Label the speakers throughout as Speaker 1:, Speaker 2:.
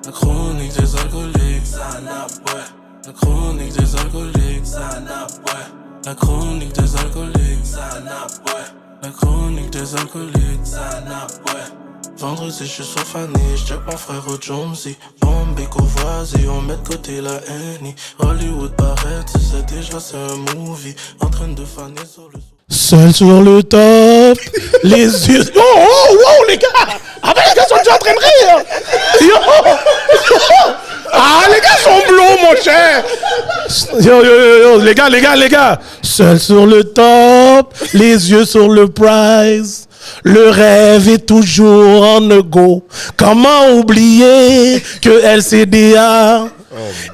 Speaker 1: La chronique des alcooliques. La chronique des alcooliques. La chronique des alcooliques. La chronique des alcooliques. Vendredi, je suis sur Fanny, j'check mon frère au Jonesy. Bombay, Courvoisier, on met de côté la Annie. Hollywood paraît, tu sais déjà c'est un movie. En train de faner sur le... Seul sur le top, les yeux... Oh, les gars! Ah ben les gars sont déjà en train de rire! Yo! Ah, les gars sont blonds, mon cher! Yo, les gars! Seul sur le top, les yeux sur le prize. Le rêve est toujours en go. Comment oublier que LCDA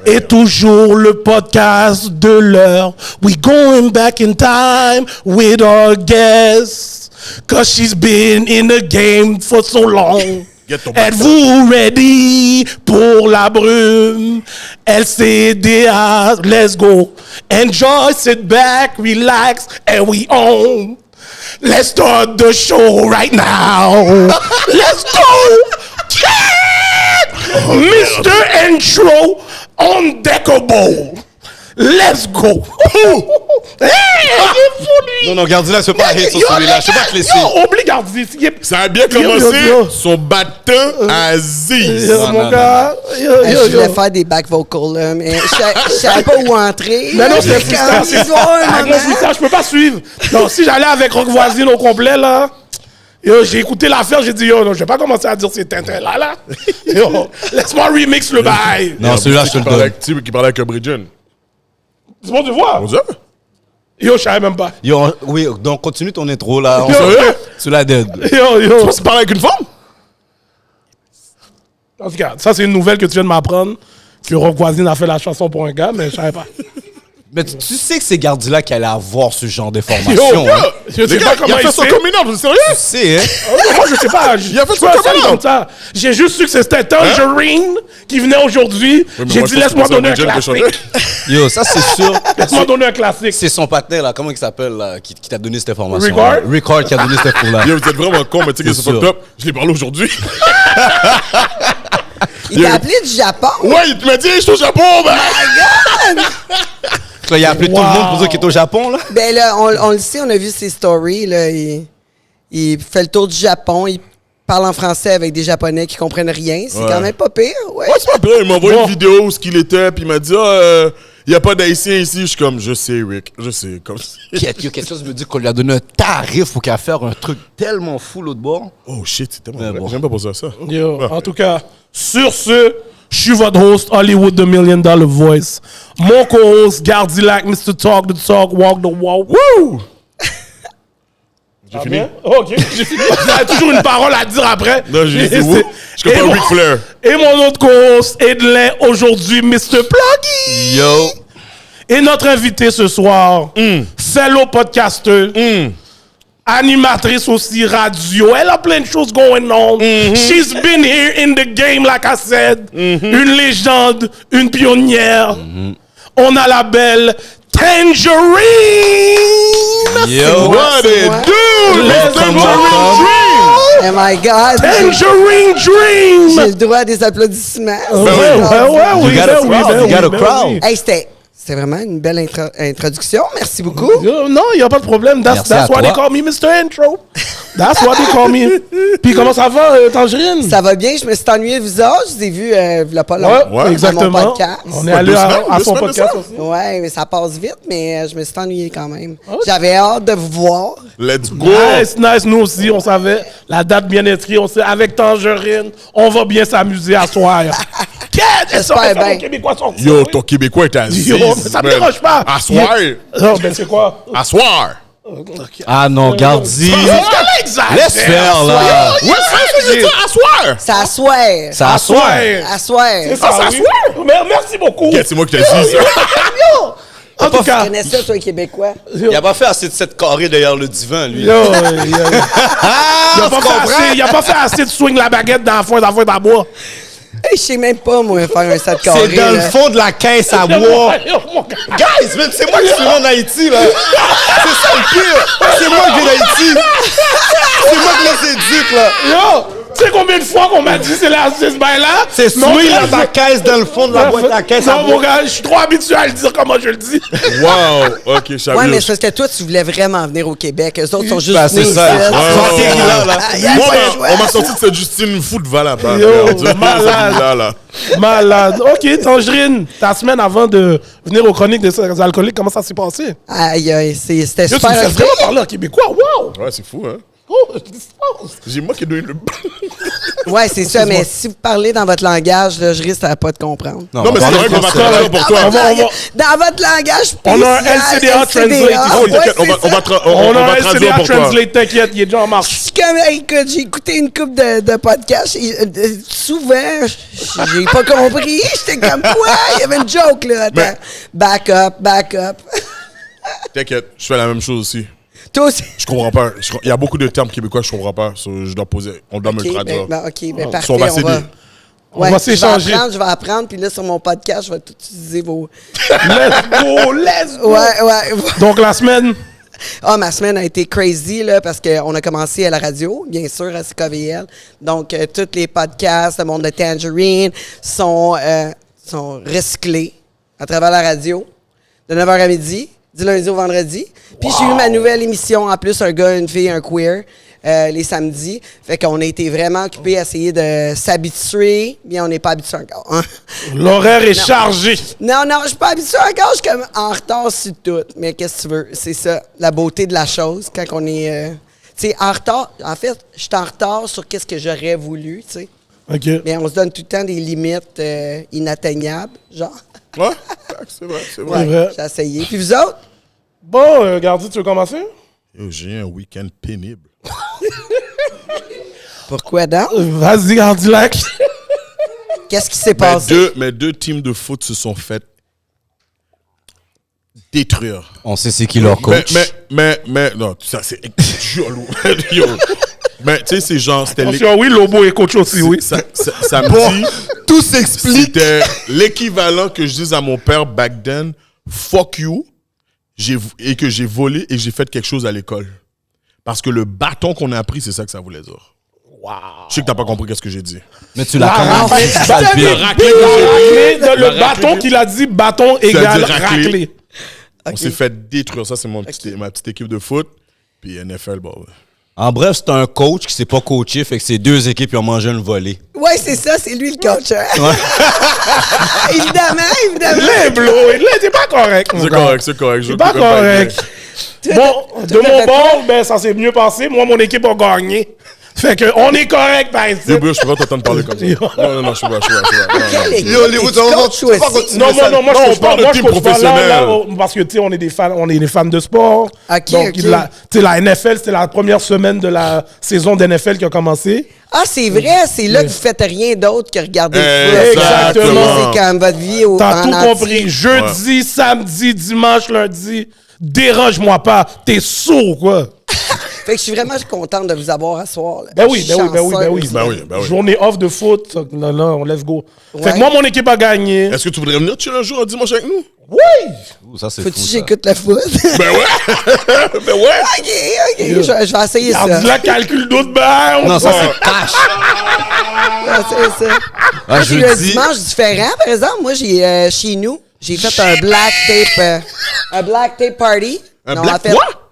Speaker 1: est toujours le podcast de l'heure. We going back in time with our guest, cause she's been in the game for so long. Êtes-vous ready pour la brume? LCDA, let's go. Enjoy, sit back, relax, and we on. Let's start the show right now. Let's go. Yeah! Mr. Intro undeckable. Let's go.
Speaker 2: Non, Gardila, c'est pas un hit sur celui-là. Je sais pas te laisser.
Speaker 1: Oublie Gardi.
Speaker 3: Ça a bien commencé. Son battant Aziz.
Speaker 1: Mon gars.
Speaker 4: Je voulais faire des back vocals, là, mais je savais pas où entrer.
Speaker 1: Mais non, c'est freestyle. Avec mon freestyle, je peux pas suivre. Non, si j'allais avec Rock Voisine au complet, là. Yo, j'ai écouté l'affaire, j'ai dit, yo, non, je vais pas commencer à dire ces tintins-là, là. Yo, laisse-moi remix le bail.
Speaker 2: Non, celui-là, je te le donne.
Speaker 3: Qui parlait avec Bridgen.
Speaker 1: C'est bon, tu vois?
Speaker 3: On dirait?
Speaker 1: Yo, je savais même pas.
Speaker 2: Yo, oui, donc continue ton intro, là. Celui-là, dead.
Speaker 1: Yo.
Speaker 3: Tu penses que tu parlais avec une femme?
Speaker 1: En tout cas, ça, c'est une nouvelle que tu viens de m'apprendre. Que Rock Voisine a fait la chanson pour un gars, mais je savais pas.
Speaker 2: Mais tu sais que c'est Gardila qui allait avoir ce genre d'informations.
Speaker 1: Yo,
Speaker 2: hein.
Speaker 1: je sais pas comment
Speaker 3: il a fait son coming out, vous êtes sérieux?
Speaker 2: Tu sais, hein?
Speaker 1: Moi, je sais pas.
Speaker 3: Il a fait son coming out.
Speaker 1: comme ça. J'ai juste su que c'était Tangerine qui venait aujourd'hui. J'ai dit, laisse-moi donner un classique.
Speaker 2: Yo, ça, c'est sûr.
Speaker 1: Laisse-moi donner un classique.
Speaker 2: C'est son partenaire, là. Comment il s'appelle, là, qui t'a donné cette information?
Speaker 1: Ricard
Speaker 2: qui a donné cette info-là.
Speaker 3: Yo, vous êtes vraiment con, mais tu sais que c'est fucked up. Je l'ai parlé aujourd'hui.
Speaker 4: Il t'a appelé du Japon?
Speaker 3: Ouais, il m'a dit, je suis au Japon, ben!
Speaker 2: Là, il a appelé tout le monde pour dire qu'il est au Japon, là.
Speaker 4: Ben là, on le sait, on a vu ses stories, là. Il fait le tour du Japon, il parle en français avec des Japonais qui comprennent rien. C'est quand même pas pire, ouais.
Speaker 3: Ouais, c'est pas pire. Il m'a envoyé une vidéo où ce qu'il était, puis il m'a dit, il n'y a pas d'Haïtien ici. Je suis comme, je sais, Rick, je sais. Comme...
Speaker 2: Quelque chose me dit qu'on lui a donné un tarif pour qu'elle fasse un truc tellement fou l'autre bord.
Speaker 3: Oh shit, c'est tellement
Speaker 2: Mais
Speaker 3: vrai.
Speaker 2: bon.
Speaker 3: J'aime pas poser ça.
Speaker 1: Yo, en tout cas, sur ce, je suis votre host, Hollywood The $1 Million Voice. Mon co-host, Gardilac, Mr. Talk the Talk, Walk the Walk. Woo!
Speaker 3: J'ai fini?
Speaker 1: Ok, j'ai fini. Vous avez toujours une parole à dire après.
Speaker 3: Non, j'ai dit woo. Je suis comme un Ric Flair.
Speaker 1: Et mon autre co-host, Edlin, aujourd'hui, Mr. Pluggy.
Speaker 2: Yo!
Speaker 1: Et notre invité ce soir, fellow podcaster, animatrice aussi radio. Elle a plein de choses going on. She's been here in the game, like I said. Une légende, une pionnière. On a la belle Tangerine.
Speaker 2: Yo!
Speaker 3: What it do?
Speaker 1: Let's
Speaker 3: Tangerine Dream!
Speaker 4: Oh my God!
Speaker 1: Tangerine Dream.
Speaker 4: J'ai le droit à des applaudissements.
Speaker 1: Ouais,
Speaker 2: You got a crowd.
Speaker 4: Hey, c'était vraiment une belle introduction. Merci beaucoup.
Speaker 1: Non, il n'y a pas de problème. That's why they call me Mr. Intro. That's what they call me. Puis comment ça va, Tangerine?
Speaker 4: Ça va bien. Je me suis ennuyé de vous autres. Je vous ai vu il y a pas longtemps
Speaker 1: Ouais, exactement.
Speaker 4: à mon podcast.
Speaker 1: On est allé à son podcast aussi.
Speaker 4: Ouais, mais ça passe vite, mais je me suis ennuyé quand même. J'avais hâte de vous voir.
Speaker 3: Let's go!
Speaker 1: Nice. Nous aussi, on savait. La date bien écrite. On sait, avec Tangerine, on va bien s'amuser à soir.
Speaker 4: J'espère bien.
Speaker 1: Québécois sont
Speaker 3: Yo, ton Québécois est Aziz.
Speaker 1: Yo, mais ça me dérange pas.
Speaker 3: À soir!
Speaker 1: Non, ben c'est quoi?
Speaker 3: À soir!
Speaker 2: Ah non, Gardi. Laisse faire, là.
Speaker 3: Ouais, c'est ça, à soir!
Speaker 4: Ça assoire.
Speaker 2: Ça assoit.
Speaker 4: Assoire.
Speaker 1: C'est ça, ça
Speaker 3: oui.
Speaker 1: Merci beaucoup.
Speaker 3: C'est moi qui t'ai dit ça.
Speaker 1: En tout
Speaker 4: Tu
Speaker 1: cas,
Speaker 4: connais ça, toi, Québécois?
Speaker 2: Il a pas fait assez de 7 carrés derrière le divan, lui.
Speaker 1: il a pas fait assez de swing la baguette dans la foin dans bois.
Speaker 4: Hey, je sais même pas, moi, faire un 7 carré.
Speaker 2: C'est dans le fond de la caisse à bois.
Speaker 3: Guys, man,
Speaker 2: C'est moi qui suis en Haïti, là. C'est ça le pire. C'est moi qui viens d'Haïti. C'est moi qui les éduque, là.
Speaker 1: Yo,
Speaker 5: Tu sais combien de fois qu'on m'a dit c'est ce bail-là?
Speaker 2: C'est soumis dans ta caisse, dans le fond de la boîte à caisse.
Speaker 5: Non, mon gars, je suis trop habitué à le dire comment je le dis.
Speaker 3: Wow! Ok, Chablis.
Speaker 4: Ouais, mais c'est parce que toi, tu voulais vraiment venir au Québec. Eux autres sont juste
Speaker 2: Ben, c'est
Speaker 4: venus
Speaker 2: ça.
Speaker 4: ici.
Speaker 3: Moi, on m'a sorti de cette Justine Football là.
Speaker 5: Malade. Malade. OK, Tangerine, ta semaine avant de venir aux chroniques des alcooliques, comment ça s'est passé?
Speaker 4: Aïe, aïe, c'était
Speaker 5: Yo, tu
Speaker 4: super.
Speaker 5: me fais vraiment parler en québécois. Wow!
Speaker 3: Ouais, c'est fou, hein?
Speaker 5: Oh, qu'est-ce qui se passe?
Speaker 3: J'ai moi qui ai donné le.
Speaker 4: Ouais, c'est ça, mais si vous parlez dans votre langage, là, je risque de pas de comprendre.
Speaker 3: Non, mais c'est vrai qu'on va traduire pour toi.
Speaker 4: Dans votre langage,
Speaker 5: On a un LCDA Translate.
Speaker 3: Oh, t'inquiète,
Speaker 5: On a un
Speaker 3: traduire
Speaker 5: LCDA
Speaker 3: pour toi.
Speaker 5: Translate, t'inquiète, il est déjà en marche.
Speaker 4: Je suis comme, écoute, j'ai écouté une couple de podcasts. Souvent, j'ai pas compris. J'étais comme, quoi? Il y avait une joke, là. Attends.
Speaker 3: Mais-
Speaker 4: Back up.
Speaker 3: T'inquiète, je fais la même chose aussi.
Speaker 4: Toi aussi.
Speaker 3: Je comprends pas. Il y a beaucoup de termes québécois que je comprends pas. Je dois poser. On doit me le traduire.
Speaker 4: Parfait.
Speaker 3: On va s'aider.
Speaker 5: On va s'échanger.
Speaker 4: Je vais apprendre, puis là, sur mon podcast, je vais tout utiliser vos...
Speaker 5: Let's go!
Speaker 4: Ouais.
Speaker 5: Donc, la semaine,
Speaker 4: Ah, ma semaine a été crazy, là, parce qu'on a commencé à la radio, bien sûr, à CKVL. Donc, tous les podcasts, le monde de Tangerine sont recyclés à travers la radio, de 9h à midi, du lundi au vendredi. Puis, j'ai eu ma nouvelle émission, en plus, un gars, une fille, un queer, les samedis. Fait qu'on a été vraiment occupés à essayer de s'habituer. Bien, on n'est pas habitué encore. Hein?
Speaker 5: l'horaire est chargé.
Speaker 4: Non, je suis pas habitué encore. Je suis comme en retard sur tout. Mais qu'est-ce que tu veux? C'est ça, la beauté de la chose. Quand on est... tu sais, en retard... En fait, je suis en retard sur qu'est-ce que j'aurais voulu, tu sais.
Speaker 5: OK.
Speaker 4: Mais on se donne tout le temps des limites inatteignables, genre.
Speaker 3: Ouais, c'est vrai.
Speaker 5: Ouais. vrai.
Speaker 4: J'ai essayé. Puis vous autres?
Speaker 5: Bon, Gardi, tu veux commencer?
Speaker 3: Yo, j'ai un week-end pénible.
Speaker 4: Pourquoi donc?
Speaker 5: Vas-y, Gardilac.
Speaker 4: Qu'est-ce qui s'est passé?
Speaker 3: Mes deux teams de foot se sont fait détruire.
Speaker 2: On sait c'est qui leur coach.
Speaker 3: Mais, non, ça c'est jolou. Yo. Mais tu sais, c'est genre, c'était
Speaker 5: Attention, oui, Lobo est coach aussi, oui.
Speaker 3: samedi.
Speaker 2: Tout s'explique.
Speaker 3: C'était l'équivalent que je dise à mon père back then, fuck you, et que j'ai volé et que j'ai fait quelque chose à l'école. Parce que le bâton qu'on a appris, c'est ça que ça voulait dire. Wow. Je sais que t'as pas compris ce que j'ai dit.
Speaker 2: Mais tu l'as quand même dit, c'est ça le pire.
Speaker 5: Le bâton qu'il a dit, bâton égale
Speaker 3: raclé.
Speaker 5: raclé.
Speaker 3: On s'est fait détruire. Ça, c'est ma petite équipe de foot. Puis NFL, bon. Ouais.
Speaker 2: En bref, c'est un coach qui s'est pas coaché, fait que ces deux équipes qui ont mangé une volée.
Speaker 4: Ouais, c'est ça, c'est lui le coach. Hein? évidemment.
Speaker 5: Les bleus, c'est pas correct.
Speaker 3: C'est correct.
Speaker 5: C'est pas correct. Bon, de mon bord, ben, ça s'est mieux passé. Moi, mon équipe a gagné. Fait que on est correct par ici.
Speaker 3: Yo, bro, je peux pas t'entendre parler comme ça. Non, je peux pas.
Speaker 5: Non, moi, je
Speaker 3: parle de team professionnel.
Speaker 5: Là, parce que, tu sais, on est des fans de sport. Donc, tu sais, la NFL, c'était la première semaine de la saison d'NFL qui a commencé.
Speaker 4: Ah, c'est vrai, c'est là que vous faites rien d'autre que regarder le foot.
Speaker 5: Exactement.
Speaker 4: C'est quand votre vie au
Speaker 5: T'as tout compris. Jeudi, samedi, dimanche, lundi, dérange-moi pas. T'es sourd, quoi.
Speaker 4: Fait que je suis vraiment contente de vous avoir à soir. Là.
Speaker 5: Ben oui. Journée off de foot, là, on let's go. Ouais. Fait que moi, mon équipe a gagné.
Speaker 3: Est-ce que tu voudrais venir chill un jour un dimanche avec nous?
Speaker 5: Oui!
Speaker 2: Ça, c'est
Speaker 4: Faut-tu
Speaker 2: fou,
Speaker 4: que j'écoute le foot?
Speaker 3: Ben ouais!
Speaker 4: OK. Je vais essayer ça.
Speaker 5: La calcul d'autres bains.
Speaker 2: Non, ça, c'est cash.
Speaker 4: C'est ça.
Speaker 2: Ah,
Speaker 4: J'ai eu un dimanche différent, par exemple. Moi, chez nous, j'ai fait un black tape party.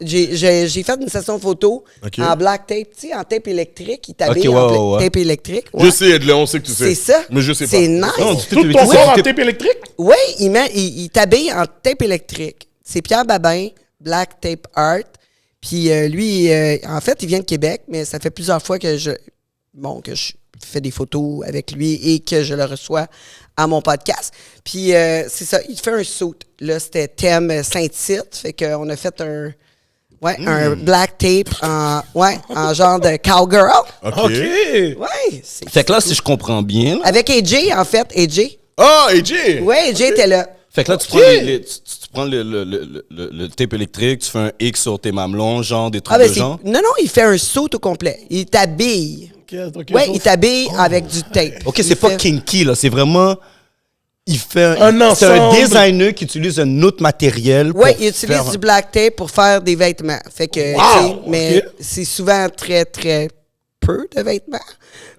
Speaker 4: J'ai fait une session photo en black tape, tu sais, en tape électrique. Il t'habille en tape électrique. Ouais.
Speaker 3: Je sais, Edley, on sait que tu sais.
Speaker 4: C'est ça.
Speaker 3: Mais je sais pas.
Speaker 4: C'est nice.
Speaker 5: Tout ton corps en tape électrique?
Speaker 4: Oui, il t'habille en tape électrique. C'est Pierre Babin, Black Tape Art. Puis lui, en fait, il vient de Québec, mais ça fait plusieurs fois que je fais des photos avec lui et que je le reçois à mon podcast. Puis c'est ça, il fait un suit. Là, c'était thème Saint-Tite. Fait qu'on a fait un black tape en genre de cowgirl.
Speaker 3: OK.
Speaker 4: Ouais.
Speaker 2: Fait que là, si je comprends bien... Là,
Speaker 4: avec AJ, en fait, AJ.
Speaker 3: Ah, AJ!
Speaker 4: Oui, AJ était là.
Speaker 2: fait que là, tu prends le tape électrique, tu fais un X sur tes mamelons, genre des trucs de genre.
Speaker 4: Non, il fait un saut au complet. Il t'habille. Oui, il t'habille avec du tape.
Speaker 2: OK, c'est pas kinky, là. C'est vraiment... Il fait
Speaker 5: c'est
Speaker 2: un designer qui utilise un autre matériel.
Speaker 4: Oui, il utilise du black tape pour faire des vêtements. Fait que, mais c'est souvent très, très peu de vêtements.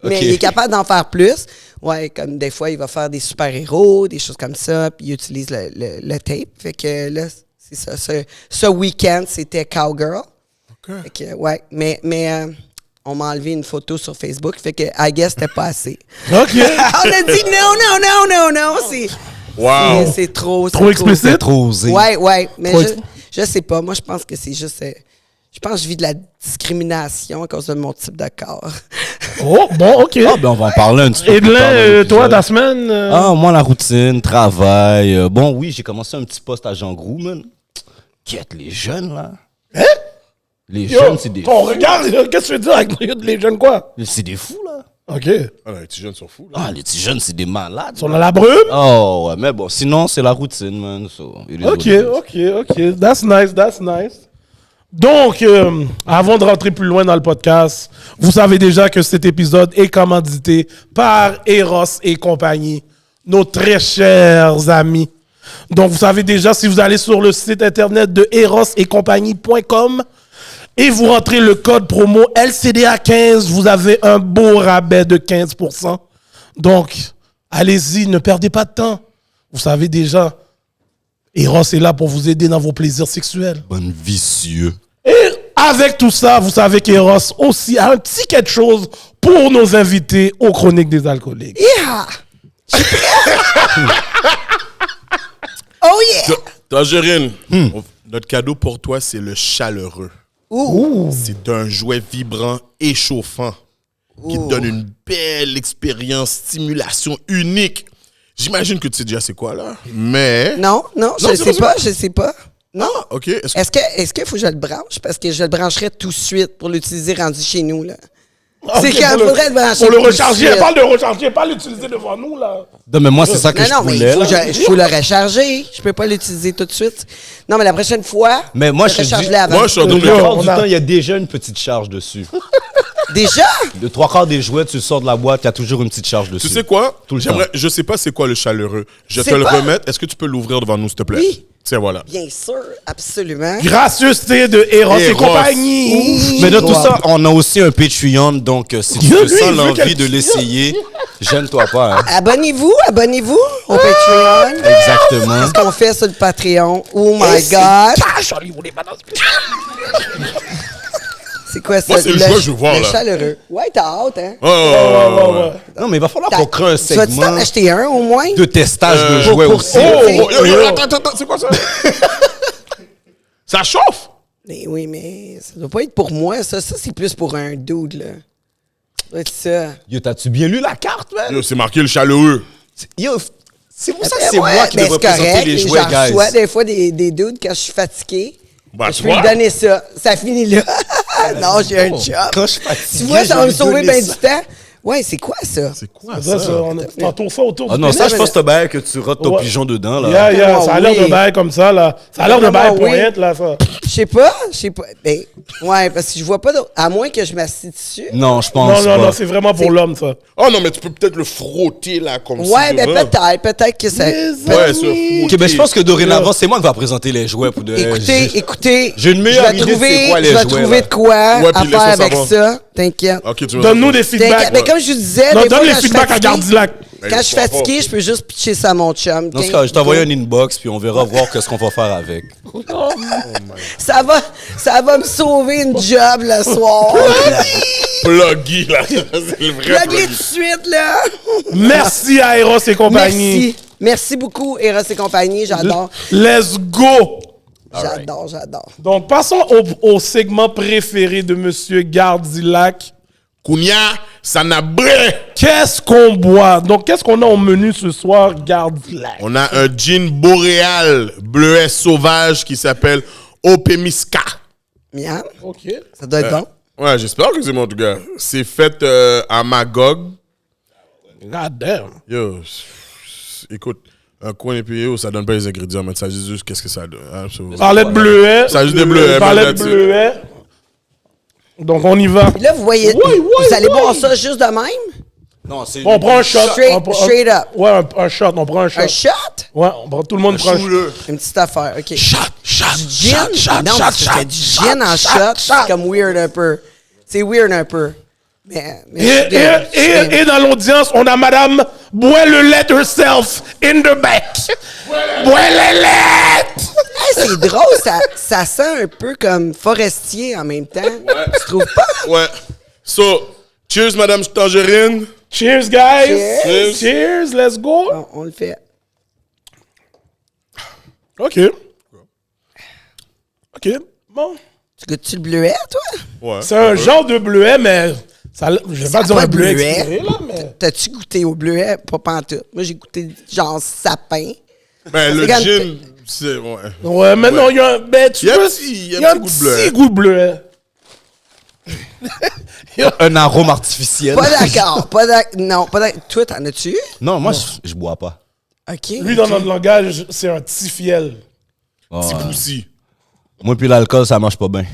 Speaker 4: Mais
Speaker 2: Ok.
Speaker 4: il est capable d'en faire plus. Ouais, comme des fois, il va faire des super-héros, des choses comme ça, puis il utilise le tape. Fait que là, c'est ça. Ce week-end, c'était Cowgirl. Fait que, ouais, mais on m'a enlevé une photo sur Facebook, fait que, I guess, c'était pas assez.
Speaker 5: OK.
Speaker 4: On a dit non,
Speaker 3: Wow.
Speaker 4: c'est trop. c'est
Speaker 5: Trop explicite?
Speaker 2: C'est trop osé.
Speaker 4: Ouais, mais
Speaker 5: Trop
Speaker 4: je sais pas. Moi, je pense que c'est juste. Je pense que je vis de la discrimination à cause de mon type de corps.
Speaker 5: Oh, bon, OK.
Speaker 2: Ah, ben, on va en parler un petit peu. plus tard dans
Speaker 5: Edlin, toi,
Speaker 2: l'épisode.
Speaker 5: ta semaine?
Speaker 2: Ah, moi, la routine, travail. Bon, oui, j'ai commencé un petit poste à Jean Groux, man. Quête, les jeunes, là.
Speaker 5: Hein?
Speaker 2: Les
Speaker 5: Yo,
Speaker 2: jeunes, c'est des
Speaker 5: ton regard, qu'est-ce que tu veux dire avec les jeunes, quoi?
Speaker 2: C'est des fous, là.
Speaker 5: OK.
Speaker 3: Ah, les petits jeunes sont fous, là.
Speaker 2: Ah, les petits jeunes, c'est des malades.
Speaker 5: Ils sont dans la brume?
Speaker 2: Oh, ouais, mais bon, sinon, c'est la routine, man. So, it is what
Speaker 5: OK,
Speaker 2: it is.
Speaker 5: OK. That's nice. Donc, avant de rentrer plus loin dans le podcast, vous savez déjà que cet épisode est commandité par Eros et compagnie, nos très chers amis. Donc, vous savez déjà, si vous allez sur le site internet de erosetcompagnie.com et vous rentrez le code promo LCDA15, vous avez un beau rabais de 15%. Donc, allez-y, ne perdez pas de temps. Vous savez déjà, Eros est là pour vous aider dans vos plaisirs sexuels.
Speaker 2: Bonne vicieux.
Speaker 5: Et avec tout ça, vous savez qu'Eros aussi a un petit quelque chose pour nos invités aux Chroniques des Alcooliques.
Speaker 4: Yeah! Oh yeah!
Speaker 3: Tangerine, notre cadeau pour toi, c'est le chaleureux.
Speaker 4: Ouh!
Speaker 3: C'est un jouet vibrant et chauffant qui te donne une belle expérience, stimulation unique. J'imagine que tu sais déjà c'est quoi, là. Mais...
Speaker 4: Non, je sais pas. Non.
Speaker 3: Ah, OK.
Speaker 4: Est-ce qu'il faut que je le branche? Parce que je le brancherai tout de suite pour l'utiliser rendu chez nous, là. C'est
Speaker 5: Ok,
Speaker 4: quand
Speaker 5: pour
Speaker 4: faudrait le brancher.
Speaker 5: Pour le
Speaker 4: tout de
Speaker 5: recharger,
Speaker 4: suite.
Speaker 5: elle parle de recharger, pas l'utiliser devant nous, là.
Speaker 2: Non, mais moi, c'est ça que je
Speaker 4: Non, mais
Speaker 2: voulais.
Speaker 4: il faut,
Speaker 2: là.
Speaker 4: il faut le recharger. Je peux pas l'utiliser tout de suite. Non, mais la prochaine fois,
Speaker 2: Mais moi, je te dis-
Speaker 4: recharge-le avant.
Speaker 3: Moi, je suis en train de
Speaker 5: Yo,
Speaker 2: La plupart
Speaker 5: on
Speaker 2: du
Speaker 5: a-
Speaker 2: temps, il y a déjà une petite charge dessus.
Speaker 4: Déjà?
Speaker 2: De 3/4 des jouets, tu le sors de la boîte, il y a toujours une petite charge dessus.
Speaker 3: Tu sais quoi?
Speaker 2: Tout le
Speaker 3: J'aimerais- Je sais pas c'est quoi le chaleureux. Je
Speaker 4: C'est
Speaker 3: te le
Speaker 4: pas-
Speaker 3: remettre. Est-ce que tu peux l'ouvrir devant nous, s'il te plaît?
Speaker 4: Oui.
Speaker 3: Tiens, voilà.
Speaker 4: Bien sûr, absolument.
Speaker 5: Gracieuseté de Eros et
Speaker 3: Eros.
Speaker 5: compagnie.
Speaker 2: Mais de tout ça, on a aussi un Patreon, donc si tu
Speaker 5: Lui,
Speaker 2: te
Speaker 5: il
Speaker 2: sens
Speaker 5: veut
Speaker 2: l'envie
Speaker 5: quelque
Speaker 2: de
Speaker 5: chose.
Speaker 2: l'essayer, gêne-toi pas. Hein.
Speaker 4: Abonnez-vous au Patreon.
Speaker 2: Exactement.
Speaker 4: Qu'est-ce qu'on fait sur le Patreon? Oh my God! C'est quoi ça?
Speaker 3: Moi, c'est le choix que je veux voir,
Speaker 4: le
Speaker 3: là.
Speaker 4: chaleureux. Ouais, t'as hâte, hein?
Speaker 3: Oh,
Speaker 2: Non, mais il va falloir qu'on crée un
Speaker 4: Tu vas-tu t'en
Speaker 2: segment
Speaker 4: acheter un au moins?
Speaker 2: de testage de jouets
Speaker 4: pour-
Speaker 2: aussi.
Speaker 3: Attends, c'est quoi ça? Ça chauffe?
Speaker 4: Mais oui, mais ça doit pas être pour moi, ça. Ça, c'est plus pour un dude, là. Ça doit être ça.
Speaker 2: Yo, t'as-tu bien lu la carte, man?
Speaker 3: Yo, c'est marqué le chaleureux.
Speaker 2: Yo, c'est pour ça que
Speaker 4: Ben
Speaker 2: c'est
Speaker 4: ouais,
Speaker 2: moi qui
Speaker 4: ben
Speaker 2: devrais
Speaker 4: c'est
Speaker 2: présenter
Speaker 4: correct,
Speaker 2: les
Speaker 4: j'en
Speaker 2: jouets,
Speaker 4: reçois
Speaker 2: guys.
Speaker 4: des fois des dudes quand je suis fatigué.
Speaker 3: Bah,
Speaker 4: Je
Speaker 3: tu
Speaker 4: peux
Speaker 3: vois.
Speaker 4: lui donner ça. Ça finit là. non, j'ai un job.
Speaker 2: Quand je suis fatigué,
Speaker 4: Tu vois, ça va me
Speaker 2: je vais
Speaker 4: sauver
Speaker 2: lui
Speaker 4: bien
Speaker 2: donner
Speaker 4: du
Speaker 2: ça.
Speaker 4: temps. Ouais, c'est quoi ça?
Speaker 3: C'est quoi
Speaker 5: Ça,
Speaker 3: ça?
Speaker 5: on t'entoure ça autour
Speaker 2: Ah
Speaker 5: du
Speaker 2: non, ça,
Speaker 5: pénis.
Speaker 2: je pense que t'as bien que tu rotes ton
Speaker 5: Ouais.
Speaker 2: pigeon dedans, là.
Speaker 5: Yeah, ça a l'air
Speaker 4: Oui.
Speaker 5: de bail comme ça, là. Ça a l'air de
Speaker 4: Vraiment,
Speaker 5: bail
Speaker 4: oui.
Speaker 5: pointe, là, ça.
Speaker 4: Je sais pas. Ben, ouais, parce que je vois pas d'autre. À moins que je m'assieds dessus.
Speaker 2: Non, je pense
Speaker 5: Non,
Speaker 2: pas.
Speaker 5: c'est vraiment pour l'homme, ça.
Speaker 3: Oh non, mais tu peux peut-être le frotter là, comme ça.
Speaker 4: Ouais, ben peut-être que ça.
Speaker 3: Ouais, ça, frotter.
Speaker 2: Ok, ben je pense que dorénavant, c'est moi qui va présenter les jouets pour de
Speaker 4: Écoutez,
Speaker 2: j'ai une meilleure idée de c'est quoi les
Speaker 4: je vais
Speaker 2: jouets,
Speaker 4: trouver
Speaker 2: là.
Speaker 4: de quoi
Speaker 3: Ouais,
Speaker 4: à
Speaker 3: puis
Speaker 4: faire
Speaker 3: laisse-moi
Speaker 4: avec
Speaker 3: savoir.
Speaker 4: ça. T'inquiète.
Speaker 3: Ok, tu veux.
Speaker 5: Donne-nous des
Speaker 4: T'inquiète.
Speaker 5: feedbacks.
Speaker 4: Mais comme je vous disais,
Speaker 5: Non,
Speaker 4: des
Speaker 5: donne
Speaker 4: fois,
Speaker 5: les
Speaker 4: quand je suis
Speaker 5: feedbacks à
Speaker 4: fatigué-
Speaker 5: Gardilac.
Speaker 4: Quand je suis fatigué, je peux juste pitcher ça à mon chum.
Speaker 2: Dans ce cas, je t'envoie un inbox, puis on verra voir qu'est-ce qu'on va faire avec.
Speaker 4: Ça va me sauver une job le soir.
Speaker 3: Pluggy là. C'est le vrai
Speaker 4: Plug-les
Speaker 3: pluggy.
Speaker 4: tout de suite, là.
Speaker 5: Merci à Eros et compagnie.
Speaker 4: Merci. Merci beaucoup, Eros et compagnie. J'adore.
Speaker 5: Let's go!
Speaker 4: J'adore.
Speaker 5: Donc, passons au segment préféré de Monsieur Gardilac.
Speaker 3: Kounia, ça n'a bré.
Speaker 5: Qu'est-ce qu'on boit? Donc, qu'est-ce qu'on a au menu ce soir, Gardilac?
Speaker 3: On a un gin boréal bleuet sauvage qui s'appelle Opemiska.
Speaker 4: Miam,
Speaker 5: OK.
Speaker 4: ça doit être bon.
Speaker 3: Ouais, j'espère que c'est bon en tout cas. C'est fait à Magog.
Speaker 5: God damn.
Speaker 3: Yo, écoute, un coin et puis yo, ça donne pas les ingrédients, mais ça dit juste qu'est-ce que ça donne. Hein,
Speaker 5: Parlait de bleuet.
Speaker 3: Ça a juste des bleuets,
Speaker 5: Parlait de
Speaker 3: là-dessus.
Speaker 5: bleuet. Donc, on y va.
Speaker 4: Puis là, vous voyez, vous allez boire ça juste de même?
Speaker 2: Non, c'est.
Speaker 5: On prend un shot.
Speaker 4: Straight-
Speaker 5: On prend-
Speaker 4: straight up.
Speaker 5: Ouais, un shot. On prend un shot.
Speaker 4: Un shot?
Speaker 5: Ouais, tout le monde prend un shot.
Speaker 3: Chou-le.
Speaker 4: Une petite affaire, OK.
Speaker 3: Shot, shot,
Speaker 4: Du gin? Non, parce que du gin en shot, c'est comme weird un peu. C'est weird un peu.
Speaker 5: Et dans l'audience, on a Madame Bois-le-Lait herself in the back. Bois-le-Lait!
Speaker 4: Hey, c'est drôle, ça sent un peu comme forestier en même temps. Tu trouves pas?
Speaker 3: Ouais. So, cheers, Madame Tangerine.
Speaker 5: Cheers, guys.
Speaker 4: Cheers.
Speaker 5: Cheers, let's go.
Speaker 4: Bon, on le fait.
Speaker 5: OK. Bon.
Speaker 4: Tu goûtes-tu le bleuet, toi?
Speaker 3: Ouais.
Speaker 5: C'est un genre de bleuet, mais ça, je vais pas dire
Speaker 4: pas
Speaker 5: un
Speaker 4: de
Speaker 5: bleuet
Speaker 4: bleuet.
Speaker 5: expiré, là, mais...
Speaker 4: T'as-tu goûté au bleuet? Pas pantoute. Moi, j'ai goûté genre sapin.
Speaker 3: Ben, le
Speaker 4: C'est quand-
Speaker 3: gin, c'est... Ouais.
Speaker 5: Ouais, mais non, il y a un... Ben, tu
Speaker 3: Il y a
Speaker 5: peux-
Speaker 3: un petit- il y a
Speaker 5: il y a
Speaker 3: un
Speaker 5: un
Speaker 3: petit goût de bleuet.
Speaker 5: petit goût de bleuet.
Speaker 2: Un arôme artificiel.
Speaker 4: Pas d'accord. Non, pas d'accord. Toi, t'en as-tu?
Speaker 2: Non, moi, je bois pas.
Speaker 4: OK.
Speaker 5: Lui, dans notre langage, c'est un tifiel.
Speaker 3: Petit poussi.
Speaker 2: Moi, puis l'alcool, ça marche pas bien.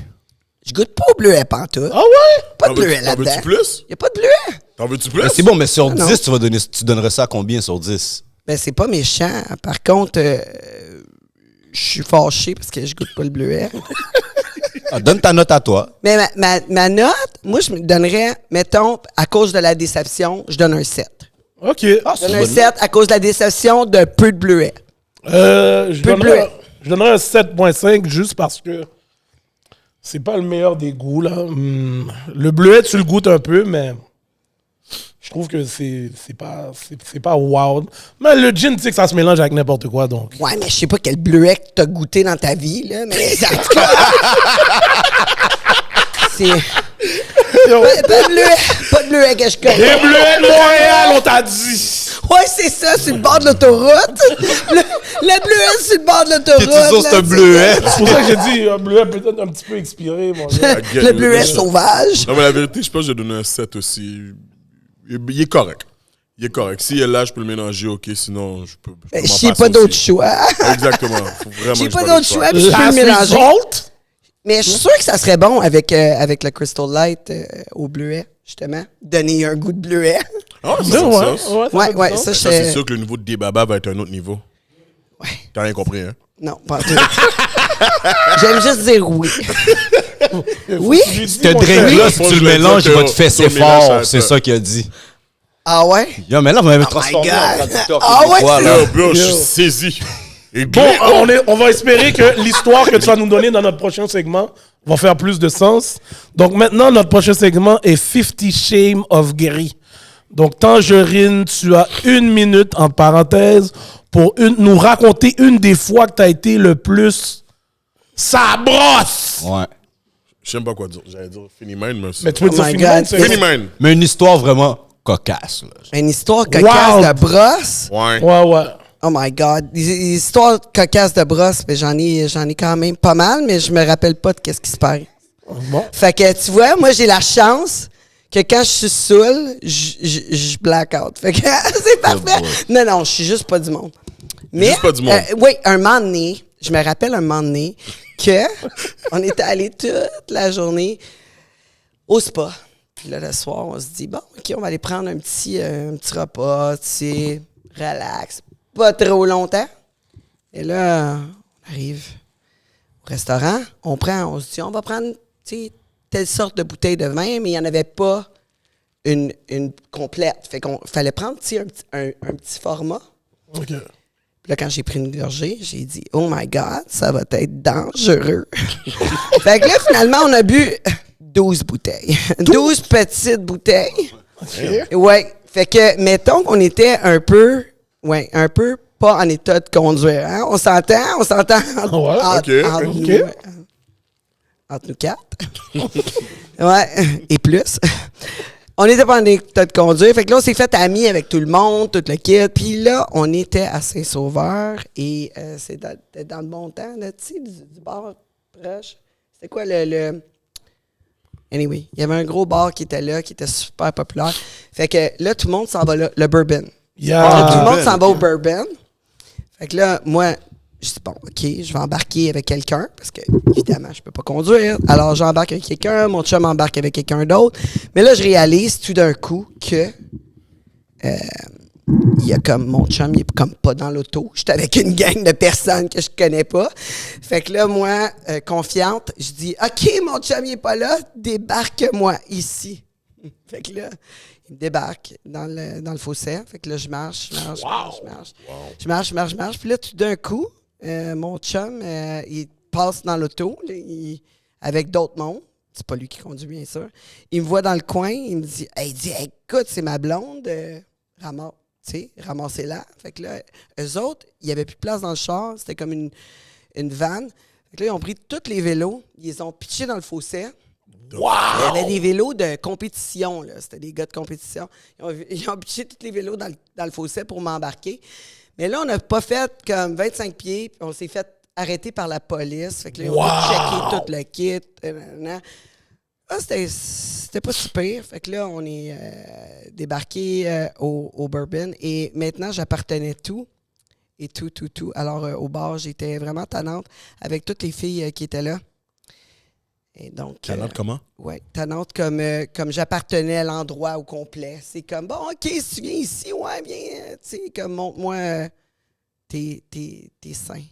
Speaker 4: Je goûte pas au bleuet pantoute.
Speaker 5: Ah ouais?
Speaker 4: Pas de bleuet
Speaker 3: T'en veux-tu
Speaker 4: là-dedans.
Speaker 3: plus?
Speaker 4: Y a pas de bleuet.
Speaker 3: T'en veux-tu plus?
Speaker 2: Mais c'est bon, mais sur
Speaker 4: non.
Speaker 2: 10, tu donnerais ça à combien sur 10?
Speaker 4: Ben, c'est pas méchant. Par contre, je suis fâché parce que je goûte pas le bleuet.
Speaker 2: Ah, donne ta note à toi.
Speaker 4: Mais ma note, moi, je me donnerais, mettons, à cause de la déception, je donne un 7.
Speaker 5: OK.
Speaker 4: Je donne un 7 à cause de la déception de peu de bleuet.
Speaker 5: Je
Speaker 4: Peu de bleuet.
Speaker 5: donnerais un 7.5 juste parce que c'est pas le meilleur des goûts, là. Le bleuet, tu le goûtes un peu, mais je trouve que c'est pas wow. Mais le gin, tu sais que ça se mélange avec n'importe quoi, donc.
Speaker 4: Ouais, mais je sais pas quel bleuet que t'as goûté dans ta vie, là, mais en tout cas... c'est... Pas de bleuet que je connais.
Speaker 5: Les bleuets de Montréal, on t'a dit!
Speaker 4: Ouais, c'est ça, sur le bord de l'autoroute. Le bleuet sur le bord de l'autoroute.
Speaker 2: T'es-tu sûr que c'est
Speaker 4: là,
Speaker 2: un bleuet?
Speaker 5: C'est pour ça que j'ai dit un bleuet peut-être un petit peu expiré, mon gars.
Speaker 4: Le bleuet sauvage.
Speaker 3: Non, mais la vérité, je pense que j'ai donné un 7 aussi. Il est correct. Il est correct. S'il est là, je peux le mélanger, OK. Sinon, je peux m'en
Speaker 4: J'ai
Speaker 3: passer
Speaker 4: pas d'autre
Speaker 3: aussi.
Speaker 4: choix.
Speaker 3: Exactement. Faut vraiment
Speaker 4: J'ai
Speaker 3: que
Speaker 4: pas
Speaker 3: je
Speaker 4: d'autre choix. Puis je peux
Speaker 5: Last
Speaker 4: le mélanger.
Speaker 5: result?
Speaker 4: Mais je suis sûr que ça serait bon avec le Crystal Light au bleuet, justement. Donner un goût de bleuet.
Speaker 3: Ah,
Speaker 5: Ouais,
Speaker 3: ça,
Speaker 5: ouais,
Speaker 3: ça.
Speaker 5: ouais,
Speaker 4: Ouais,
Speaker 5: ça
Speaker 4: ça,
Speaker 3: Ça, c'est
Speaker 4: je...
Speaker 3: sûr que le niveau de débaba va être un autre niveau.
Speaker 4: Ouais.
Speaker 3: T'as rien compris, hein?
Speaker 4: Non, pas en tout. J'aime juste dire oui. Oui?
Speaker 2: Ce drink-là, si
Speaker 3: Moi,
Speaker 2: tu
Speaker 3: je
Speaker 2: le
Speaker 3: vais
Speaker 2: mélanges,
Speaker 3: dire
Speaker 2: il va
Speaker 3: que
Speaker 2: te fesser
Speaker 3: ton mélange,
Speaker 2: fort.
Speaker 3: ça
Speaker 2: C'est
Speaker 3: va.
Speaker 2: ça qu'il a dit.
Speaker 4: Ah ouais?
Speaker 2: Yo, mais là, vous m'avez
Speaker 4: Oh my
Speaker 2: transformé en
Speaker 4: God.
Speaker 2: traducteur
Speaker 4: Ah ouais,
Speaker 2: québécois, là.
Speaker 3: Yo, bro, je suis saisi. Et
Speaker 5: Bon, on va espérer que l'histoire que tu vas nous donner dans notre prochain segment va faire plus de sens. Donc maintenant, notre prochain segment est 50 Shame of Gary. Donc, Tangerine, tu as 1 minute, en parenthèse, pour nous raconter une des fois que tu as été le plus... Ça brosse!
Speaker 2: Ouais.
Speaker 3: Je sais même pas quoi dire. J'allais dire Finimane, mais
Speaker 5: Mais tu peux
Speaker 4: Oh
Speaker 5: dire
Speaker 4: my
Speaker 5: finalement,
Speaker 4: God.
Speaker 5: c'est-
Speaker 3: Finimane.
Speaker 2: Mais une histoire vraiment cocasse, là.
Speaker 4: Une histoire cocasse
Speaker 5: Wow.
Speaker 4: de brosse.
Speaker 3: Ouais.
Speaker 5: Ouais, ouais.
Speaker 4: Oh my God. Des histoires cocasses de brosse, mais j'en ai quand même pas mal, mais je me rappelle pas de qu'est-ce qui se passe.
Speaker 5: Bon.
Speaker 4: Fait que, tu vois, moi, j'ai la chance que quand je suis saoul, je black out. Fait que c'est parfait. Non, je suis juste pas du monde. Mais,
Speaker 3: Juste pas du monde.
Speaker 4: oui, un moment donné, je me rappelle un moment donné que on était allés toute la journée au spa. Puis là, le soir, on se dit, bon, OK, on va aller prendre un petit repas, tu sais, relax, pas trop longtemps. Et là, on arrive au restaurant, on se dit, on va prendre, tu sais, telle sorte de bouteille de vin, mais il n'y en avait pas une complète. Fait qu'on fallait prendre, tu sais, un petit format.
Speaker 5: OK.
Speaker 4: Puis là, quand j'ai pris une gorgée, j'ai dit, oh my God, ça va être dangereux. Fait que là, finalement, on a bu 12 bouteilles. 12 petites bouteilles. Ouais. Fait que, mettons qu'on était un peu pas en état de conduire. Hein? On s'entend
Speaker 5: Ouais,
Speaker 4: entre
Speaker 5: ok.
Speaker 4: nous, entre nous quatre. Ouais, et plus. On était pas en état de conduire. Fait que là, on s'est fait amis avec tout le monde, tout le kit. Puis là, on était à Saint-Sauveur et c'est dans le bon temps, là, tu sais, du bar proche. C'était quoi le... Anyway, il y avait un gros bar qui était là, qui était super populaire. Fait que là, tout le monde s'en va là, le bourbon.
Speaker 5: Yeah.
Speaker 4: Tout le monde s'en va au bourbon. Fait que là, moi, je dis, bon, OK, je vais embarquer avec quelqu'un, parce que, évidemment, je peux pas conduire. Alors, j'embarque avec quelqu'un, mon chum embarque avec quelqu'un d'autre. Mais là, je réalise tout d'un coup que il y a comme, mon chum, il est comme pas dans l'auto. J'étais avec une gang de personnes que je connais pas. Fait que là, moi, confiante, je dis, OK, mon chum, il est pas là, débarque-moi ici. Fait que là, il me débarque dans le fossé. Fait que là, je marche. Je marche. Puis là, tout d'un coup, mon chum, il passe dans l'auto là, avec d'autres mondes. C'est pas lui qui conduit, bien sûr. Il me voit dans le coin. Il me dit, écoute, c'est ma blonde. Ramassez-la. Fait que là, eux autres, il n'y avait plus de place dans le char. C'était comme une vanne. Fait que là, ils ont pris tous les vélos. Ils les ont pitchés dans le fossé.
Speaker 5: Wow!
Speaker 4: Il y avait des vélos de compétition, là. C'était des gars de compétition. Ils ont pitché tous les vélos dans le fossé pour m'embarquer. Mais là, on n'a pas fait comme 25 pieds, puis on s'est fait arrêter par la police. Fait que là, on a checké tout le kit. C'était pas super. Fait que là, on est débarqué au Bourbon. Et maintenant, j'appartenais tout. Et tout. Alors, au bar, j'étais vraiment tannante avec toutes les filles qui étaient là. Et donc,
Speaker 3: Tannante comment?
Speaker 4: Oui, tannante comme j'appartenais à l'endroit au complet. C'est comme, bon, OK, si tu viens ici, ouais, viens, tu sais, comme, montre-moi tes seins.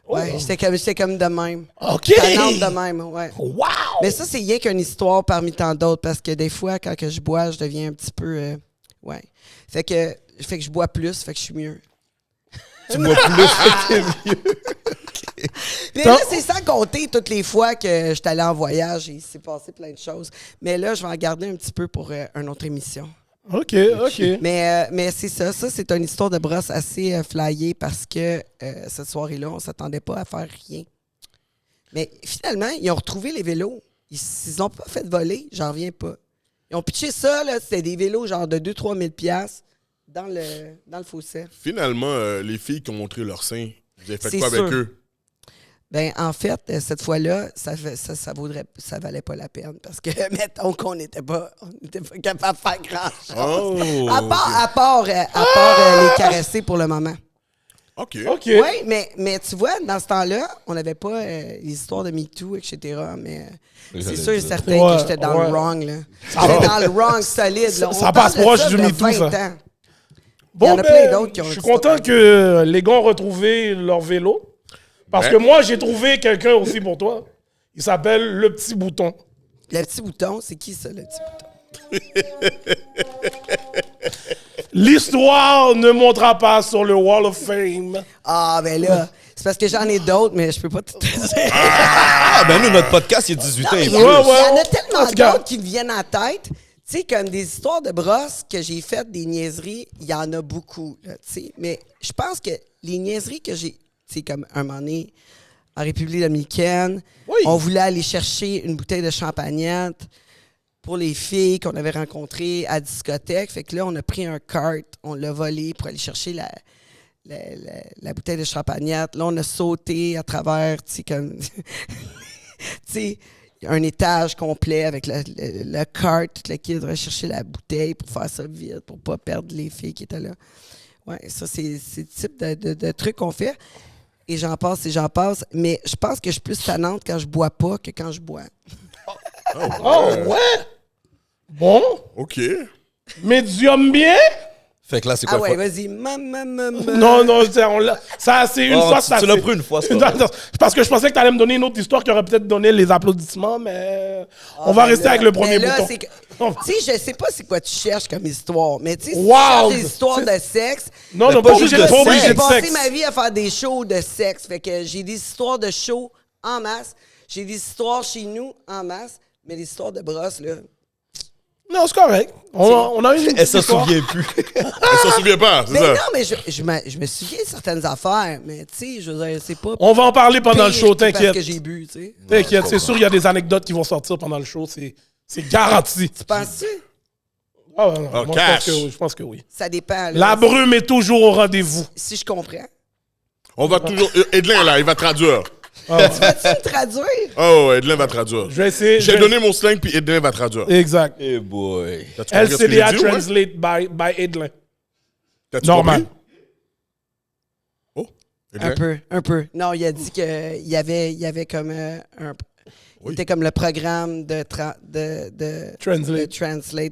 Speaker 4: Ouais, j'étais comme de même.
Speaker 5: OK!
Speaker 4: Tannante de même, ouais.
Speaker 5: Wow!
Speaker 4: Mais ça, c'est rien qu'une histoire parmi tant d'autres, parce que des fois, quand que je bois, je deviens un petit peu, ouais. Fait que je bois plus, fait que je suis mieux.
Speaker 2: Tu bois plus, c'est mieux.
Speaker 4: Mais là, c'est sans compter toutes les fois que je suis allé en voyage et il s'est passé plein de choses. Mais là, je vais en garder un petit peu pour une autre émission.
Speaker 5: OK.
Speaker 4: Mais c'est ça. Ça, c'est une histoire de brosse assez flyée parce que cette soirée-là, on ne s'attendait pas à faire rien. Mais finalement, ils ont retrouvé les vélos. Ils n'ont pas fait voler. J'en reviens pas. Ils ont pitché ça, là. C'était des vélos genre de 2-3 000 $. Dans le fossé.
Speaker 3: Finalement, les filles qui ont montré leur sein, vous avez fait
Speaker 4: C'est
Speaker 3: quoi
Speaker 4: sûr.
Speaker 3: avec eux?
Speaker 4: Ben en fait, cette fois-là, ça valait pas la peine parce que, mettons qu'on n'était pas capable de faire grand-chose.
Speaker 3: Oh!
Speaker 4: À part les caresser pour le moment.
Speaker 3: OK.
Speaker 4: Oui, mais tu vois, dans ce temps-là, on n'avait pas les histoires de MeToo, etc. Mais c'est sûr et certain que j'étais dans le wrong. Là. J'étais dans le wrong solide. Là.
Speaker 5: Ça passe proche du MeToo, ça.
Speaker 4: Ans.
Speaker 5: Bon,
Speaker 4: Il y en a plein d'autres qui ont
Speaker 5: je suis
Speaker 4: une histoire
Speaker 5: content
Speaker 4: de-
Speaker 5: que les gars ont retrouvé leur vélo. Parce que moi, j'ai trouvé quelqu'un aussi pour toi. Il s'appelle Le Petit Bouton.
Speaker 4: Le petit bouton, c'est qui ça, le petit bouton?
Speaker 5: L'histoire ne montera pas sur le Wall of Fame.
Speaker 4: Ah, ben là, c'est parce que j'en ai d'autres, mais je peux pas tout te dire.
Speaker 2: Ah, ben nous, notre podcast, il y a 18 ans et
Speaker 4: Il y
Speaker 2: plus.
Speaker 4: en a
Speaker 5: En
Speaker 4: tellement
Speaker 5: tout cas.
Speaker 4: d'autres qui me viennent en tête. Tu sais, comme des histoires de brosse que j'ai faites, des niaiseries, il y en a beaucoup, là, tu sais. Mais je pense que les niaiseries que j'ai, tu sais, comme un moment donné, en République dominicaine, on voulait aller chercher une bouteille de champagnette pour les filles qu'on avait rencontrées à la discothèque. Fait que là, on a pris un cart, on l'a volé pour aller chercher la bouteille de champagnette. Là, on a sauté à travers, tu sais, comme... tu sais, un étage complet avec le cart, tout le kit, de chercher la bouteille pour faire ça vite, pour pas perdre les filles qui étaient là. Ouais, ça, c'est le type de trucs qu'on fait. Et j'en passe. Mais je pense que je suis plus tannante quand je bois pas que quand je bois.
Speaker 5: Oh, ouais? Bon.
Speaker 3: OK.
Speaker 5: Médium bien?
Speaker 2: Fait que là, c'est
Speaker 4: Ah
Speaker 2: quoi?
Speaker 4: ouais, vas-y. Maman.
Speaker 5: Non, ça, c'est une fois. Ça,
Speaker 2: Tu l'as
Speaker 5: c'est-
Speaker 2: pris une fois, c'est
Speaker 5: Non,
Speaker 2: pas vrai.
Speaker 5: non, parce que je pensais que tu allais me donner une autre histoire qui aurait peut-être donné les applaudissements, mais on va
Speaker 4: Ben
Speaker 5: rester
Speaker 4: là,
Speaker 5: avec le premier
Speaker 4: mais là,
Speaker 5: bouton.
Speaker 4: c'est que- Tu sais, je sais pas c'est quoi tu cherches comme histoire, mais tu sais, si tu
Speaker 5: Wow!
Speaker 4: cherches des histoires de sexe...
Speaker 5: Non,
Speaker 2: Mais
Speaker 5: non,
Speaker 2: pas
Speaker 5: pas
Speaker 2: juste
Speaker 5: obligé
Speaker 2: de
Speaker 5: pas
Speaker 2: sexe.
Speaker 5: obligé
Speaker 4: J'ai
Speaker 5: de
Speaker 4: passé
Speaker 5: sexe.
Speaker 4: ma vie à faire des shows de sexe. Fait que j'ai des histoires de shows en masse. J'ai des histoires chez nous en masse. Mais des histoires de brosse, là...
Speaker 5: Non, c'est correct. On a une
Speaker 2: Elle s'en
Speaker 5: histoire.
Speaker 2: souvient plus.
Speaker 3: Elle s'en souvient pas, c'est
Speaker 4: Mais
Speaker 3: ça?
Speaker 4: non, mais je me souviens de certaines affaires. Mais tu sais, je veux dire, c'est pas...
Speaker 5: On va en parler pendant le
Speaker 4: pire
Speaker 5: show,
Speaker 4: que parce
Speaker 5: t'inquiète.
Speaker 4: que j'ai bu, tu sais.
Speaker 5: T'inquiète, c'est sûr, il y a des anecdotes qui vont sortir pendant le show. C'est garanti.
Speaker 4: Tu penses-tu?
Speaker 5: Ah, ouais, non,
Speaker 3: Oh,
Speaker 5: moi,
Speaker 3: cash.
Speaker 5: je pense que oui.
Speaker 4: Ça dépend, là.
Speaker 5: La brume est toujours au rendez-vous.
Speaker 4: Si je comprends.
Speaker 3: On va toujours... Edlin, là, il va traduire.
Speaker 4: Vas-tu me traduire?
Speaker 3: Oh, Edlin va traduire.
Speaker 5: Je vais essayer.
Speaker 3: J'ai donné mon slang, puis Edlin va traduire.
Speaker 5: Exact.
Speaker 2: Eh boy.
Speaker 3: T'as-tu compris ce que j'ai
Speaker 5: LCDA
Speaker 3: dit, ouais?
Speaker 5: translate by Edlin.
Speaker 3: T'as-tu
Speaker 5: Normal.
Speaker 3: compris? Oh, Edlin?
Speaker 4: Un peu. Non, il a dit qu'il y avait comme il était comme le programme de
Speaker 5: Translate.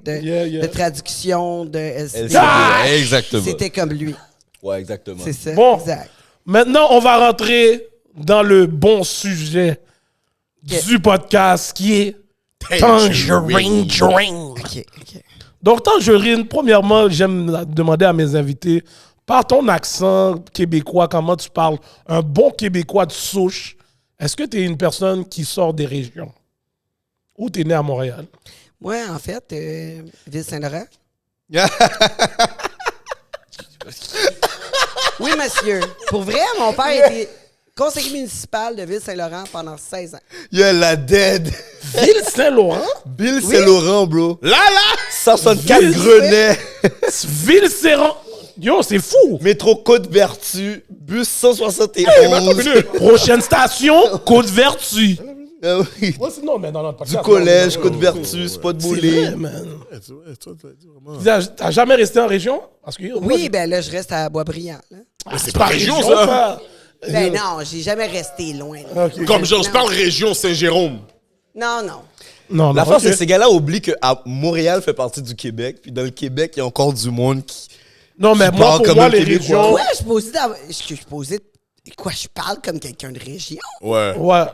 Speaker 4: de traduction de LCD.
Speaker 2: Exactement.
Speaker 4: C'était comme lui.
Speaker 2: Ouais, exactement.
Speaker 4: C'est ça.
Speaker 5: Bon.
Speaker 4: Exact.
Speaker 5: Maintenant, on va rentrer dans le bon sujet du podcast qui est Tangerine Drink.
Speaker 4: OK.
Speaker 5: Donc, tant Jorine, premièrement, j'aime demander à mes invités, par ton accent québécois, comment tu parles, un bon québécois de souche, est-ce que tu es une personne qui sort des régions? Ou tu es né à Montréal?
Speaker 4: Moi, en fait, Ville-Saint-Laurent. Oui, monsieur. Pour vrai, mon père était conseiller municipal de Ville-Saint-Laurent pendant 16 ans.
Speaker 2: Yo, la dead.
Speaker 5: Ville-Saint-Laurent?
Speaker 2: Bill Saint-Laurent, bro.
Speaker 3: Là!
Speaker 2: 164
Speaker 5: Ville-
Speaker 2: Grenets.
Speaker 5: Ville-Saint-Laurent. Yo, c'est fou.
Speaker 2: Métro Côte-Vertu. Bus 171.
Speaker 5: Prochaine station, Côte-Vertu.
Speaker 2: Ah oui.
Speaker 5: Ouais, non, mais dans notre
Speaker 2: Du
Speaker 5: podcast,
Speaker 2: collège,
Speaker 5: non,
Speaker 2: Côte-Vertu, spot
Speaker 5: C'est
Speaker 2: bowling.
Speaker 5: vrai, man.
Speaker 3: Ouais, toi, tu l'as dit vraiment.
Speaker 5: T'as jamais resté en région? Parce que,
Speaker 4: Oui, ben là, je reste à Boisbriand. Là.
Speaker 3: C'est pas région, ça.
Speaker 4: Ben non, j'ai jamais resté loin. Là.
Speaker 5: Ok.
Speaker 3: Comme genre, je
Speaker 4: Non.
Speaker 3: parle région Saint-Jérôme.
Speaker 4: Non.
Speaker 5: Non,
Speaker 2: La
Speaker 5: non,
Speaker 2: force,
Speaker 5: ok.
Speaker 2: c'est que ces gars-là oublient que Montréal fait partie du Québec. Puis dans le Québec, il y a encore du monde qui.
Speaker 5: Non, mais
Speaker 2: Tu
Speaker 5: moi,
Speaker 2: parles
Speaker 5: pour
Speaker 2: comme
Speaker 5: moi,
Speaker 2: un
Speaker 5: les
Speaker 2: Québécois.
Speaker 5: régions...
Speaker 4: Ouais, je suis posé Quoi, je parle comme quelqu'un de région?
Speaker 3: Ouais.
Speaker 5: Ouais.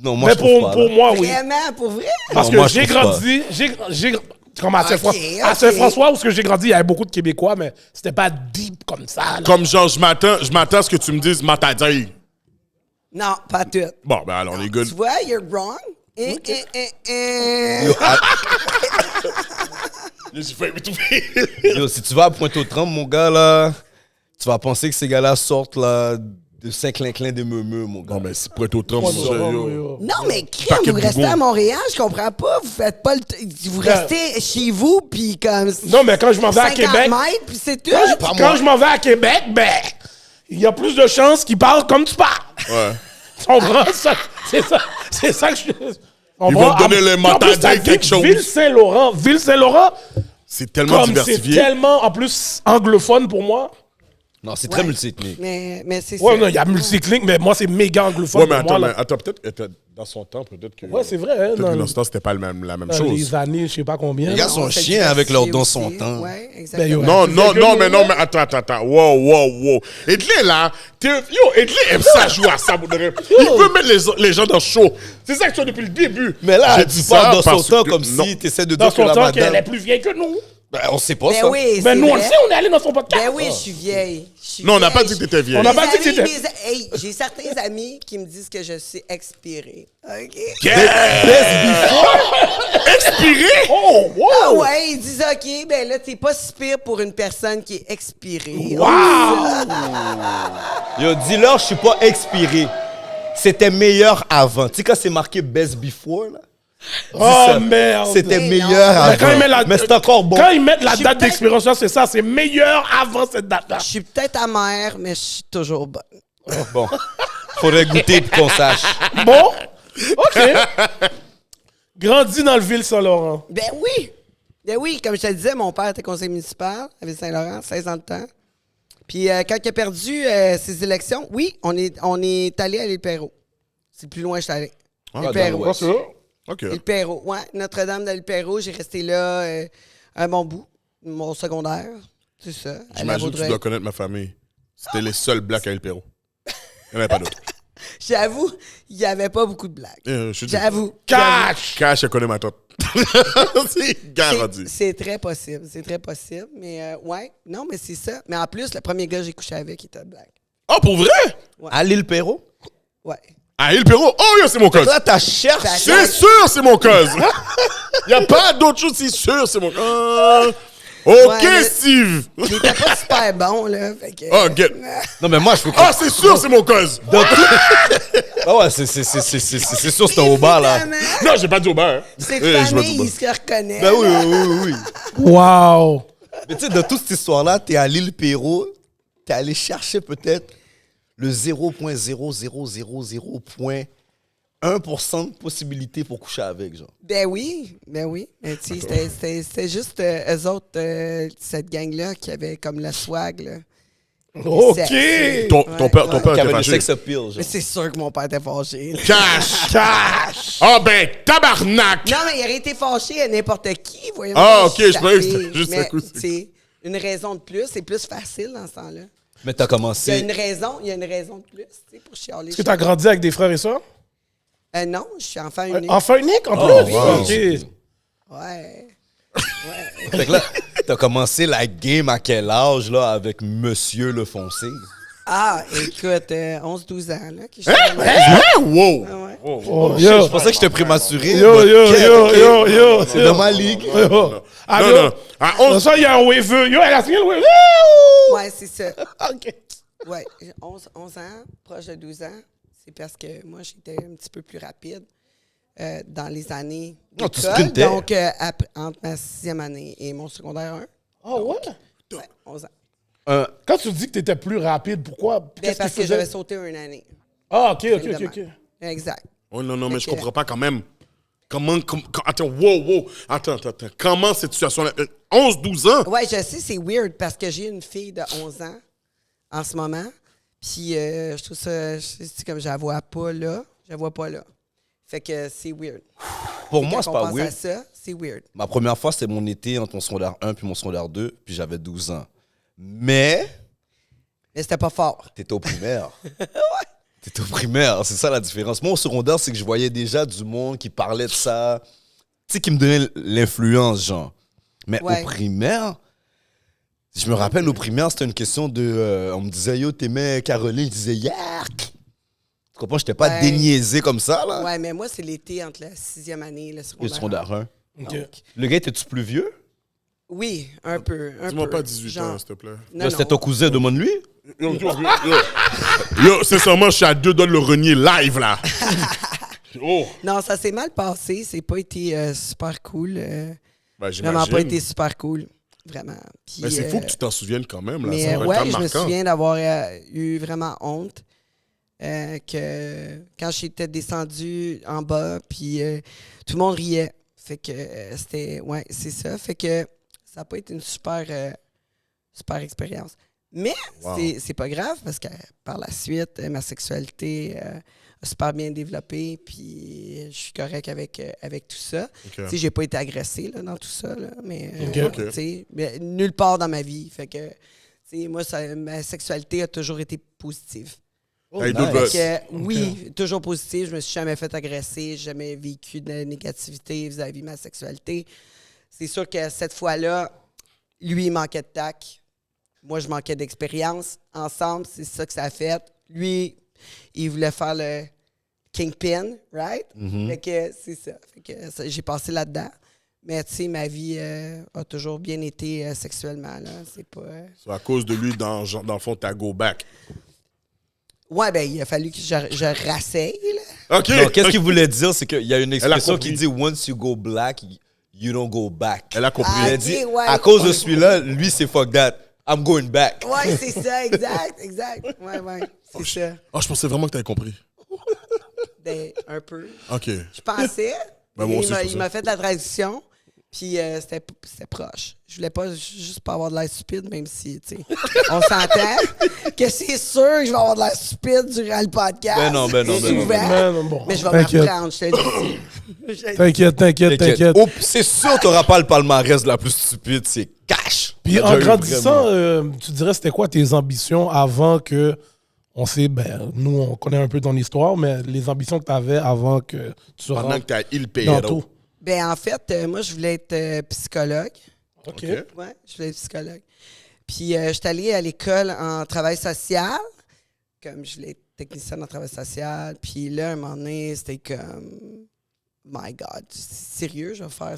Speaker 2: Non, moi,
Speaker 5: Mais
Speaker 2: je trouve pas.
Speaker 5: pour
Speaker 2: là.
Speaker 5: moi, oui.
Speaker 4: Vraiment, pour vrai?
Speaker 5: Parce
Speaker 2: Non,
Speaker 5: que
Speaker 2: moi, je
Speaker 5: j'ai
Speaker 2: trouve
Speaker 5: grandi... Comme à
Speaker 4: Ok,
Speaker 5: Saint-François. À
Speaker 4: ok.
Speaker 5: Saint-François, où ce que j'ai grandi, il y avait beaucoup de Québécois, mais c'était pas deep comme ça. là.
Speaker 3: Comme genre, je m'attends à ce que tu me dises matadie.
Speaker 4: Non, pas tout.
Speaker 3: Bon, ben alors, les gars.
Speaker 4: Tu vois, you're wrong.
Speaker 2: Yo,
Speaker 3: J'ai fait tout.
Speaker 2: yo, si tu vas à Pointe-aux-Trembles, mon gars, là, tu vas penser que ces gars-là sortent là, de Saint-Clinclin des Meumeux, mon gars.
Speaker 3: Non, mais c'est pour être au trempe,
Speaker 5: Ouais,
Speaker 3: ça, yo.
Speaker 5: yo.
Speaker 4: Non, mais crime,
Speaker 3: Paquet
Speaker 4: vous
Speaker 3: de
Speaker 4: restez
Speaker 3: bougons.
Speaker 4: à Montréal, je comprends pas. Vous faites pas le... Vous restez chez vous, puis comme...
Speaker 5: Non, mais quand je m'en vais à
Speaker 4: 50
Speaker 5: Québec...
Speaker 4: mètres, puis c'est tout.
Speaker 5: Quand je m'en vais à Québec, ben... Il y a plus de chances qu'ils parlent comme tu parles.
Speaker 3: Ouais.
Speaker 5: Tu comprends? C'est ça que je...
Speaker 3: Ils vont te donner les matadins quelque chose.
Speaker 5: Ville-Saint-Laurent,
Speaker 3: C'est tellement
Speaker 5: comme c'est
Speaker 3: diversifié.
Speaker 5: tellement, en plus, anglophone pour moi.
Speaker 2: Non, c'est très multiethnique.
Speaker 4: Mais c'est
Speaker 5: Ouais,
Speaker 4: ça.
Speaker 5: non, il y a multiclink, mais moi, c'est méga anglophone
Speaker 3: Ouais, mais
Speaker 5: pour moi.
Speaker 3: attends,
Speaker 5: là.
Speaker 3: peut-être dans son temps, peut-être que.
Speaker 5: Ouais, c'est vrai. Hein,
Speaker 3: Peut-être que
Speaker 5: dans
Speaker 3: dans ce temps, c'était pas la même
Speaker 5: dans
Speaker 3: chose.
Speaker 5: les années, je sais pas combien.
Speaker 2: Les gars
Speaker 5: là.
Speaker 2: sont
Speaker 4: C'est
Speaker 2: chiens avec leur dans
Speaker 4: diversifié
Speaker 2: son
Speaker 4: aussi.
Speaker 2: temps.
Speaker 4: Ouais,
Speaker 5: Ben,
Speaker 4: exactement.
Speaker 5: yo,
Speaker 3: Non,
Speaker 5: tu
Speaker 3: non,
Speaker 5: sais que
Speaker 3: non,
Speaker 5: nous,
Speaker 3: mais non,
Speaker 5: là-
Speaker 3: mais attends. Wow. Edley, là, Edley aime ça jouer à ça, pour de vrai. Il veut mettre les gens dans le show. C'est ça que tu as depuis le début.
Speaker 2: Mais là,
Speaker 3: J'ai
Speaker 2: tu
Speaker 3: dit
Speaker 2: parles dans
Speaker 3: ça
Speaker 2: son
Speaker 3: parce
Speaker 2: temps
Speaker 3: que-
Speaker 2: comme
Speaker 3: non.
Speaker 2: si tu essaies de
Speaker 5: Dans
Speaker 2: dire que
Speaker 5: son
Speaker 2: la
Speaker 5: temps, qu'elle est
Speaker 2: madame.
Speaker 5: plus vieille que nous.
Speaker 2: Ben, on sait pas
Speaker 4: Ben
Speaker 2: ça.
Speaker 4: oui,
Speaker 5: Ben,
Speaker 4: c'est
Speaker 5: nous, on le
Speaker 4: vrai.
Speaker 5: sait, on est allé dans son podcast.
Speaker 4: Ben oui, je suis vieille. Je suis
Speaker 3: Non, on n'a pas
Speaker 4: vieille.
Speaker 3: dit que t'étais vieille.
Speaker 5: On n'a
Speaker 4: Mes
Speaker 5: pas dit que
Speaker 4: amis,
Speaker 5: c'était-
Speaker 4: Hey, j'ai certains amis qui me disent que je suis expirée. OK?
Speaker 3: Expiré?
Speaker 5: Oh, wow!
Speaker 4: Ah ouais, ils disent OK, ben là, t'es pas si pire pour une personne qui est expirée.
Speaker 2: Yo, dis-leur, je suis pas expiré. C'était meilleur avant. Tu sais, quand c'est marqué best before, là? Dis
Speaker 5: Oh,
Speaker 2: ça.
Speaker 5: merde!
Speaker 2: C'était
Speaker 4: Mais
Speaker 2: meilleur
Speaker 4: non.
Speaker 2: avant.
Speaker 5: Mais quand ils mettent la-
Speaker 2: Mais c'est encore bon.
Speaker 5: Quand ils mettent la
Speaker 4: Je suis
Speaker 5: date
Speaker 4: peut-être-
Speaker 5: d'expiration, c'est ça, c'est meilleur avant cette date-là.
Speaker 4: Je suis peut-être amère, mais je suis toujours bonne.
Speaker 2: Bon. Faudrait goûter pour qu'on sache.
Speaker 5: Bon, OK. Grandi dans le Ville-Saint-Laurent.
Speaker 4: Ben oui, comme je te le disais, mon père était conseiller municipal à Ville-Saint-Laurent, 16 ans de temps. Puis quand il a perdu ses élections, oui, on est allé à l'île Perrot. C'est le plus loin que je suis allé.
Speaker 2: dans
Speaker 4: L'île Perrot.
Speaker 2: l'Ouest.
Speaker 3: OK.
Speaker 4: L'île Perrot, ouais. Notre-Dame de l'île Perrot, j'ai resté là un bon bout. Mon secondaire, c'est ça. à la
Speaker 3: J'imagine que tu
Speaker 4: Vaudreuil.
Speaker 3: dois connaître ma famille. C'était les seuls blacks à El Perro. Il n'y en avait pas d'autres.
Speaker 4: J'avoue, il n'y avait pas beaucoup de blagues.
Speaker 3: Je suis dit-
Speaker 4: J'avoue.
Speaker 5: Cash!
Speaker 3: Cash, je connais ma tante. C'est garanti.
Speaker 4: C'est très possible, Mais ouais, non, mais c'est ça. Mais en plus, le premier gars que j'ai couché avec, il était black.
Speaker 3: Oh, pour vrai?
Speaker 2: À l'île Perrault?
Speaker 4: Ouais.
Speaker 3: À El Perro? Oh, yo, c'est mon cause.
Speaker 2: Là, t'as cherché.
Speaker 3: C'est sûr, c'est mon cause. Il n'y a pas d'autre chose, c'est sûr, c'est mon cause. OK,
Speaker 4: Ouais, mais-
Speaker 3: Steve.
Speaker 4: Il était pas super bon, là. Fait que,
Speaker 3: Oh, get.
Speaker 2: Non, mais moi, je peux
Speaker 3: Ah, c'est sûr, c'est mon cause.
Speaker 2: Ah ouais, c'est sûr, c'était au bar, là.
Speaker 4: évidemment,
Speaker 3: Non, j'ai pas dit au bar.
Speaker 4: c'est
Speaker 3: Eh, je me
Speaker 4: famille,
Speaker 3: dis
Speaker 4: il se reconnaît.
Speaker 2: Ben oui.
Speaker 5: Wow!
Speaker 2: Mais tu sais, dans toute cette histoire-là, t'es à l'île Perrault, t'es allé chercher peut-être le 0.0000.1% de possibilité pour coucher avec, genre.
Speaker 4: Ben oui. Mais tu sais, c'était juste eux autres, cette gang-là, qui avait comme le swag, là.
Speaker 5: OK!
Speaker 3: Ton père
Speaker 2: Qui
Speaker 3: était
Speaker 2: avait le
Speaker 3: fâché.
Speaker 2: sex appeal, genre.
Speaker 4: Mais c'est sûr que mon père était fâché. là.
Speaker 3: Cash.
Speaker 5: Cash!
Speaker 3: Ah, ben, tabarnak.
Speaker 4: Non, mais il aurait été fâché à n'importe qui, voyons.
Speaker 3: Ah,
Speaker 4: moi,
Speaker 3: ok,
Speaker 4: suis
Speaker 3: je croyais que
Speaker 4: tapé.
Speaker 3: c'était juste
Speaker 4: Mais
Speaker 3: un coup.
Speaker 4: c'est une raison de plus, c'est plus facile dans ce temps-là.
Speaker 2: Mais t'as
Speaker 4: Il y a
Speaker 2: commencé.
Speaker 4: une raison de plus, tu sais, pour chialer.
Speaker 5: Est-ce que tu as grandi avec des frères et sœurs?
Speaker 4: Non, je suis enfant unique.
Speaker 5: Enfant unique, en
Speaker 2: Oh,
Speaker 5: plus?
Speaker 2: wow.
Speaker 5: OK.
Speaker 4: Ouais.
Speaker 2: Fait que là, t'as commencé la game à quel âge, là, avec Monsieur Le Foncé?
Speaker 4: Ah, écoute, 11-12 ans, là. Que je
Speaker 3: Wow!
Speaker 4: ouais.
Speaker 5: Oh,
Speaker 2: Je pensais que j'étais prématuré. C'est dans ma ligue.
Speaker 5: Ah,
Speaker 3: Non,
Speaker 5: yo.
Speaker 3: non. À 11...
Speaker 5: Ça, il y a un waveux. Yo, elle a signé le waveux.
Speaker 4: Ouais, c'est ça.
Speaker 5: OK.
Speaker 4: Ouais, 11 ans, proche de 12 ans. C'est parce que moi, j'étais un petit peu plus rapide dans les années
Speaker 2: Non, tu
Speaker 4: d'école.
Speaker 2: sprintais.
Speaker 4: Donc, entre ma 6e année et mon secondaire 1.
Speaker 5: Ah ouais?
Speaker 4: Ouais, 11 ans.
Speaker 5: Quand tu dis que tu étais plus rapide, pourquoi?
Speaker 4: Ben,
Speaker 5: Qu'est-ce
Speaker 4: parce
Speaker 5: qui
Speaker 4: que j'avais
Speaker 5: faisait?
Speaker 4: sauté une année.
Speaker 5: Ah, OK.
Speaker 4: Exactement. Exact.
Speaker 3: Oh non, non, mais je
Speaker 4: Fait que-
Speaker 3: comprends pas quand même. Attends, wow. Attends. Comment cette situation-là... 11, 12 ans?
Speaker 4: Ouais, je sais, c'est weird parce que j'ai une fille de 11 ans en ce moment. Puis je trouve ça, c'est comme je la vois pas là. Je la vois pas là. Fait que c'est weird.
Speaker 2: Pour
Speaker 4: Fait
Speaker 2: moi,
Speaker 4: que
Speaker 2: c'est
Speaker 4: quand on
Speaker 2: pas
Speaker 4: pense
Speaker 2: weird.
Speaker 4: à ça, c'est weird.
Speaker 2: Ma première fois, c'était mon été entre mon secondaire 1 puis mon secondaire 2, puis j'avais 12 ans. Mais
Speaker 4: Mais c'était pas fort.
Speaker 2: t'étais au primaire. T'étais au primaire, c'est ça la différence. Moi, au secondaire, c'est que je voyais déjà du monde qui parlait de ça, tu sais, qui me donnait l'influence, genre. Mais
Speaker 4: Ouais.
Speaker 2: au primaire, je me rappelle, au primaire, c'était une question de... on me disait, yo, t'aimais Caroline, je disais, yark! Tu comprends, j'étais pas
Speaker 4: Ouais.
Speaker 2: déniaisé comme ça, là.
Speaker 4: Ouais, mais moi, c'est l'été entre la 6e année et le
Speaker 2: Le
Speaker 4: secondaire.
Speaker 2: secondaire 1.
Speaker 5: OK.
Speaker 4: Donc,
Speaker 2: Le gars, étais-tu plus vieux?
Speaker 4: oui, un peu.
Speaker 3: Dis-moi pas 18 ans, s'il te plaît.
Speaker 4: Non,
Speaker 2: Là, c'était
Speaker 4: non.
Speaker 2: ton cousin, demande-lui.
Speaker 3: Yo, sincèrement, je suis à 2 doigts de le renier live, là. Oh!
Speaker 4: Non, ça s'est mal passé. C'est pas été super cool.
Speaker 3: Ben,
Speaker 4: Vraiment
Speaker 3: j'imagine.
Speaker 4: pas été super cool. Vraiment. Puis,
Speaker 3: Mais c'est fou que tu t'en souviennes quand même, là.
Speaker 4: Mais
Speaker 3: Ça va être
Speaker 4: ouais,
Speaker 3: quand
Speaker 4: je
Speaker 3: même
Speaker 4: me
Speaker 3: marquant.
Speaker 4: souviens d'avoir eu vraiment honte que quand j'étais descendu en bas, puis tout le monde riait. Fait que c'était... Ouais, c'est ça. Fait que ça n'a pas été une super expérience. Mais
Speaker 3: Wow.
Speaker 4: c'est pas grave parce que par la suite, ma sexualité a super bien développé, puis je suis correct avec tout ça.
Speaker 3: Ok.
Speaker 4: Tu sais, j'ai pas été agressé là, dans tout ça, là, mais,
Speaker 5: Ok.
Speaker 4: tu sais, mais nulle part dans ma vie. Fait que, tu sais, moi, ma sexualité a toujours été positive.
Speaker 3: Hey,
Speaker 2: nice.
Speaker 3: Douglas.
Speaker 4: Fait que, oui, toujours positive. Je me suis jamais fait agresser, j'ai jamais vécu de négativité vis-à-vis de ma sexualité. C'est sûr que cette fois-là, lui, il manquait de tact. Moi, je manquais d'expérience. Ensemble, c'est ça que ça a fait. Lui, il voulait faire le kingpin, right? Fait que c'est ça. Fait que j'ai passé là-dedans. Mais tu sais, ma vie a toujours bien été sexuellement. Là. C'est pas.
Speaker 3: C'est à cause de lui, dans le fond, t'as go back.
Speaker 4: Ouais, ben, il a fallu que je rasseille, là.
Speaker 3: OK.
Speaker 2: Non, qu'est-ce qu'il voulait dire, c'est qu'il y a une expression
Speaker 3: compris.
Speaker 2: qui dit « Once you go black, you don't go back ».
Speaker 3: Elle a compris.
Speaker 4: Ah,
Speaker 2: Il a
Speaker 4: ok,
Speaker 2: dit,
Speaker 4: ouais.
Speaker 2: à cause de celui-là, lui, c'est « fuck that, I'm going back
Speaker 4: Ouais, c'est ça, exact. Ouais, c'est ça.
Speaker 3: Oh, je pensais vraiment que t'avais compris.
Speaker 4: Ben, un peu.
Speaker 3: OK.
Speaker 4: Je pensais.
Speaker 3: Ben, moi aussi, je
Speaker 4: il
Speaker 3: pensais.
Speaker 4: m'a fait la traduction, puis c'était proche. Je voulais pas juste pas avoir de l'air stupide, même si, tu sais, on s'entend que c'est sûr que je vais avoir de l'air stupide durant le podcast.
Speaker 2: Ben non.
Speaker 4: Souvent.
Speaker 5: Ben non, bon.
Speaker 4: Mais je vais
Speaker 5: T'inquiète.
Speaker 4: m'apprendre, je te le dis.
Speaker 5: T'inquiète.
Speaker 2: Oups, c'est sûr t'auras pas le palmarès de la plus stupide, c'est cash.
Speaker 5: Puis
Speaker 2: T'as
Speaker 5: en
Speaker 2: déjà eu
Speaker 5: grandissant,
Speaker 2: vraiment.
Speaker 5: tu dirais c'était quoi tes ambitions avant que on sait, ben nous on connaît un peu ton histoire, mais les ambitions que tu avais avant que tu
Speaker 3: Pendant
Speaker 5: rentres
Speaker 3: que t'as il paye.
Speaker 5: dans tout.
Speaker 4: Ben, en fait, moi, je voulais être psychologue.
Speaker 5: OK.
Speaker 4: Ouais, je voulais être psychologue. Puis, je suis allée à l'école en travail social, comme je voulais être technicienne en travail social. Puis là, un moment donné, c'était comme, my God, sérieux, je vais faire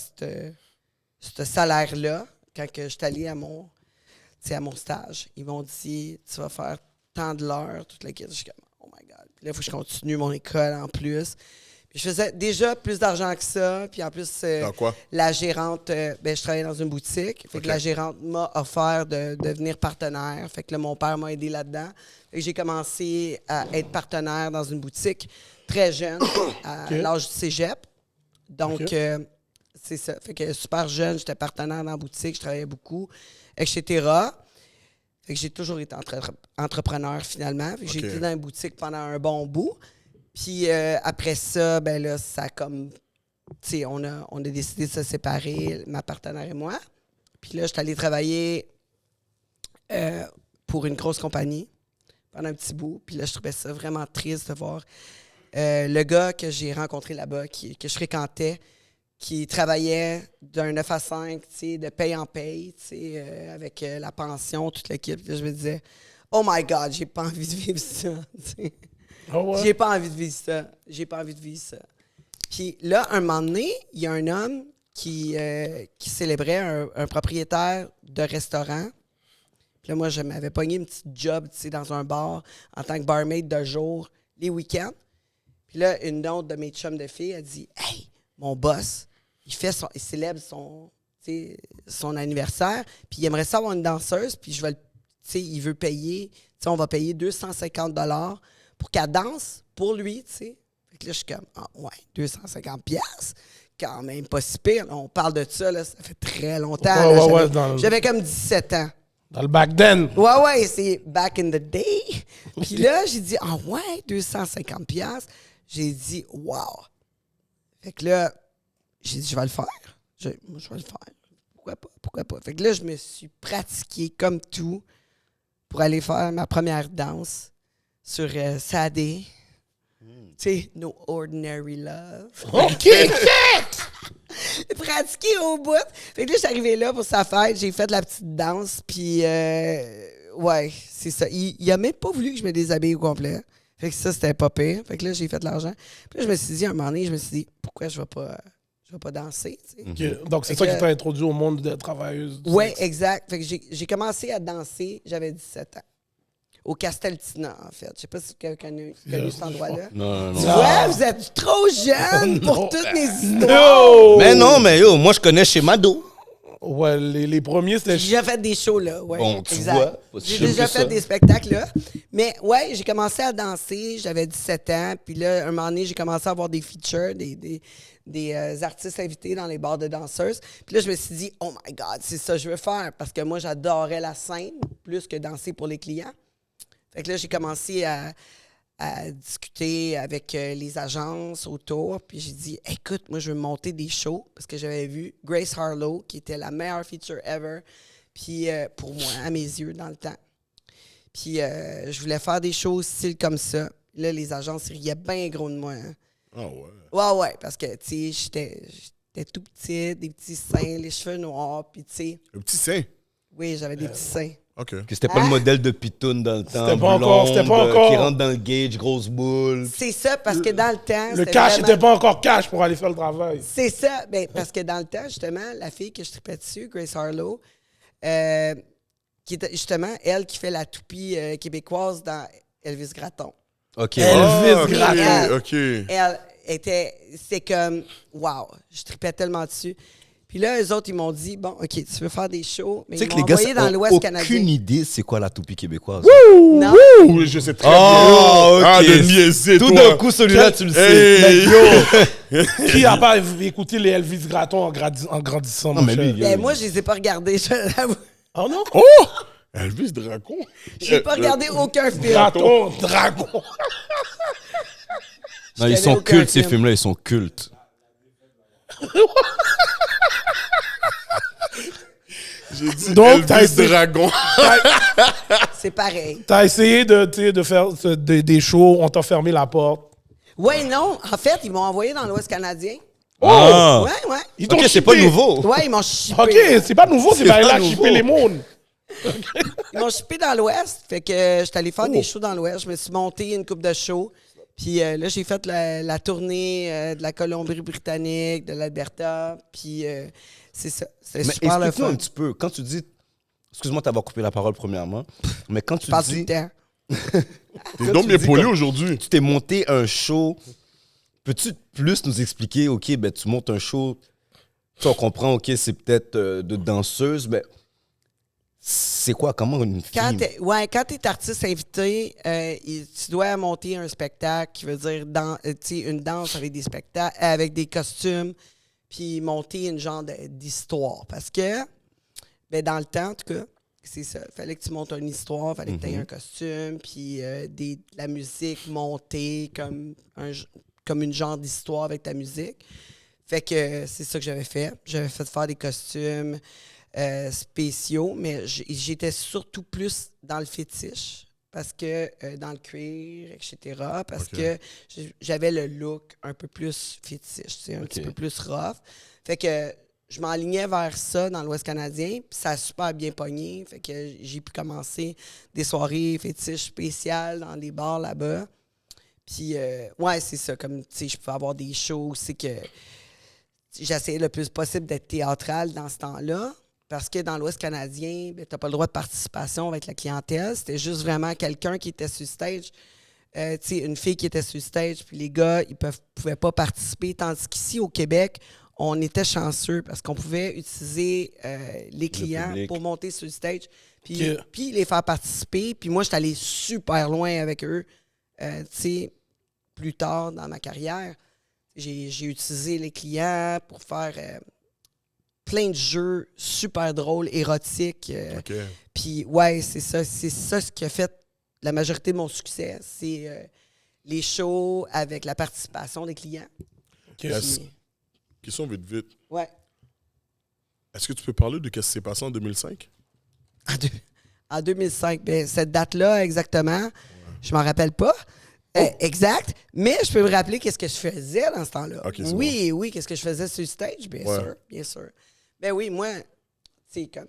Speaker 4: ce salaire-là quand que je suis allée à mon stage. Ils m'ont dit, tu vas faire tant de l'heure, toute la quête. Je suis comme, oh my God. Puis là, il faut que je continue mon école en plus. Puis je faisais déjà plus d'argent que ça. Puis en plus,
Speaker 3: Dans quoi?
Speaker 4: la gérante, je travaillais dans une boutique. Fait que la gérante m'a offert de devenir partenaire. Fait que là, mon père m'a aidé là-dedans. Fait que j'ai commencé à être partenaire dans une boutique très jeune, à l'âge du cégep. Donc,
Speaker 5: Ok.
Speaker 4: c'est ça. Fait que super jeune, j'étais partenaire dans la boutique, je travaillais beaucoup, etc. Fait que j'ai toujours été entrepreneur finalement. Fait que j'ai
Speaker 3: Ok.
Speaker 4: été dans une boutique pendant un bon bout. Puis après ça, ben là, ça comme... Tu sais, on a décidé de se séparer, ma partenaire et moi. Puis là, je suis allée travailler pour une grosse compagnie pendant un petit bout. Puis là, je trouvais ça vraiment triste de voir le gars que j'ai rencontré là-bas, que je fréquentais, qui travaillait d'un 9 à 5, tu sais, de paye en paye, tu sais, avec la pension, toute l'équipe. Puis là, je me disais, oh my God, j'ai pas envie de vivre ça. Tu sais.
Speaker 5: Ah ouais?
Speaker 4: J'ai pas envie de vivre ça. J'ai pas envie de vivre ça. Puis là, un moment donné, il y a un homme qui célébrait un propriétaire de restaurant. Puis là, moi, je m'avais pogné une petite job, tu sais, dans un bar en tant que barmaid de jour, les week-ends. Puis là, une autre de mes chums de filles a dit, « Hey, mon boss, il célèbre son anniversaire, puis il aimerait ça avoir une danseuse, puis il veut payer, tu sais, on va payer 250 $ pour qu'elle danse pour lui, tu sais. » Fait que là, je suis comme, ah ouais, 250 $, quand même pas si pire. Là, on parle de ça, là, ça fait très longtemps.
Speaker 5: Ouais,
Speaker 4: là,
Speaker 5: ouais,
Speaker 4: j'avais comme 17 ans.
Speaker 5: Dans le back then.
Speaker 4: Ouais, c'est back in the day. Puis là, j'ai dit, ah ouais, 250 $. J'ai dit, wow. Fait que là, j'ai dit, je vais le faire. Moi, je vais le faire. Pourquoi pas? Fait que là, je me suis pratiqué comme tout pour aller faire ma première danse sur Sadé. Tu sais, No Ordinary Love.
Speaker 5: OK!
Speaker 4: Pratiqué au bout. Fait que là, je suis arrivée là pour sa fête. J'ai fait la petite danse. Puis, ouais, c'est ça. Il a même pas voulu que je me déshabille au complet. Fait que ça, c'était pas pire. Fait que là, j'ai fait de l'argent. Puis là, je me suis dit, à un moment donné, pourquoi je vais pas danser, tu sais.
Speaker 5: OK. Donc, c'est ça qui t'a introduit au monde de travailleuse.
Speaker 4: Oui, exact. Fait que j'ai commencé à danser, j'avais 17 ans. Au Casteltina, en fait. Je sais pas si quelqu'un a connu cet endroit-là.
Speaker 2: Non.
Speaker 4: Tu vois, vous êtes trop jeune pour
Speaker 5: Non.
Speaker 4: toutes mes histoires.
Speaker 5: No!
Speaker 2: Mais non, mais yo, moi, je connais chez Mado.
Speaker 5: Ouais, les premiers, c'était...
Speaker 4: J'ai déjà fait des shows là, ouais.
Speaker 2: Bon, tu
Speaker 4: exact.
Speaker 2: vois, pas si
Speaker 4: J'ai
Speaker 2: jeune
Speaker 4: déjà
Speaker 2: que
Speaker 4: fait
Speaker 2: ça.
Speaker 4: des spectacles là. Mais ouais, j'ai commencé à danser, j'avais 17 ans. Puis là, un moment donné, j'ai commencé à avoir des features, des artistes invités dans les bars de danseuses. Puis là, je me suis dit, oh my God, c'est ça que je veux faire. Parce que moi, j'adorais la scène plus que danser pour les clients. Fait que là, j'ai commencé à discuter avec les agences autour. Puis j'ai dit, écoute, moi, je veux monter des shows. Parce que j'avais vu Grace Harlow, qui était la meilleure feature ever. Puis pour moi, à mes yeux, dans le temps. Puis je voulais faire des shows style comme ça. Là, les agences riaient bien gros de moi. Hein.
Speaker 3: Ah ouais.
Speaker 4: Ouais, parce que, tu sais, j'étais tout petit, des petits seins, les cheveux noirs. Puis, tu sais,
Speaker 3: Le petit sein.
Speaker 4: oui, j'avais des petits seins.
Speaker 3: OK.
Speaker 2: Que c'était pas le modèle de Pitoun dans le temps.
Speaker 5: C'était pas encore.
Speaker 2: Qui rentre dans le gauge, grosse boule.
Speaker 4: C'est ça, parce que dans le temps.
Speaker 5: Le
Speaker 4: c'était
Speaker 5: cash
Speaker 4: vraiment-
Speaker 5: n'était pas encore cash pour aller faire le travail.
Speaker 4: C'est ça. Ben, parce que dans le temps, justement, la fille que je tripais dessus, Grace Harlow, qui était justement elle qui fait la toupie québécoise dans Elvis Gratton.
Speaker 2: OK.
Speaker 5: Elvis
Speaker 3: OK,
Speaker 4: Gratton.
Speaker 3: OK.
Speaker 4: Elle était. C'est comme. Wow! Je tripais tellement dessus. Puis là, eux autres, ils m'ont dit, bon, OK, tu veux faire des shows, mais
Speaker 2: Tu sais
Speaker 4: ils
Speaker 2: que
Speaker 4: m'ont
Speaker 2: les gars,
Speaker 4: envoyé dans
Speaker 2: ont
Speaker 4: l'Ouest
Speaker 2: aucune
Speaker 4: canadien.
Speaker 2: idée c'est quoi la toupie québécoise.
Speaker 4: Non?
Speaker 3: Oui, je sais très
Speaker 2: Oh,
Speaker 3: bien.
Speaker 2: OK.
Speaker 3: Ah, de niaiser,
Speaker 2: Tout
Speaker 3: toi.
Speaker 2: d'un coup, celui-là, tu le sais.
Speaker 3: Hey, yo.
Speaker 5: Qui a pas écouté les Elvis Gratton en grandissant,
Speaker 2: Non,
Speaker 5: mon
Speaker 2: mais
Speaker 5: cher?
Speaker 2: lui,
Speaker 4: Ben, moi, je les ai pas regardés, je l'avoue.
Speaker 5: Oh non?
Speaker 3: Oh! Elvis Dracon.
Speaker 4: J'ai pas regardé aucun film.
Speaker 5: Gratton, dragon.
Speaker 2: Non, ils
Speaker 4: connais
Speaker 2: sont
Speaker 4: aucun
Speaker 2: cultes, ces
Speaker 4: film.
Speaker 2: films-là, ils sont cultes.
Speaker 3: J'ai dit
Speaker 5: Donc, t'as
Speaker 3: Elvis
Speaker 5: essayé-
Speaker 3: Dragon.
Speaker 4: C'est pareil.
Speaker 5: T'as essayé de faire des shows, on t'a fermé la porte.
Speaker 4: Ouais, non. En fait, ils m'ont envoyé dans l'Ouest canadien.
Speaker 2: Ah.
Speaker 4: Ouais.
Speaker 5: Ils t'ont
Speaker 2: OK, c'est
Speaker 5: shippé.
Speaker 2: pas nouveau.
Speaker 4: Ouais, ils m'ont chippé.
Speaker 5: OK, c'est pas nouveau, c'est
Speaker 2: pas
Speaker 5: là
Speaker 2: nouveau.
Speaker 5: chipper les mondes.
Speaker 4: Ils m'ont chippé dans l'Ouest. Fait que j'étais allé faire des shows dans l'Ouest. Je me suis monté une coupe de shows. Puis là, j'ai fait la tournée de la Colombie-Britannique, de l'Alberta. Puis c'est ça. C'était
Speaker 2: Mais
Speaker 4: super le
Speaker 2: explique-nous
Speaker 4: fun.
Speaker 2: un petit peu. Quand tu dis... Excuse-moi d'avoir coupé la parole premièrement. Mais quand tu
Speaker 4: Je parle tout
Speaker 2: dis...
Speaker 4: le temps.
Speaker 3: T'es donc
Speaker 2: tu
Speaker 3: bien
Speaker 2: dis
Speaker 3: poli
Speaker 2: comme-
Speaker 3: aujourd'hui.
Speaker 2: Tu t'es monté un show. Peux-tu plus nous expliquer, OK, ben tu montes un show, tu sais, on comprend, OK, c'est peut-être de danseuse, mais c'est quoi, comment une fille...
Speaker 4: Quand t'es artiste invité, tu dois monter un spectacle qui veut dire une danse avec des spectacles, avec des costumes, puis monter une genre d'histoire. Parce que, ben, dans le temps, en tout cas, c'est ça. Il fallait que tu montes une histoire, il fallait que tu aies un costume, puis de la musique montée comme une genre d'histoire avec ta musique. Fait que c'est ça que j'avais fait. J'avais fait faire des costumes spéciaux, mais j'étais surtout plus dans le fétiche. parce que dans le cuir, etc. Parce que j'avais le look un peu plus fétiche, tu sais, un petit peu plus rough. Fait que je m'enlignais vers ça dans l'Ouest canadien, puis ça a super bien pogné. Fait que j'ai pu commencer des soirées fétiches spéciales dans des bars là-bas. Puis, ouais, c'est ça. Comme, tu sais, je pouvais avoir des shows. C'est que j'essayais le plus possible d'être théâtral dans ce temps-là. Parce que dans l'Ouest canadien, ben, tu n'as pas le droit de participation avec la clientèle. C'était juste vraiment quelqu'un qui était sur stage. Tu sais, une fille qui était sur stage, puis les gars, ils pouvaient pas participer. Tandis qu'ici, au Québec, on était chanceux parce qu'on pouvait utiliser les clients pour monter sur le stage puis les faire participer. Puis moi, j'étais allé super loin avec eux. Tu sais, plus tard dans ma carrière, j'ai utilisé les clients pour faire plein de jeux super drôles, érotiques. Puis ouais, c'est ça ce qui a fait la majorité de mon succès. C'est les shows avec la participation des clients.
Speaker 3: Question vite.
Speaker 4: Ouais.
Speaker 3: Est-ce que tu peux parler de ce qui s'est passé en 2005?
Speaker 4: En 2005, ben, cette date-là, exactement, je m'en rappelle pas. Exact, mais je peux me rappeler qu'est-ce que je faisais dans ce temps-là.
Speaker 3: Okay,
Speaker 4: oui, qu'est-ce que je faisais sur le stage, bien sûr. Ben oui, moi, tu sais, comme,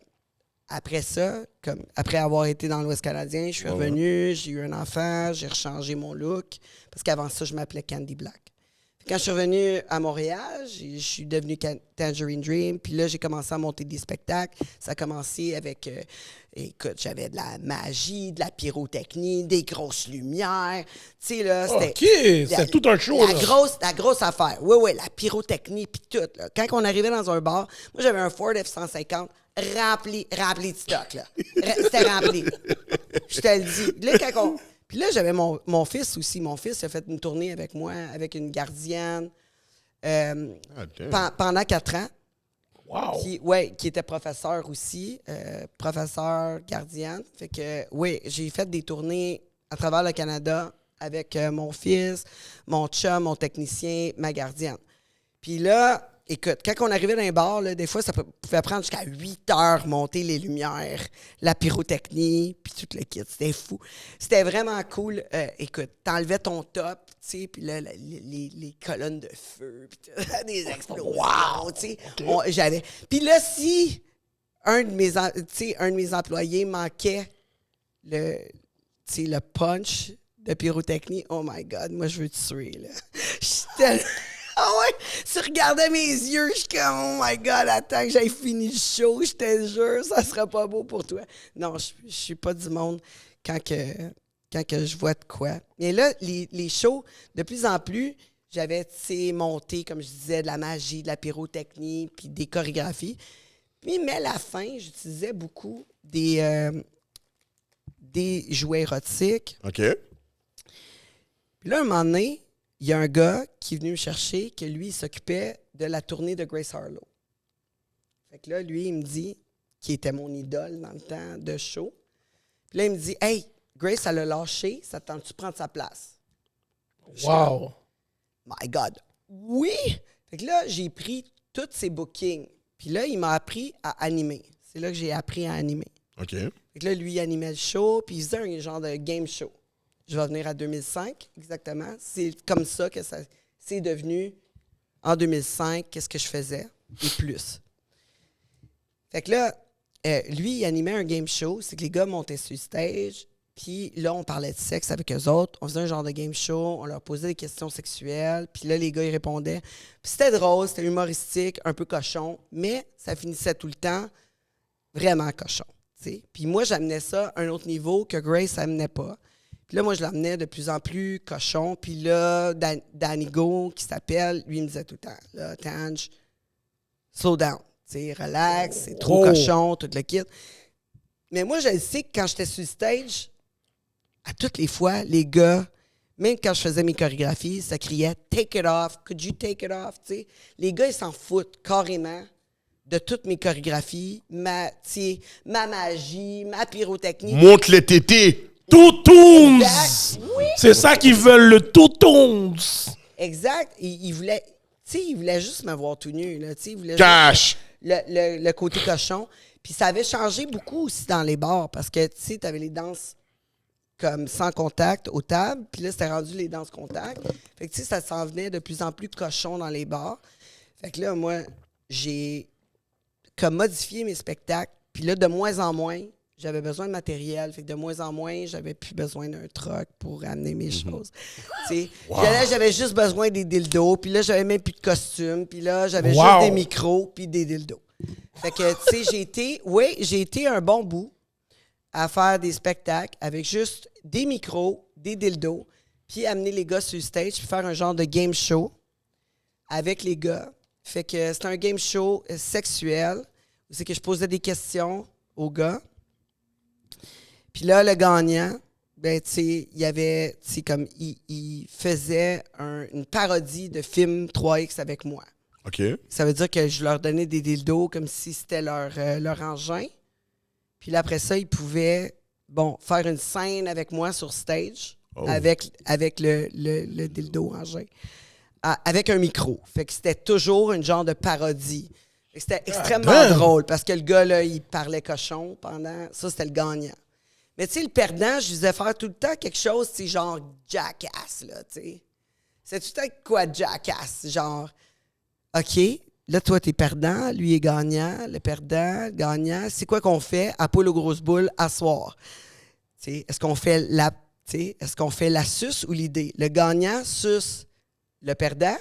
Speaker 4: après ça, comme, après avoir été dans l'Ouest canadien, je suis revenu, j'ai eu un enfant, j'ai rechangé mon look, parce qu'avant ça, je m'appelais Candy Black. Quand je suis revenu à Montréal, je suis devenu Tangerine Dream. Puis là, j'ai commencé à monter des spectacles. Ça a commencé avec, écoute, j'avais de la magie, de la pyrotechnie, des grosses lumières. Tu sais, là, c'était...
Speaker 5: OK, c'est tout un show, là.
Speaker 4: La grosse affaire. Oui, la pyrotechnie, puis tout. Là. Quand on arrivait dans un bar, moi, j'avais un Ford F-150 rempli de stock, là. C'était rempli. Je te le dis. Là, Puis là, j'avais mon fils aussi. Mon fils a fait une tournée avec moi, avec une gardienne, pendant 4 ans.
Speaker 5: Wow!
Speaker 4: Qui était professeur aussi. Professeur, gardienne. Fait que, oui, j'ai fait des tournées à travers le Canada avec mon fils, mon chum, mon technicien, ma gardienne. Puis là, écoute, quand on arrivait dans un bar, là, des fois, ça pouvait prendre jusqu'à 8 heures monter les lumières, la pyrotechnie, puis tout le kit. C'était fou. C'était vraiment cool. Écoute, t'enlevais ton top, tu sais, puis là, les colonnes de feu, puis des explosions, tu sais. Okay. Puis là, si un de mes employés manquait le punch de pyrotechnie, oh my God, moi, je veux te tuer, là. J'étais... Ah ouais, tu regardais mes yeux, je suis comme, oh my God, attends que j'aille finir le show, je te jure, ça sera pas beau pour toi. Non, je suis pas du monde quand que je vois de quoi. Mais là, les shows, de plus en plus, j'avais, tu sais, monté, comme je disais, de la magie, de la pyrotechnie, puis des chorégraphies. Mais à la fin, j'utilisais beaucoup des jouets érotiques.
Speaker 3: OK.
Speaker 4: Puis là, un moment donné, il y a un gars qui est venu me chercher, que lui, il s'occupait de la tournée de Grace Harlow. Fait que là, lui, il me dit, qui était mon idole dans le temps de show. Puis là, il me dit, « Hey, Grace, elle a lâché, ça te tente-tu de prendre sa place? »
Speaker 5: Wow!
Speaker 4: My God! Oui! Fait que là, j'ai pris tous ses bookings. Puis là, il m'a appris à animer. C'est là que j'ai appris à animer.
Speaker 3: OK.
Speaker 4: Fait que là, lui, il animait le show, puis il faisait un genre de game show. Je vais venir à 2005, exactement. C'est comme ça que ça c'est devenu, en 2005, qu'est-ce que je faisais, et plus. Fait que là, lui, il animait un game show. C'est que les gars montaient sur le stage, puis là, on parlait de sexe avec eux autres. On faisait un genre de game show, on leur posait des questions sexuelles, puis là, les gars, ils répondaient. Puis c'était drôle, c'était humoristique, un peu cochon, mais ça finissait tout le temps vraiment cochon, tu sais. Puis moi, j'amenais ça à un autre niveau que Grace n'amenait pas. Puis là, moi, je l'amenais de plus en plus cochon. Puis là, Danny Go, qui s'appelle, lui, il me disait tout le temps, là, Tange, slow down. Tu sais, relax, c'est trop cochon, tout le kit. Mais moi, je sais que quand j'étais sur le stage, à toutes les fois, les gars, même quand je faisais mes chorégraphies, ça criait « Take it off, could you take it off? » Tu sais, les gars, ils s'en foutent carrément de toutes mes chorégraphies, ma magie, ma pyrotechnie.
Speaker 3: Monte les tétés!
Speaker 5: Toutoons!
Speaker 4: Oui.
Speaker 5: C'est ça qu'ils veulent, le toutoons!
Speaker 4: Exact. Il voulait juste me voir tout nu. Là, il voulait
Speaker 3: Cash!
Speaker 4: le côté cochon. Puis ça avait changé beaucoup aussi dans les bars parce que, tu sais, t'avais les danses comme sans contact aux tables. Puis là, c'était rendu les danses contact. Fait que, tu sais, ça s'en venait de plus en plus cochon dans les bars. Fait que là, moi, j'ai comme modifié mes spectacles. Puis là, de moins en moins, j'avais besoin de matériel. Fait que de moins en moins, j'avais plus besoin d'un truck pour amener mes choses. Tu sais, puis là, j'avais juste besoin des dildos. Puis là, j'avais même plus de costume. Puis là, j'avais juste des micros puis des dildos. Fait que, tu sais, j'ai été un bon bout à faire des spectacles avec juste des micros, des dildos, puis amener les gars sur le stage, puis faire un genre de game show avec les gars. Fait que c'était un game show sexuel, où c'est que je posais des questions aux gars. Puis là, le gagnant, ben, tu sais, il y avait, tu sais, comme, il faisait une parodie de film 3X avec moi.
Speaker 3: OK.
Speaker 4: Ça veut dire que je leur donnais des dildos comme si c'était leur engin. Puis là, après ça, ils pouvaient, faire une scène avec moi sur stage, avec le dildo engin, avec un micro. Fait que c'était toujours une genre de parodie. Fait que c'était extrêmement drôle, parce que le gars, là, il parlait cochon pendant... Ça, c'était le gagnant. Mais tu sais, le perdant, je faisais faire tout le temps quelque chose, tu sais, genre jackass, là, tu sais. C'est tout le temps quoi, jackass? Genre, OK, là, toi, t'es perdant, lui est gagnant, le perdant, le gagnant. C'est quoi qu'on fait à poule aux grosses boules à soir? Tu sais, est-ce qu'on fait la suce ou l'idée? Le gagnant suce le perdant.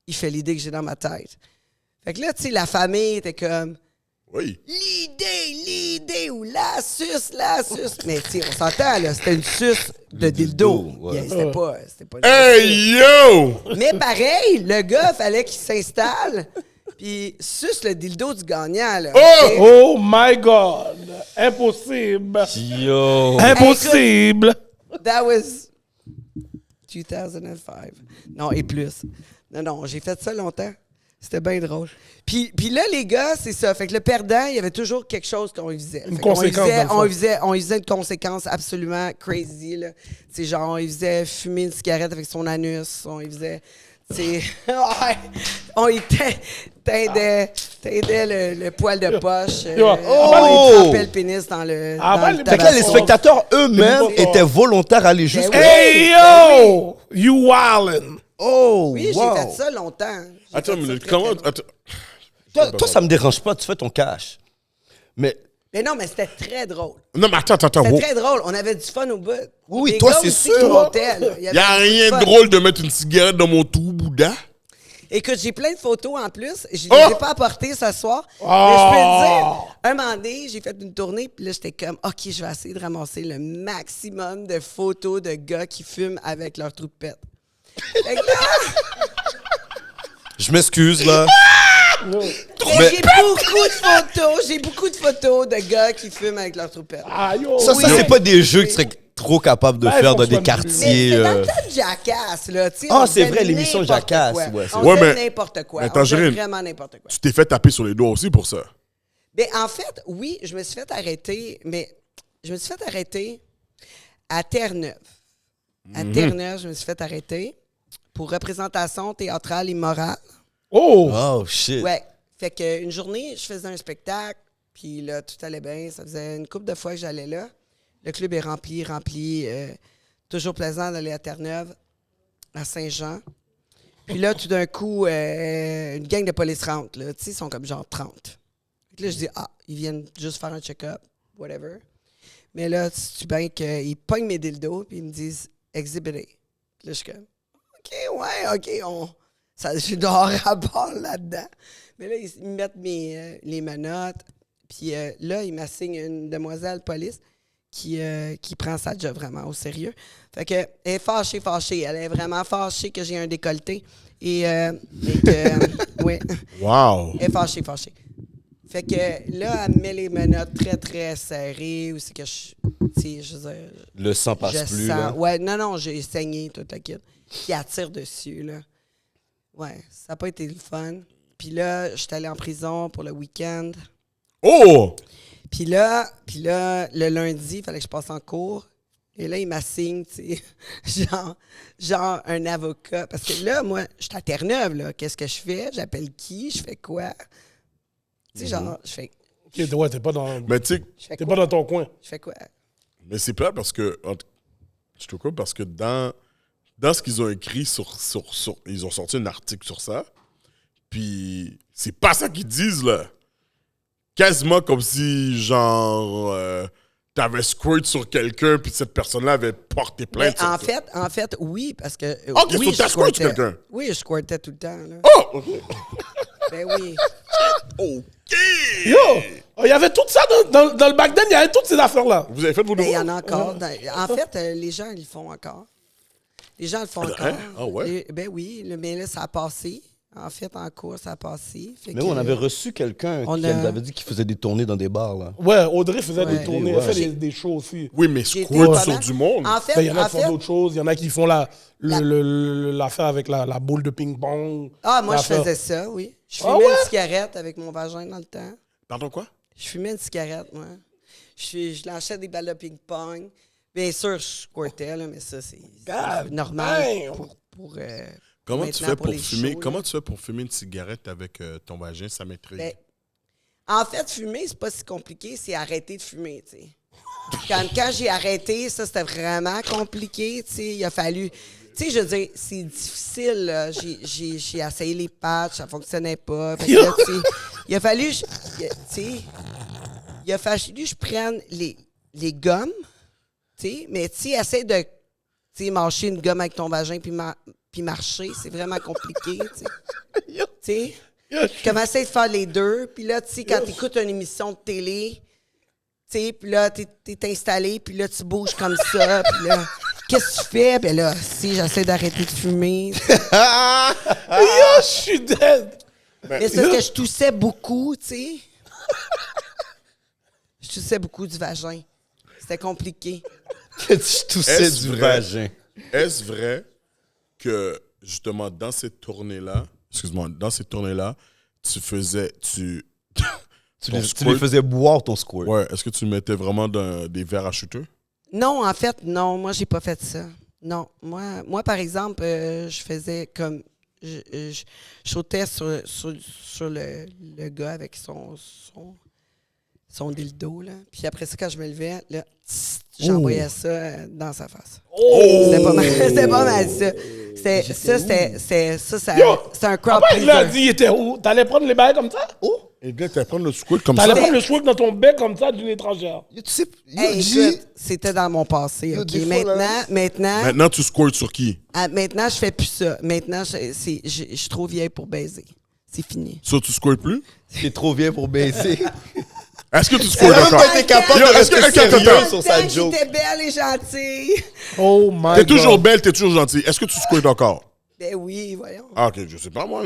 Speaker 4: Il fait l'idée que j'ai dans ma tête. Fait que là, tu sais, la famille était comme...
Speaker 3: Oui.
Speaker 4: L'idée, ou la suce. Mais tu sais, on s'entend, là, c'était une suce de dildo.
Speaker 2: Ouais.
Speaker 4: Yeah, c'était pas
Speaker 3: Hey, yo!
Speaker 4: Mais pareil, le gars, fallait qu'il s'installe, puis suce le dildo du gagnant, là.
Speaker 5: Oh my God! Impossible!
Speaker 2: Yo!
Speaker 5: Impossible!
Speaker 4: That was 2005. Non, et plus. Non, j'ai fait ça longtemps. C'était bien drôle. Puis là, les gars, c'est ça. Fait que le perdant, il y avait toujours quelque chose qu'on lui faisait.
Speaker 5: Une conséquence,
Speaker 4: on lui faisait une conséquence absolument crazy, là. Tu sais, genre, on lui faisait fumer une cigarette avec son anus. On lui faisait... Tu sais... on lui teindait le poil de poche. On lui trempait le pénis dans le... dans le
Speaker 2: Fait que là, les
Speaker 4: tabac.
Speaker 2: spectateurs eux-mêmes étaient volontaires à aller jusqu'à...
Speaker 5: Hey yo! You wildin'!
Speaker 2: Oh,
Speaker 4: Oui,
Speaker 2: wow.
Speaker 4: j'ai fait ça longtemps. J'ai
Speaker 3: Attends
Speaker 4: fait
Speaker 3: une
Speaker 4: ça
Speaker 3: minute,
Speaker 4: très,
Speaker 3: comment...
Speaker 4: très longtemps.
Speaker 3: Attends.
Speaker 2: Toi, ça me dérange pas, tu fais ton cash. Mais
Speaker 4: Mais non, mais c'était très drôle.
Speaker 3: Non, mais attends.
Speaker 4: C'était
Speaker 3: wow.
Speaker 4: très drôle. On avait du fun au bout.
Speaker 2: Oui,
Speaker 4: Des
Speaker 2: toi,
Speaker 4: gars
Speaker 2: c'est
Speaker 4: aussi
Speaker 2: sûr.
Speaker 4: qui montaient, là. Il
Speaker 3: Y a
Speaker 4: avait
Speaker 3: rien
Speaker 4: du
Speaker 3: de
Speaker 4: fun.
Speaker 3: drôle de mettre une cigarette dans mon trou, Bouddha.
Speaker 4: Écoute, j'ai plein de photos en plus. Je
Speaker 3: Oh!
Speaker 4: les ai pas apportées ce soir. Mais je peux te dire, un moment donné, j'ai fait une tournée, puis là, j'étais comme, OK, je vais essayer de ramasser le maximum de photos de gars qui fument avec leur trou de pète. Fait que là,
Speaker 2: je m'excuse, là.
Speaker 4: mais j'ai beaucoup de photos de gars qui fument avec leur trou de pète.
Speaker 5: Ah yo!
Speaker 2: Ça,
Speaker 4: Oui.
Speaker 2: c'est pas des jeux que tu serais trop capable de
Speaker 5: Ben,
Speaker 2: faire
Speaker 5: faut
Speaker 2: dans
Speaker 5: que
Speaker 2: des
Speaker 5: tu sois
Speaker 4: Mais
Speaker 2: quartiers.
Speaker 4: c'est dans le temps de Jackass, là. Tu sais,
Speaker 2: Ah,
Speaker 4: on
Speaker 2: c'est
Speaker 4: faisait
Speaker 2: vrai, l'émission
Speaker 4: n'importe
Speaker 2: Jackass,
Speaker 4: quoi.
Speaker 2: ouais, c'est
Speaker 4: On
Speaker 3: vrai.
Speaker 4: faisait
Speaker 3: Ouais, mais-
Speaker 4: n'importe quoi.
Speaker 3: mais
Speaker 4: On faisait
Speaker 3: Tangerine,
Speaker 4: vraiment n'importe quoi.
Speaker 3: Tu t'es fait taper sur les doigts aussi pour ça.
Speaker 4: Mais en fait, oui, je me suis fait arrêter, mais je me suis fait arrêter à Terre-Neuve. À Terre-Neuve, je me suis fait arrêter pour représentation théâtrale immorale.
Speaker 5: Oh!
Speaker 2: Oh, shit.
Speaker 4: Ouais. Fait qu'une journée, je faisais un spectacle, puis là, tout allait bien. Ça faisait une couple de fois que j'allais là. Le club est rempli. Toujours plaisant d'aller à Terre-Neuve, à Saint-Jean. Puis là, tout d'un coup, une gang de police rentre. Là. Tu sais, ils sont comme genre 30. Fait que là, je dis, ils viennent juste faire un check-up, whatever. Mais là, tu bien qu'ils pognent mes dildos, puis ils me disent, exhibiter. Là, je suis comme, OK, je dois avoir rapport là-dedans. Mais là, ils me mettent les menottes. Puis là, ils m'assignent une demoiselle police qui prend sa job vraiment au sérieux. Fait que, elle est fâchée. Elle est vraiment fâchée que j'ai un décolleté. Et que, ouais.
Speaker 3: Wow.
Speaker 4: Elle est fâchée. Fait que là, elle me met les menottes très, très serrées. Ou c'est que tu sais, je veux dire,
Speaker 2: Le sang passe
Speaker 4: je
Speaker 2: plus,
Speaker 4: sens.
Speaker 2: là.
Speaker 4: Ouais, non, j'ai saigné toute la kit. Qui attire dessus, là. Ouais, ça n'a pas été le fun. Puis là, j'étais allé en prison pour le week-end.
Speaker 3: Oh!
Speaker 4: Puis là, le lundi, il fallait que je passe en cours. Et là, il m'assigne, tu sais, genre un avocat. Parce que là, moi, je suis à Terre-Neuve, là. Qu'est-ce que je fais? J'appelle qui? Je fais quoi? Tu sais, genre, je fais
Speaker 5: Ok, ouais, t'es pas dans...
Speaker 3: Mais tu sais,
Speaker 4: je fais
Speaker 5: T'es
Speaker 4: quoi?
Speaker 5: pas dans ton coin.
Speaker 4: Je fais quoi?
Speaker 3: Mais c'est plat parce que... Je te coupe parce que dans ce qu'ils ont écrit ils ont sorti un article sur ça. Puis c'est pas ça qu'ils disent, là. Quasiment comme si, genre... t'avais squirt sur quelqu'un, puis cette personne-là avait porté plainte.
Speaker 4: En fait, oui, parce que...
Speaker 3: Ok,
Speaker 4: oui,
Speaker 3: so t'as squirt sur quelqu'un?
Speaker 4: Oui, je squirtais tout le temps, là.
Speaker 3: Oh! OK.
Speaker 4: Ben oui.
Speaker 3: OK!
Speaker 5: Yo! Il y avait tout ça dans le back then, il y avait toutes ces affaires-là.
Speaker 3: Vous avez fait vos
Speaker 4: Ben, il y
Speaker 3: devoirs?
Speaker 4: en a encore. En fait, les gens, ils le font encore. Les gens le font encore.
Speaker 3: hein? Ah ouais?
Speaker 4: Ben oui, mais là, ça a passé. En fait, en cours, ça a passé. Fait
Speaker 2: Mais
Speaker 4: que,
Speaker 2: on avait reçu quelqu'un qui nous avait dit qu'il faisait des tournées dans des bars, là.
Speaker 5: Ouais, Audrey faisait des
Speaker 4: Ouais.
Speaker 5: tournées,
Speaker 2: Ouais.
Speaker 5: elle fait des shows aussi.
Speaker 3: Oui, mais
Speaker 4: J'ai été
Speaker 3: squirt
Speaker 4: pendant-
Speaker 3: sur du monde.
Speaker 4: En fait,
Speaker 5: Ben, il y en a
Speaker 4: en
Speaker 5: qui font
Speaker 4: fait,
Speaker 5: d'autres choses, il y en a qui font l'affaire avec la boule de ping-pong.
Speaker 4: moi, je
Speaker 5: L'affaire-
Speaker 4: faisais ça, oui. Je fumais
Speaker 5: Ah ouais?
Speaker 4: une cigarette avec mon vagin dans le temps.
Speaker 3: Pardon, quoi?
Speaker 4: Je fumais une cigarette, moi. Je lâchais des balles de ping-pong. Bien sûr, je squirtais, là, mais ça, c'est
Speaker 5: God
Speaker 4: normal
Speaker 5: damn!
Speaker 4: pour
Speaker 3: Comment tu
Speaker 4: maintenant,
Speaker 3: fais
Speaker 4: pour
Speaker 3: pour
Speaker 4: les
Speaker 3: fumer?
Speaker 4: shows,
Speaker 3: Comment
Speaker 4: là.
Speaker 3: tu fais pour fumer une cigarette avec ton vagin? Ça m'intrigue.
Speaker 4: Ben, en fait, fumer, c'est pas si compliqué, c'est arrêter de fumer, tu sais. Quand j'ai arrêté, ça, c'était vraiment compliqué, tu sais. Il a fallu... Tu sais, je veux dire, c'est difficile, là. J'ai essayé les patchs, ça fonctionnait pas. Fait que là, tu sais, il a fallu... Il a fallu que je prenne les gommes, tu sais. Mais, tu sais, essaie de... Tu sais, mâcher une gomme avec ton vagin puis marcher, c'est vraiment compliqué, tu sais. Tu sais, commencer à faire les deux. Puis là, tu sais, quand tu écoutes une émission de télé, tu sais, puis là, t'es installé, puis là, tu bouges comme ça. Puis là, qu'est-ce que tu fais? Ben là, si, j'essaie d'arrêter de fumer.
Speaker 5: Yo, je suis dead!
Speaker 4: Mais c'est parce que je toussais beaucoup, tu sais. Je toussais beaucoup du vagin. C'était compliqué.
Speaker 2: Tu toussais
Speaker 3: Est-ce
Speaker 2: du
Speaker 3: vrai?
Speaker 2: vagin.
Speaker 3: Est-ce vrai que, justement, dans cette tournée-là, tu faisais...
Speaker 2: Tu
Speaker 3: ton
Speaker 2: lui
Speaker 3: squirt-
Speaker 2: faisais boire ton squirt.
Speaker 3: Ouais, est-ce que tu mettais vraiment des verres à shooter?
Speaker 4: Non, en fait, non. Moi, j'ai pas fait ça. Non. Moi par exemple, je faisais comme... Je sautais sur le gars avec son dildo, là. Puis après ça, quand je me levais, là, j'envoyais ça dans sa face.
Speaker 5: Oh!
Speaker 4: C'était pas mal ça. C'est
Speaker 5: Yo!
Speaker 4: un crowd
Speaker 5: Après, il a
Speaker 4: pleaser.
Speaker 5: dit, il était où? T'allais prendre les bails comme ça?
Speaker 2: Oh!
Speaker 3: Et gars, tu vas prendre le squirt comme
Speaker 5: T'allais
Speaker 3: ça?
Speaker 5: prendre le swag dans ton bec comme ça d'une étrangère.
Speaker 2: Tu sais,
Speaker 4: Hey,
Speaker 2: G,
Speaker 4: écoute, c'était dans mon passé,
Speaker 2: Yo,
Speaker 4: OK?
Speaker 2: des fois, là,
Speaker 3: Maintenant, tu squirtes sur qui?
Speaker 4: Maintenant, je fais plus ça. Maintenant, je suis trop vieille pour baiser. C'est fini.
Speaker 3: Ça, tu squirtes plus?
Speaker 2: t'es trop vieux pour baiser.
Speaker 3: Est-ce que tu
Speaker 2: Elle
Speaker 3: squirtes
Speaker 2: a même
Speaker 3: encore?
Speaker 2: pas été capable
Speaker 3: Yo,
Speaker 2: de
Speaker 3: est-ce que-
Speaker 2: rester
Speaker 3: attends,
Speaker 2: sérieux
Speaker 3: attends.
Speaker 2: sur sa joke.
Speaker 4: J'étais belle et gentille.
Speaker 5: Oh my
Speaker 3: T'es
Speaker 5: God.
Speaker 3: toujours belle, t'es toujours gentille. Est-ce que tu squirtes encore?
Speaker 4: Ben oui, voyons.
Speaker 3: Ah, OK, je sais pas, moi.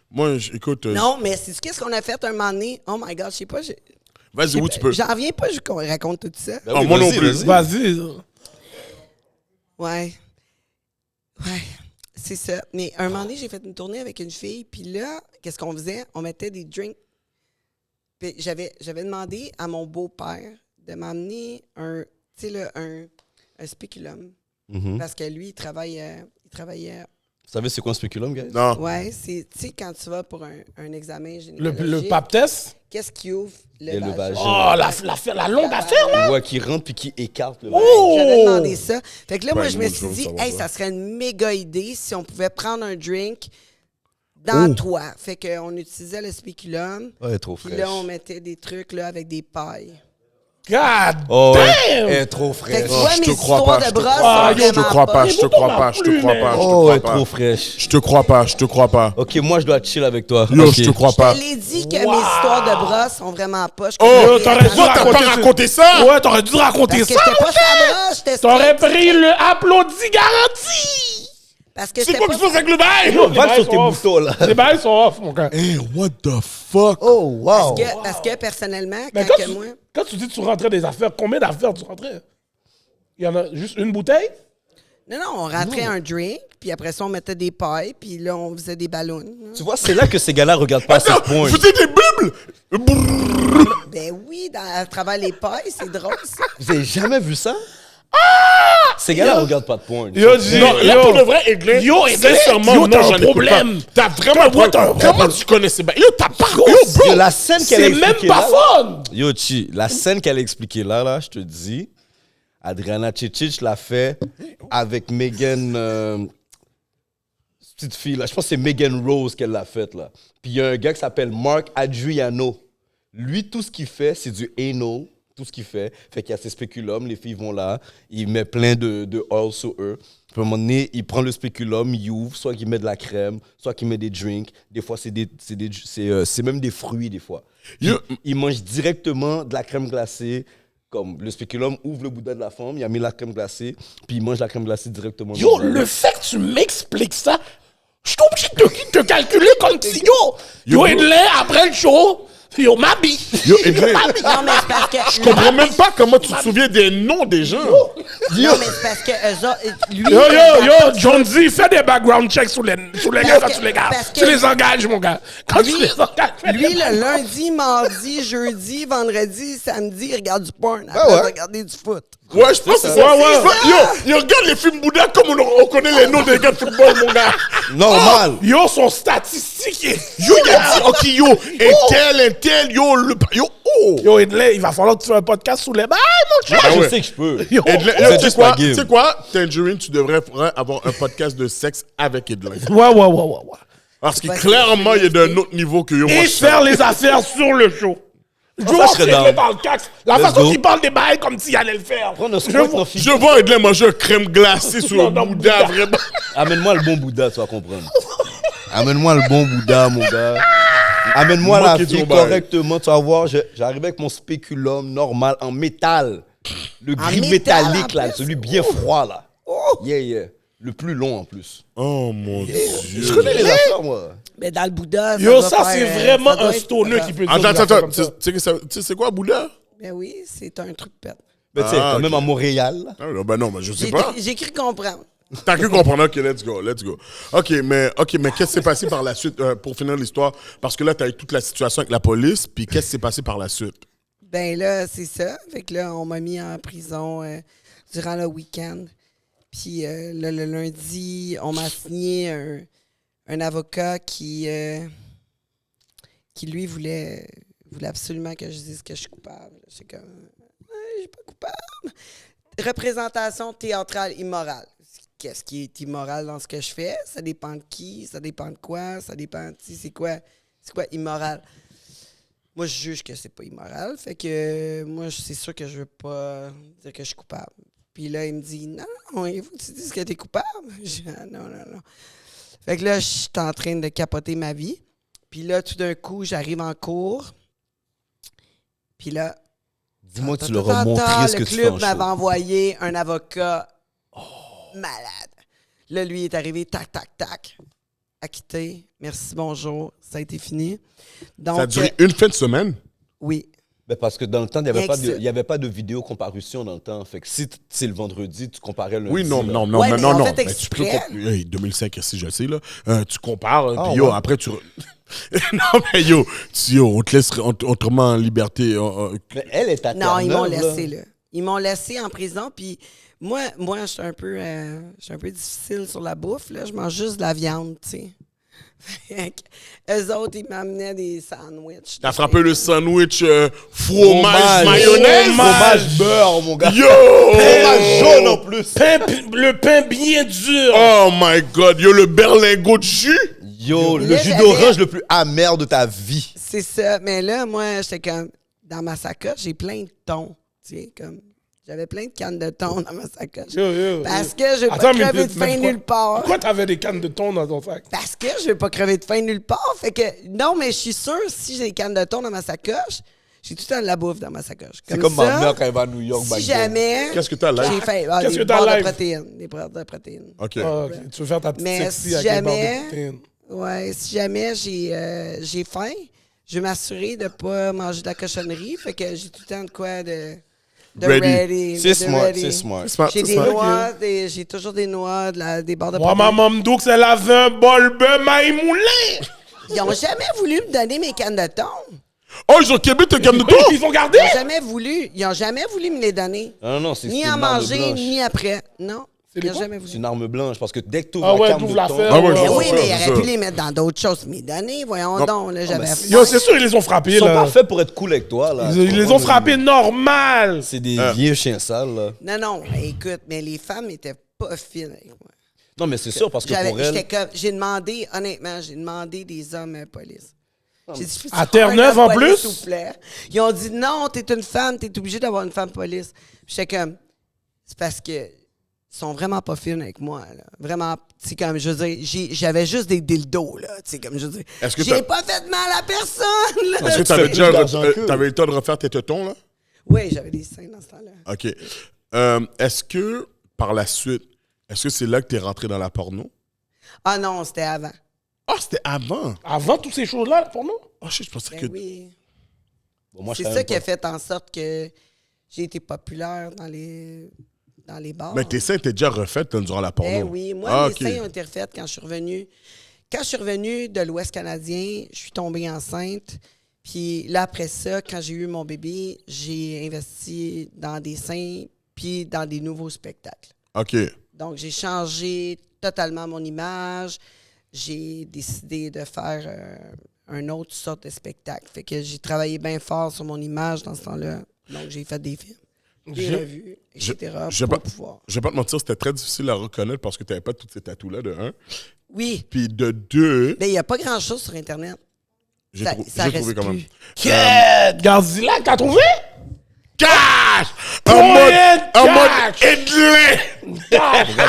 Speaker 3: Moi, écoute...
Speaker 4: Non, mais c'est qu'est-ce qu'on a fait un moment donné? Oh my God, je sais pas.
Speaker 3: Vas-y, où tu peux.
Speaker 4: J'en reviens pas qu'on raconte tout ça.
Speaker 2: Ben
Speaker 3: Ah,
Speaker 2: oui,
Speaker 3: moi non
Speaker 2: vas-y,
Speaker 3: plus.
Speaker 2: vas-y.
Speaker 5: Vas-y.
Speaker 4: Ouais. Ouais. C'est ça. Mais un moment donné, j'ai fait une tournée avec une fille, puis là, qu'est-ce qu'on faisait? On mettait des drinks. Puis j'avais demandé à mon beau-père de m'amener un spéculum.
Speaker 2: Mhm.
Speaker 4: Parce que lui, il travaillait.
Speaker 2: Vous savez c'est quoi un spéculum, guys?
Speaker 3: Non.
Speaker 4: Ouais, c'est, tu sais, quand tu vas pour un examen
Speaker 5: Le
Speaker 4: gynécologique,
Speaker 5: pap test?
Speaker 4: qu'est-ce qui ouvre
Speaker 2: Il y a le
Speaker 4: vagin?
Speaker 2: vagin.
Speaker 5: Oh, la longue affaire, là!
Speaker 2: Ouais, qui rentre puis qui écarte le
Speaker 5: Oh!
Speaker 4: J'avais demandé ça. Fait que là, moi,
Speaker 3: Ouais,
Speaker 4: je
Speaker 3: moi,
Speaker 4: me
Speaker 3: je
Speaker 4: suis
Speaker 3: veux
Speaker 4: dit,
Speaker 3: savoir
Speaker 4: hey,
Speaker 3: ça.
Speaker 4: ça serait une méga idée si on pouvait prendre un drink dans
Speaker 3: Oh.
Speaker 4: toi. Fait qu'on utilisait le spéculum.
Speaker 2: Ouais, trop
Speaker 4: Puis
Speaker 2: fraîche.
Speaker 4: là, on mettait des trucs là, avec des pailles.
Speaker 5: God
Speaker 2: Oh, ouais.
Speaker 5: damn!
Speaker 2: Elle est trop
Speaker 4: Fait
Speaker 2: fraîche.
Speaker 4: que tu vois,
Speaker 3: je
Speaker 4: mes
Speaker 3: te crois
Speaker 4: histoires
Speaker 3: pas,
Speaker 4: de
Speaker 3: je te
Speaker 4: bras
Speaker 5: crois.
Speaker 4: sont
Speaker 5: Je te
Speaker 4: vraiment
Speaker 3: crois pas, je te crois pas, je te crois pas, je te
Speaker 2: Oh, elle
Speaker 3: crois
Speaker 2: est trop
Speaker 3: pas.
Speaker 2: fraîche.
Speaker 3: Je te crois pas, je te crois pas.
Speaker 2: Ok, moi, je dois chill avec toi.
Speaker 3: Yo,
Speaker 2: Ok.
Speaker 3: je te crois
Speaker 4: Je
Speaker 3: pas.
Speaker 4: te l'ai dit que mes histoires de bras sont vraiment pas. Je
Speaker 3: Oh,
Speaker 4: connais
Speaker 5: t'aurais
Speaker 4: rien.
Speaker 5: dû
Speaker 3: Toi, t'as pas raconté ça?
Speaker 5: Ouais, t'aurais dû raconter
Speaker 4: Parce que
Speaker 5: ça!
Speaker 4: j'étais pas sa bras, j'étais
Speaker 5: T'aurais
Speaker 4: straight.
Speaker 5: pris le applaudi garanti!
Speaker 4: Parce que
Speaker 3: C'est
Speaker 4: j'étais
Speaker 3: quoi
Speaker 4: pas...
Speaker 3: que tu fais avec le bail?
Speaker 5: Yo,
Speaker 2: Va sur tes boutons, là.
Speaker 5: Les bails sont off, mon gars.
Speaker 3: Hey, what the fuck?
Speaker 2: Oh, wow.
Speaker 4: Parce que personnellement,
Speaker 5: Mais
Speaker 4: quand
Speaker 5: quand
Speaker 4: que moi...
Speaker 5: quand tu dis que tu rentrais des affaires, combien d'affaires tu rentrais? Il y en a juste une bouteille?
Speaker 4: Non, on rentrait un drink, puis après ça, on mettait des pailles, puis là, on faisait des ballons.
Speaker 2: Tu vois, c'est là que ces gars-là regardent pas à ce
Speaker 3: Attends,
Speaker 2: point.
Speaker 3: vous êtes des bibles?
Speaker 4: Ben oui, à travers les pailles, c'est drôle, ça.
Speaker 2: Vous avez jamais vu ça? Ces gars-là regardent pas de porn.
Speaker 5: Yo, G,
Speaker 3: Non, là, pour de vrai, Edlin, sincèrement,
Speaker 5: yo, t'as
Speaker 3: non,
Speaker 5: un
Speaker 3: j'en ai
Speaker 5: problème.
Speaker 3: T'as vraiment un problème. Comment tu connaissais pas? Yo, t'as pas... Yo, bro!
Speaker 2: Yo, la scène qu'elle a
Speaker 5: C'est même
Speaker 2: expliquée
Speaker 5: pas
Speaker 2: là,
Speaker 5: fun.
Speaker 2: Yo, Chi, la scène qu'elle a expliquée là, je te dis, Adriana Cicic l'a fait avec Megan, petite fille, là. Je pense que c'est Megan Rose qu'elle l'a faite, là. Puis il y a un gars qui s'appelle Mark Adriano. Lui, tout ce qu'il fait, c'est du anal. Tout ce qu'il fait. Fait qu'il y a ses spéculums, les filles vont là, il met plein de oil sur eux. Puis à un moment donné, il prend le spéculum, il ouvre, soit qu'il met de la crème, soit qu'il met des drinks. Des fois, c'est même des fruits, des fois. Il mange directement de la crème glacée. Comme le spéculum ouvre le boudin de la femme, il a mis la crème glacée, puis il mange la crème glacée directement.
Speaker 5: Yo, le fait que tu m'expliques ça, je suis obligé de te calculer comme si yo, Edlin, après le show, yo, m'habille.
Speaker 3: Yo, Edlin,
Speaker 4: Non, mais c'est parce que.
Speaker 3: je comprends même pas comment tu te souviens des noms des gens.
Speaker 4: Non, mais c'est parce que eux autres, lui.
Speaker 5: Yo, John Z, fais des background checks sur les gars quand tu les gardes.
Speaker 4: parce que-
Speaker 5: Tu les engages, mon gars. Quand tu les engages, fais
Speaker 4: Lui,
Speaker 5: des
Speaker 4: le lundi, mardi, jeudi, vendredi, samedi, il regarde du porn. Après, il regarder du foot.
Speaker 3: Ouais, je pense que c'est ça. Yo, regarde les films Bouddha comme on connaît les noms des gars de football, mon gars.
Speaker 2: Normal.
Speaker 5: Yo, son statistique est...
Speaker 3: Yo, il a dit, ok, yo, un tel,
Speaker 5: Yo, Edlin, il va falloir que tu fasses un podcast sous les bails, mon cher.
Speaker 2: Moi,
Speaker 3: Ah ouais.
Speaker 2: je sais que je peux.
Speaker 5: Yo,
Speaker 3: Edlin,
Speaker 2: C'est
Speaker 3: tu sais
Speaker 2: juste
Speaker 3: quoi,
Speaker 2: la game.
Speaker 3: tu sais quoi, Tangerine, tu devrais avoir un podcast de sexe avec Edlin.
Speaker 5: ouais.
Speaker 3: Parce que clairement, il est d'un autre niveau que yo, moi,
Speaker 5: Et
Speaker 3: je
Speaker 5: faire les affaires sur le show. Je
Speaker 2: ça,
Speaker 5: vois
Speaker 2: je serais down.
Speaker 5: dans le cax. La
Speaker 2: Let's
Speaker 5: façon
Speaker 2: go.
Speaker 5: qu'il parle des bails comme s'il allait le faire.
Speaker 2: Prends un
Speaker 5: Je
Speaker 2: squat,
Speaker 5: vois-
Speaker 2: non, fille.
Speaker 3: Je vois Edlin manger un crème glacée sur le
Speaker 5: Non,
Speaker 3: Bouddha, vraiment.
Speaker 2: Amène-moi le bon Bouddha, tu vas comprendre. Amène-moi le bon Bouddha, mon gars. Amène-moi
Speaker 3: Moi
Speaker 2: la
Speaker 3: qui dis
Speaker 2: fille
Speaker 3: au bail.
Speaker 2: correctement, tu vas voir. J'arrive avec mon spéculum normal en métal. Le gris
Speaker 4: métal,
Speaker 2: métallique,
Speaker 4: en
Speaker 2: là,
Speaker 4: plus?
Speaker 2: celui bien froid, là.
Speaker 4: Oh!
Speaker 2: Yeah. Le plus long, en plus.
Speaker 3: Oh mon Dieu.
Speaker 2: Je connais les affaires, moi.
Speaker 4: Mais dans le Bouddha.
Speaker 5: Yo,
Speaker 4: doit
Speaker 5: ça,
Speaker 4: faire,
Speaker 5: c'est vraiment
Speaker 4: ça doit
Speaker 5: un
Speaker 4: être-
Speaker 5: stoner qui peut dire
Speaker 3: Attends,
Speaker 5: des affaires comme
Speaker 3: tu
Speaker 5: ça.
Speaker 3: sais c'est quoi Bouddha?
Speaker 4: Ben oui, c'est un truc pète.
Speaker 2: Mais tu sais,
Speaker 3: Ah,
Speaker 2: quand
Speaker 3: ok.
Speaker 2: même à Montréal, là.
Speaker 3: Ah, ben non, mais je sais pas.
Speaker 4: J'ai cru comprendre.
Speaker 3: T'as cru comprendre, ok, let's go. Ok, mais qu'est-ce qui s'est passé par la suite, pour finir l'histoire? Parce que là, t'as eu toute la situation avec la police, puis qu'est-ce qui s'est passé par la suite?
Speaker 4: Ben là, c'est ça. Fait que là, on m'a mis en prison durant le week-end. Puis là, le lundi, on m'a signé un avocat qui lui voulait absolument que je dise que je suis coupable. J'étais comme, je suis pas coupable. Représentation théâtrale immorale. Qu'est-ce qui est immoral dans ce que je fais? Ça dépend de qui, ça dépend de quoi, ça dépend de... C'est quoi immoral? Moi, je juge que c'est pas immoral. Fait que moi, c'est sûr que je veux pas dire que je suis coupable. Puis là, il me dit, non, il faut que tu dises que t'es coupable. Je dis, ah, non. Fait que là, je suis en train de capoter ma vie. Puis là, tout d'un coup, j'arrive en cours. Puis là,
Speaker 2: Dis-moi que tu leur as montré ce que
Speaker 4: le
Speaker 2: tu fais en
Speaker 4: club m'avait
Speaker 2: show.
Speaker 4: envoyé un avocat malade. Là, lui est arrivé, tac, acquitté. Merci, bonjour. Ça a été fini. Donc,
Speaker 3: Ça a duré une fin de semaine?
Speaker 4: oui.
Speaker 2: Ben parce que dans le temps, il n'y
Speaker 4: Rien que ça.
Speaker 2: avait pas de vidéo comparution dans le temps. Fait que si c'est le vendredi, tu comparais le lundi.
Speaker 3: Oui, non.
Speaker 4: Ouais, mais on fait
Speaker 3: Ben, tu peux
Speaker 4: exprès.
Speaker 3: hey, 2005, si je le sais, là. Tu compares,
Speaker 2: Ah,
Speaker 3: puis yo,
Speaker 2: ouais.
Speaker 3: après, tu... non, mais yo, on te laisse autrement en liberté.
Speaker 2: Mais elle est à
Speaker 4: Non, ils m'ont
Speaker 2: Terre-Neuve,
Speaker 4: laissé, là. Ils m'ont laissé en prison, puis moi je suis un peu difficile sur la bouffe, là. Je mange juste de la viande, tu sais. Fait que eux autres, ils m'amenaient des sandwichs.
Speaker 3: T'as frappé le sandwich fromage, mayonnaise?
Speaker 2: Fromage beurre, mon gars.
Speaker 3: Yo!
Speaker 2: Fromage jaune en plus.
Speaker 5: Le pain bien dur.
Speaker 3: Oh my God, yo, le berlingot de jus?
Speaker 2: Yo, le
Speaker 4: Là,
Speaker 2: jus
Speaker 4: j'avais-
Speaker 2: d'orange le plus amer de ta vie.
Speaker 4: C'est ça. Mais là, moi, j'étais comme... Dans ma sacoche, j'ai plein de thon. Tu sais, comme... J'avais plein de cannes de thon dans ma sacoche.
Speaker 5: Yo.
Speaker 4: Parce que je veux
Speaker 5: Attends,
Speaker 4: pas
Speaker 5: mais
Speaker 4: crever de
Speaker 5: mais
Speaker 4: faim
Speaker 5: pourquoi-
Speaker 4: nulle part.
Speaker 5: Pourquoi t'avais des cannes de thon dans ton sac?
Speaker 4: Parce que je veux pas crever de faim nulle part. Fait que, non, mais je suis sûre, si j'ai des cannes de thon dans ma sacoche, j'ai tout le temps de la bouffe dans ma sacoche.
Speaker 2: C'est comme ma mère quand elle va à New York.
Speaker 4: Si
Speaker 2: back then.
Speaker 4: jamais...
Speaker 3: Qu'est-ce que t'as là?
Speaker 4: J'ai fait
Speaker 5: Qu'est-ce
Speaker 4: des
Speaker 5: que t'as
Speaker 4: barres de
Speaker 5: live?
Speaker 4: protéines. Des barres de protéines.
Speaker 3: OK.
Speaker 5: Ah, ok. Tu veux faire ta petite
Speaker 4: Mais
Speaker 5: sexy
Speaker 4: si
Speaker 5: avec les barres de
Speaker 4: jamais...
Speaker 5: protéines.
Speaker 4: Ouais, si jamais j'ai faim, je vais m'assurer de ne pas manger de la cochonnerie. Fait que j'ai tout le temps de quoi de
Speaker 3: Ready.
Speaker 4: ready.
Speaker 2: C'est
Speaker 4: de
Speaker 2: smart,
Speaker 4: ready.
Speaker 2: c'est smart.
Speaker 4: J'ai des
Speaker 5: smart.
Speaker 4: noix, j'ai toujours des noix, des barres de
Speaker 5: Moi,
Speaker 4: protéines.
Speaker 5: maman me dit que c'est la 20 bol bœuf maïmoulin.
Speaker 4: Ils n'ont jamais voulu me donner mes cannes de thon.
Speaker 3: Oh, ils ont Québec, t'es comme de toi?
Speaker 5: Ils ont gardé?
Speaker 4: Ils ont jamais voulu me les donner.
Speaker 2: Non, c'est
Speaker 4: Ni
Speaker 2: une
Speaker 4: en
Speaker 2: arme
Speaker 4: manger,
Speaker 2: blanche.
Speaker 4: ni après. Non. Ils
Speaker 5: les
Speaker 4: n'ont
Speaker 5: quoi?
Speaker 4: jamais voulu.
Speaker 2: C'est une arme blanche parce que dès que tu ouvres
Speaker 5: Ah
Speaker 2: la
Speaker 5: ouais,
Speaker 2: carte
Speaker 5: t'ouvres
Speaker 2: de
Speaker 5: l'affaire.
Speaker 2: ton...
Speaker 3: Ah ouais,
Speaker 4: Mais
Speaker 3: je vois
Speaker 4: oui,
Speaker 3: ça,
Speaker 4: mais il
Speaker 3: c'est
Speaker 4: aurait
Speaker 3: ça.
Speaker 4: pu les mettre dans d'autres choses. Mais donner, voyons donc. Là, j'avais
Speaker 2: mais
Speaker 5: Yo, c'est sûr, ils les ont frappés,
Speaker 2: Ils sont
Speaker 5: là.
Speaker 2: parfaits pour être cool avec toi, là.
Speaker 5: Ils les ont frappés normal.
Speaker 2: C'est des vieux chiens sales, là.
Speaker 4: Non, écoute, mais les femmes étaient pas fines avec moi.
Speaker 2: Non, mais c'est sûr, parce que pour elles...
Speaker 4: J'ai demandé, honnêtement, des hommes police. J'ai dit, peux-tu
Speaker 5: À
Speaker 4: avoir
Speaker 5: Terre-Neuve,
Speaker 4: un homme
Speaker 5: en
Speaker 4: police,
Speaker 5: plus?
Speaker 4: s'il vous plaît? Ils ont dit, non, t'es une femme, t'es obligé d'avoir une femme police. J'étais comme, c'est parce que ils sont vraiment pas fines avec moi, là. Vraiment, c'est comme, je veux dire, j'avais juste des dildos, là. Tu sais, comme, je veux dire,
Speaker 3: Est-ce que
Speaker 4: j'ai pas fait de mal à personne, là.
Speaker 3: Est-ce que
Speaker 2: Tu fais plus d'argent qu'eux.
Speaker 3: t'avais le temps de refaire tes tétons, là?
Speaker 4: Oui, j'avais des seins dans ce temps-là.
Speaker 3: OK. Est-ce que, par la suite, est-ce que c'est là que t'es rentré dans la porno?
Speaker 4: Ah non, c'était avant.
Speaker 3: Ah, c'était avant.
Speaker 5: Avant toutes ces choses-là, pour nous?
Speaker 3: Oh, je pensais
Speaker 4: Ben
Speaker 3: que...
Speaker 4: oui.
Speaker 2: Bon, moi, je
Speaker 4: C'est
Speaker 2: savais
Speaker 4: ça
Speaker 2: même
Speaker 4: qui a
Speaker 2: pas.
Speaker 4: fait en sorte que j'ai été populaire dans les bars.
Speaker 3: Mais tes seins étaient déjà refaits durant la porno.
Speaker 4: Ben oui, moi,
Speaker 3: Ah,
Speaker 4: mes
Speaker 3: OK.
Speaker 4: seins ont été refaits quand je suis revenue. Quand je suis revenue de l'Ouest canadien, je suis tombée enceinte. Puis là, après ça, quand j'ai eu mon bébé, j'ai investi dans des seins puis dans des nouveaux spectacles.
Speaker 3: OK.
Speaker 4: Donc, j'ai changé totalement mon image. J'ai décidé de faire une autre sorte de spectacle. Fait que j'ai travaillé bien fort sur mon image dans ce temps-là. Donc, j'ai fait des films, des revues, etc.
Speaker 3: Je
Speaker 4: pour
Speaker 3: vais
Speaker 4: pouvoir.
Speaker 3: pas te mentir, c'était très difficile à reconnaître parce que tu n'avais pas tous ces tatous-là, de un.
Speaker 4: Oui,
Speaker 3: Puis de deux,
Speaker 4: mais il n'y a pas grand-chose sur Internet.
Speaker 3: j'ai
Speaker 4: Ça
Speaker 3: trouvé
Speaker 4: reste
Speaker 3: quand même.
Speaker 4: plus.
Speaker 5: Quête! Gardilac, t'as trouvé?
Speaker 3: Cash!
Speaker 5: Moyen
Speaker 3: En mode
Speaker 5: cash!
Speaker 3: Edley!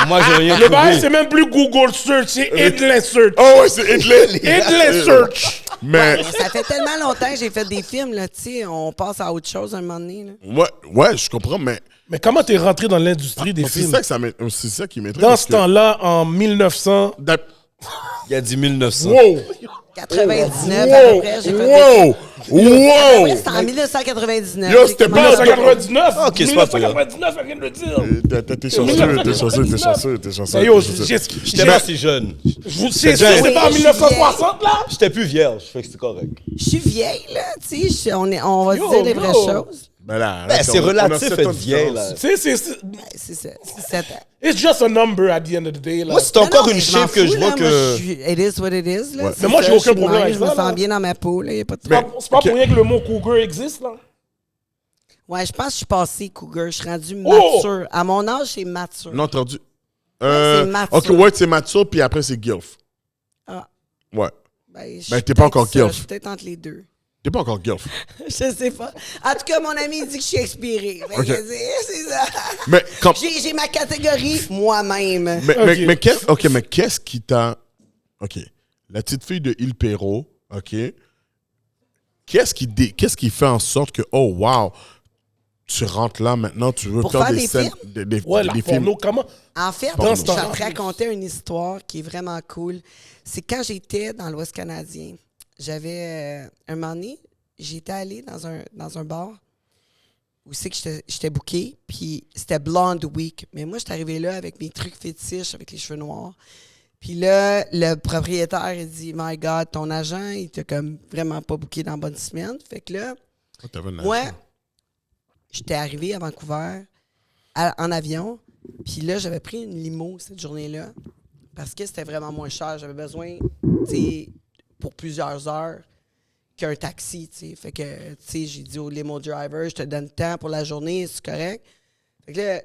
Speaker 2: Moi, j'ai rien
Speaker 5: Le bail,
Speaker 2: trouvé.
Speaker 5: c'est même plus Google Search, c'est Edley Search.
Speaker 3: Oh ouais, c'est Edley!
Speaker 5: Edley Search!
Speaker 3: Mais,
Speaker 4: Ça fait tellement longtemps que j'ai fait des films, là, tu sais, on passe à autre chose un moment donné. Là.
Speaker 3: ouais, je comprends, mais
Speaker 5: Mais comment t'es rentré dans l'industrie des
Speaker 3: c'est
Speaker 5: films?
Speaker 3: c'est ça qui m'étonne.
Speaker 5: Dans ce temps-là, en 1900...
Speaker 2: Il a dit 1900.
Speaker 3: Wow!
Speaker 4: 99 à peu près, j'ai fait des
Speaker 3: Wow! Wow!
Speaker 4: Ouais, c'était en 1999.
Speaker 3: Yo,
Speaker 4: J'ai
Speaker 3: c'était
Speaker 4: commencé-
Speaker 3: pas-
Speaker 5: 1999!
Speaker 2: Ok, c'est pas pire.
Speaker 5: 1999, elle vient de le dire.
Speaker 3: T'es chanceux.
Speaker 5: Mais yo,
Speaker 2: J'étais pas si jeune.
Speaker 5: c'est pas en
Speaker 4: Oui,
Speaker 5: 1960, là?
Speaker 2: J'étais plus vierge, fait que c'est correct.
Speaker 4: Je suis vieille, là, tu sais, on va se
Speaker 5: Yo,
Speaker 4: dire les vraies
Speaker 5: yo.
Speaker 4: choses.
Speaker 3: Ben là,
Speaker 2: Ben, c'est
Speaker 3: on a
Speaker 2: relatif
Speaker 3: 7
Speaker 2: être
Speaker 3: ans de
Speaker 2: vieille,
Speaker 3: différence.
Speaker 2: là.
Speaker 5: C'est
Speaker 4: C'est ça, c'est 7 ans.
Speaker 5: It's just a number at the end of the day, là.
Speaker 2: Moi, c'est encore
Speaker 4: Non,
Speaker 2: une
Speaker 4: mais je m'en
Speaker 2: chiffre que
Speaker 4: fous,
Speaker 2: je vois
Speaker 4: là,
Speaker 2: que...
Speaker 4: moi, je suis- it is what it is, là.
Speaker 3: Ouais.
Speaker 4: C'est
Speaker 5: Mais moi,
Speaker 4: ça,
Speaker 5: j'ai aucun
Speaker 4: je suis
Speaker 5: problème
Speaker 4: de même,
Speaker 5: avec
Speaker 4: Je me
Speaker 5: ça,
Speaker 4: sens
Speaker 5: là.
Speaker 4: bien dans ma peau, là, y a pas de
Speaker 5: C'est pas
Speaker 3: ok.
Speaker 5: pour rien que le mot cougar existe, là.
Speaker 4: Ouais, je pense que je suis passé cougar, je suis rendu
Speaker 5: Oh!
Speaker 4: mature. À mon âge, c'est mature.
Speaker 3: Non, entendu.
Speaker 4: c'est mature.
Speaker 3: Ok, ouais, c'est mature, puis après, c'est GILF.
Speaker 4: Ah,
Speaker 3: Ouais.
Speaker 4: ben, je
Speaker 3: Ben,
Speaker 4: suis
Speaker 3: t'es pas
Speaker 4: peut-être
Speaker 3: encore
Speaker 4: ça,
Speaker 3: girl.
Speaker 4: Je suis peut-être entre les deux.
Speaker 3: T'es pas encore GILF.
Speaker 4: Je sais pas. En tout cas, mon ami dit que je suis expirée. Fait que
Speaker 3: Ok.
Speaker 4: c'est ça.
Speaker 3: Mais, quand,
Speaker 4: J'ai ma catégorie moi-même.
Speaker 3: mais
Speaker 5: Ok.
Speaker 3: qu'est-ce qui t'a... Ok. La petite fille de Il Perrault, ok. Qu'est-ce qui fait en sorte que, oh, wow, tu rentres là maintenant, tu veux
Speaker 4: Pour
Speaker 3: faire
Speaker 4: faire
Speaker 3: des
Speaker 4: des
Speaker 3: scènes...
Speaker 5: Ouais, la
Speaker 3: des films.
Speaker 5: porno, comment?
Speaker 4: En fait,
Speaker 3: Pardon.
Speaker 4: je vais te raconter une histoire qui est vraiment cool. C'est quand j'étais dans l'Ouest canadien, j'avais un moment donné, j'étais allé dans un bar où c'est que j'étais booké, puis c'était Blonde Week. Mais moi, j'étais arrivé là avec mes trucs fétiches, avec les cheveux noirs. Puis là, le propriétaire, il dit « My God, ton agent, il t'a comme vraiment pas booké dans la bonne semaine. » Fait que là,
Speaker 3: Oh, t'avais une
Speaker 4: moi,
Speaker 3: nation.
Speaker 4: j'étais arrivé à Vancouver en avion. Puis là, j'avais pris une limo cette journée-là parce que c'était vraiment moins cher. J'avais besoin, tu sais, pour plusieurs heures qu'un taxi, tu sais. Fait que, tu sais, j'ai dit au limo driver, je te donne temps pour la journée, c'est correct. Fait que là,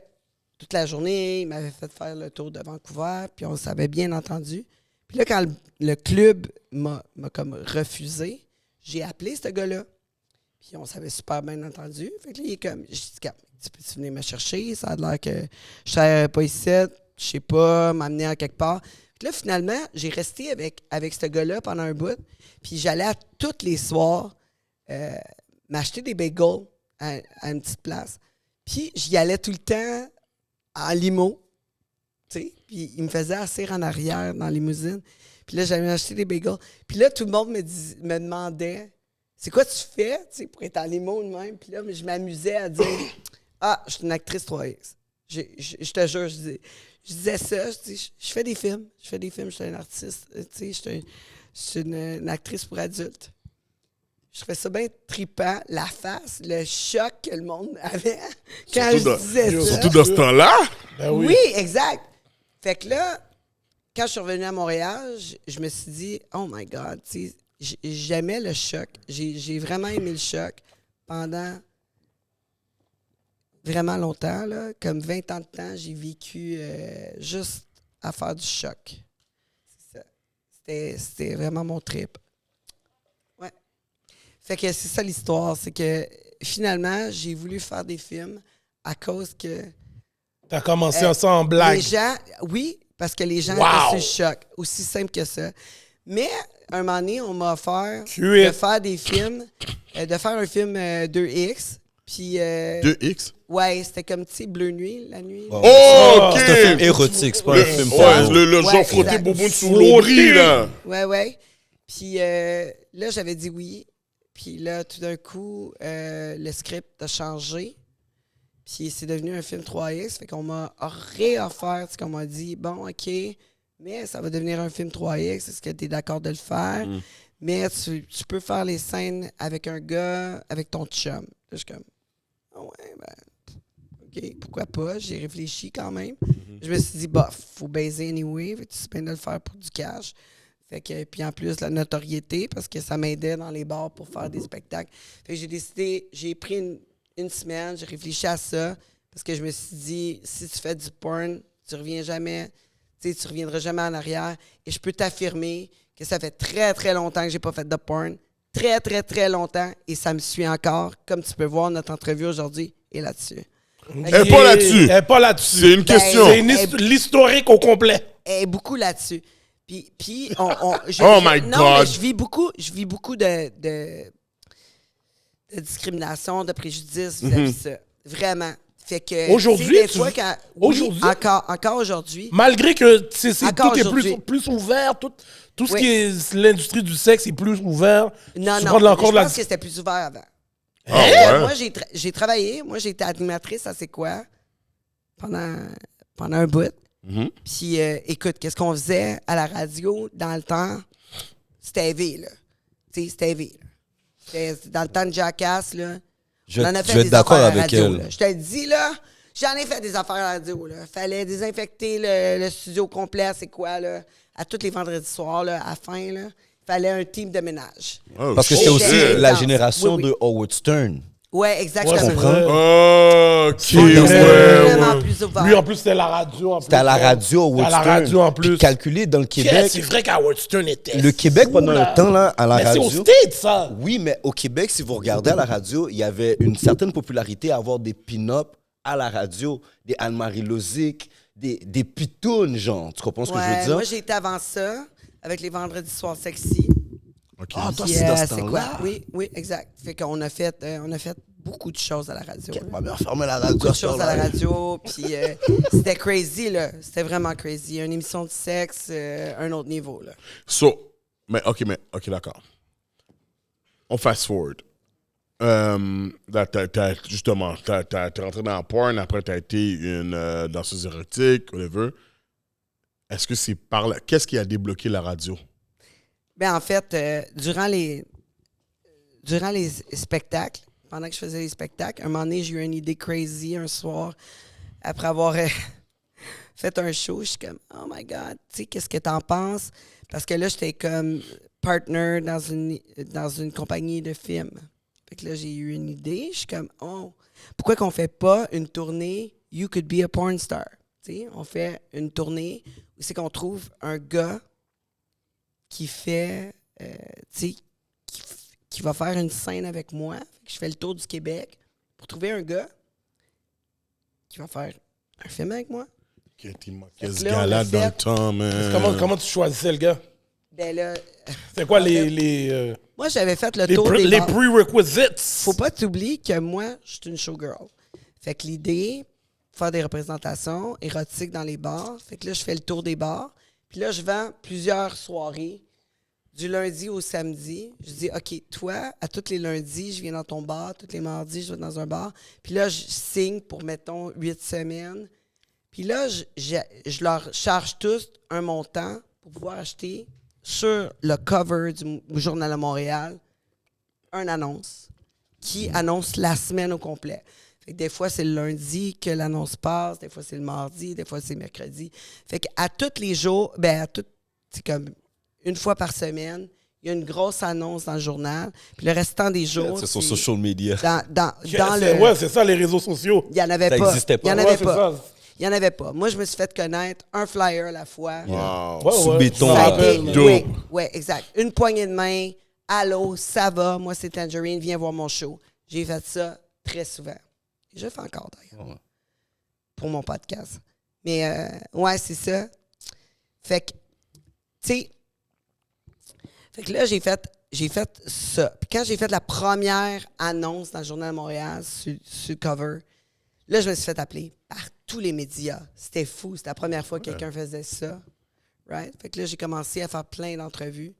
Speaker 4: toute la journée, il m'avait fait faire le tour de Vancouver, puis on s'avait bien entendu. Puis là, quand le club m'a comme refusé, j'ai appelé ce gars-là. Puis on s'avait super bien entendu. Fait que là, il est comme, j'ai dit, tu peux-tu venir me chercher? Ça a l'air que je serais pas ici, je sais pas, m'amener à quelque part. Puis là, finalement, j'ai resté avec ce gars-là pendant un bout. Puis j'allais à tous les soirs m'acheter des bagels à une petite place. Puis j'y allais tout le temps en limo. Tu sais, puis il me faisait asseoir en arrière dans la limousine. Puis là, j'allais m'acheter des bagels. Puis là, tout le monde me demandait c'est quoi tu fais, tu sais, pour être en limo de même? Puis là, je m'amusais à dire ah, je suis une actrice 3X. Je te jure, je disais ça, je fais des films, je suis un artiste, tu sais, je suis une actrice pour adultes. Je trouvais ça bien trippant, la face, le choc que le monde avait quand
Speaker 3: Surtout
Speaker 4: je disais ça.
Speaker 3: Surtout dans ce temps-là.
Speaker 5: Ben
Speaker 4: Oui, exact. Fait que là, quand je suis revenu à Montréal, je me suis dit, oh my God, tu sais, j'aimais le choc. J'ai vraiment aimé le choc pendant vraiment longtemps, là. Comme 20 ans de temps, j'ai vécu juste à faire du choc. C'est ça. C'était vraiment mon trip. Ouais. Fait que c'est ça l'histoire, c'est que finalement, j'ai voulu faire des films à cause que
Speaker 5: T'as commencé ça en blague.
Speaker 4: les gens, oui, parce que les gens
Speaker 5: Wow!
Speaker 4: étaient sur le choc. Aussi simple que ça. Mais, un moment donné, on m'a offert
Speaker 5: Cuit.
Speaker 4: de faire des films, de faire un film 2X. Puis,
Speaker 3: 2X.
Speaker 4: ouais, c'était comme, tu sais, Bleu Nuit, la nuit. là.
Speaker 3: Oh, OK.
Speaker 2: C'est un film érotique, c'est pas un film
Speaker 3: Ouais,
Speaker 2: porno.
Speaker 3: le genre
Speaker 4: Ouais,
Speaker 3: frotter
Speaker 4: exact.
Speaker 3: bouboune sous l'ombril, là.
Speaker 4: Ouais, ouais. Puis là, j'avais dit oui. Puis là, tout d'un coup, le script a changé. Puis c'est devenu un film 3X. Fait qu'on m'a réoffert, ce qu'on m'a dit, bon, OK, mais ça va devenir un film 3X. Est-ce que tu es d'accord de le faire? Mais tu peux faire les scènes avec un gars, avec ton chum. Là, je suis comme, ah ouais, ben, OK, pourquoi pas? J'ai réfléchi quand même. Je me suis dit, bof, faut baiser anyway. Fait que tu sais bien de le faire pour du cash. Fait que, puis en plus, la notoriété, parce que ça m'aidait dans les bars pour faire des spectacles. Fait que j'ai décidé, j'ai pris une semaine, j'ai réfléchi à ça, parce que je me suis dit, si tu fais du porn, tu reviens jamais, tu sais, tu reviendras jamais en arrière. Et je peux t'affirmer que ça fait très, très longtemps que j'ai pas fait de porn. Très, très, très longtemps. Et ça me suit encore. Comme tu peux voir, notre entrevue aujourd'hui est là-dessus.
Speaker 3: Elle est pas là-dessus.
Speaker 5: Elle est pas là-dessus.
Speaker 3: C'est une question.
Speaker 5: C'est l'historique au complet.
Speaker 4: Elle est beaucoup là-dessus. Puis
Speaker 3: Oh my
Speaker 4: non,
Speaker 3: God.
Speaker 4: mais je vis beaucoup de discrimination, de préjudice vis-à-vis de ça. Vraiment. Fait que
Speaker 5: Aujourd'hui,
Speaker 4: tu sais, des
Speaker 5: tu-
Speaker 4: fois, quand,
Speaker 5: aujourd'hui?
Speaker 4: oui, encore aujourd'hui.
Speaker 5: Malgré que
Speaker 4: Encore
Speaker 5: tout est
Speaker 4: aujourd'hui.
Speaker 5: plus ouvert, tout ce
Speaker 4: Oui.
Speaker 5: qui est l'industrie du sexe est plus ouvert.
Speaker 4: Non,
Speaker 5: Tu
Speaker 4: non,
Speaker 5: prends
Speaker 4: je
Speaker 5: encore de la-
Speaker 4: pense que c'était plus ouvert avant.
Speaker 3: Ah ouais?
Speaker 4: Moi, j'ai travaillé. Moi, j'ai été animatrice à C'est quoi? Pendant un bout. Puis, écoute, qu'est-ce qu'on faisait à la radio dans le temps? C'était élevé, là. Tu sais, c'était élevé, là. C'était dans le temps de Jackass, là.
Speaker 2: Je
Speaker 4: on en a
Speaker 2: je
Speaker 4: fait
Speaker 2: vais
Speaker 4: des
Speaker 2: être d'accord
Speaker 4: affaires à la
Speaker 2: avec
Speaker 4: radio,
Speaker 2: elle.
Speaker 4: là. Je te le dis, là, j'en ai fait des affaires à la radio, là. Fallait désinfecter le studio complet, C'est quoi, là? À tous les vendredis soirs, là, à la fin, là. Fallait un team de ménage.
Speaker 3: Oh,
Speaker 2: Parce que c'était
Speaker 3: shit.
Speaker 2: aussi
Speaker 4: C'était
Speaker 2: la
Speaker 4: intense.
Speaker 2: génération
Speaker 4: Oui, oui.
Speaker 2: de Howard Stern.
Speaker 4: Ouais,
Speaker 5: Ouais,
Speaker 4: exactement.
Speaker 5: c'est
Speaker 2: comprends?
Speaker 5: vrai.
Speaker 3: OK,
Speaker 5: C'est
Speaker 3: ouais,
Speaker 4: Vraiment
Speaker 3: ouais.
Speaker 4: plus ouvert.
Speaker 5: Lui, en plus, c'était la radio.
Speaker 2: C'était à la radio, Howard
Speaker 5: À la
Speaker 2: Stern.
Speaker 5: radio, en
Speaker 2: Puis
Speaker 5: plus.
Speaker 2: calculé dans le
Speaker 5: Yeah,
Speaker 2: Québec.
Speaker 5: c'est vrai qu'Howard Stern était
Speaker 2: Le Québec,
Speaker 5: fou,
Speaker 2: pendant
Speaker 5: là.
Speaker 2: un temps, là, à la
Speaker 5: Mais
Speaker 2: radio.
Speaker 5: c'est au States, ça.
Speaker 2: Oui, mais au Québec, si vous regardez à la radio, il y avait une certaine popularité à avoir des pin-up à la radio, des Anne-Marie Lozic, des pitounes, genre. Tu comprends ce que je veux
Speaker 4: Ouais,
Speaker 2: dire?
Speaker 4: moi, j'ai été avant ça, avec les vendredis soirs sexy.
Speaker 3: OK.
Speaker 2: Ah, toi,
Speaker 4: Puis,
Speaker 2: c'est dans ce
Speaker 4: c'est
Speaker 2: temps-là.
Speaker 4: quoi? Oui, exact. Fait qu'on a fait beaucoup de choses à la radio. là.
Speaker 2: Ma mère fermait la radio.
Speaker 4: Beaucoup de
Speaker 2: à ce
Speaker 4: choses à la
Speaker 2: temps-là.
Speaker 4: radio. Puis c'était crazy, là. C'était vraiment crazy. Une émission de sexe, un autre niveau, là.
Speaker 3: OK, d'accord. On fast forward. Là, justement, t'es rentré dans la porn, après t'as été une danseuse érotique, whatever. Est-ce que c'est par là... Qu'est-ce qui a débloqué la radio?
Speaker 4: Ben en fait, durant les spectacles, pendant que je faisais les spectacles, un moment donné, j'ai eu une idée crazy un soir, après avoir fait un show. Je suis comme, oh my God, tu sais, qu'est-ce que t'en penses? Parce que là, j'étais comme partner dans une compagnie de films. Fait que là, j'ai eu une idée. Je suis comme, oh, pourquoi qu'on fait pas une tournée You Could Be a Porn Star? Tu sais, on fait une tournée où c'est qu'on trouve un gars qui fait, tu sais, qui va faire une scène avec moi. Fait que je fais le tour du Québec pour trouver un gars qui va faire un film avec moi.
Speaker 3: Qu'est-ce
Speaker 4: que là, on
Speaker 3: gars-là
Speaker 4: a
Speaker 3: dans le
Speaker 4: fait-
Speaker 3: temps, man?
Speaker 5: Comment tu choisissais le gars?
Speaker 4: Ben là,
Speaker 5: C'est quoi les
Speaker 4: moi, j'avais fait le tour des
Speaker 5: les
Speaker 4: bars.
Speaker 5: prerequisites?
Speaker 4: Faut pas t'oublier que moi, je suis une showgirl. Fait que l'idée, faire des représentations érotiques dans les bars. Fait que là, je fais le tour des bars. Puis là, je vends plusieurs soirées, du lundi au samedi. Je dis, OK, toi, à tous les lundis, je viens dans ton bar. Tous les mardis, je vais dans un bar. Puis là, je signe pour, mettons, 8 semaines. Puis là, je leur charge tous un montant pour pouvoir acheter sur le cover du Journal de Montréal une annonce qui annonce la semaine au complet. Fait que des fois, c'est le lundi que l'annonce passe, des fois, c'est le mardi, des fois, c'est le mercredi. Fait qu'à tous les jours, c'est comme une fois par semaine, il y a une grosse annonce dans le journal. Puis le restant des jours,
Speaker 2: C'est sur social media.
Speaker 4: dans le...
Speaker 5: Ouais, c'est ça, les réseaux sociaux.
Speaker 4: Il n'y en avait
Speaker 2: Ça
Speaker 4: pas.
Speaker 2: existait pas.
Speaker 4: Il n'y en
Speaker 5: Ouais,
Speaker 4: avait
Speaker 5: c'est
Speaker 4: pas.
Speaker 5: ça.
Speaker 4: Il n'y en avait pas. Moi, je me suis fait connaître un flyer à la fois.
Speaker 3: Wow.
Speaker 5: Ouais,
Speaker 2: Sous
Speaker 5: ouais.
Speaker 2: béton.
Speaker 4: Ça a
Speaker 2: là.
Speaker 4: été,
Speaker 3: Dope.
Speaker 4: oui, exact. Une poignée de main. Allô, ça va? Moi, c'est Tangerine. Viens voir mon show. J'ai fait ça très souvent. Et je le fais encore, d'ailleurs.
Speaker 2: Ouais.
Speaker 4: Pour mon podcast. Mais, ouais, c'est ça. Fait que, tu sais, fait que là, j'ai fait ça. Puis quand j'ai fait la première annonce dans le Journal de Montréal sur le cover, là, je me suis fait appeler par tous les médias. C'était fou. C'était la première fois que quelqu'un faisait ça. Right? Fait que là, j'ai commencé à faire plein d'entrevues.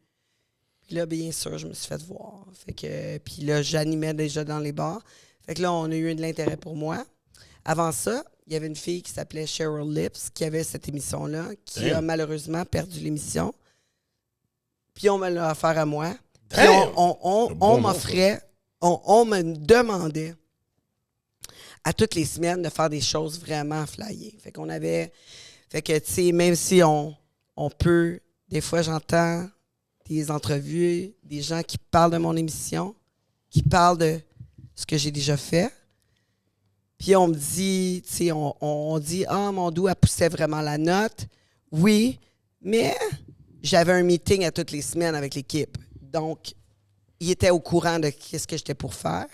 Speaker 4: Puis là, bien sûr, je me suis fait voir. Fait que, puis là, j'animais déjà dans les bars. Fait que là, on a eu de l'intérêt pour moi. Avant ça, il y avait une fille qui s'appelait Cheryl Lips qui avait cette émission-là, qui a malheureusement perdu l'émission. Puis on me l'a offert à moi. Puis on m'offrait, on me demandait à toutes les semaines de faire des choses vraiment flyées. Fait qu'on avait... Fait que, tu sais, même si on peut... Des fois, j'entends des entrevues, des gens qui parlent de mon émission, qui parlent de ce que j'ai déjà fait. Puis on me dit, tu sais, on dit, mon doux, elle poussait vraiment la note. Oui, mais j'avais un meeting à toutes les semaines avec l'équipe. Donc, il était au courant de ce que j'étais pour faire.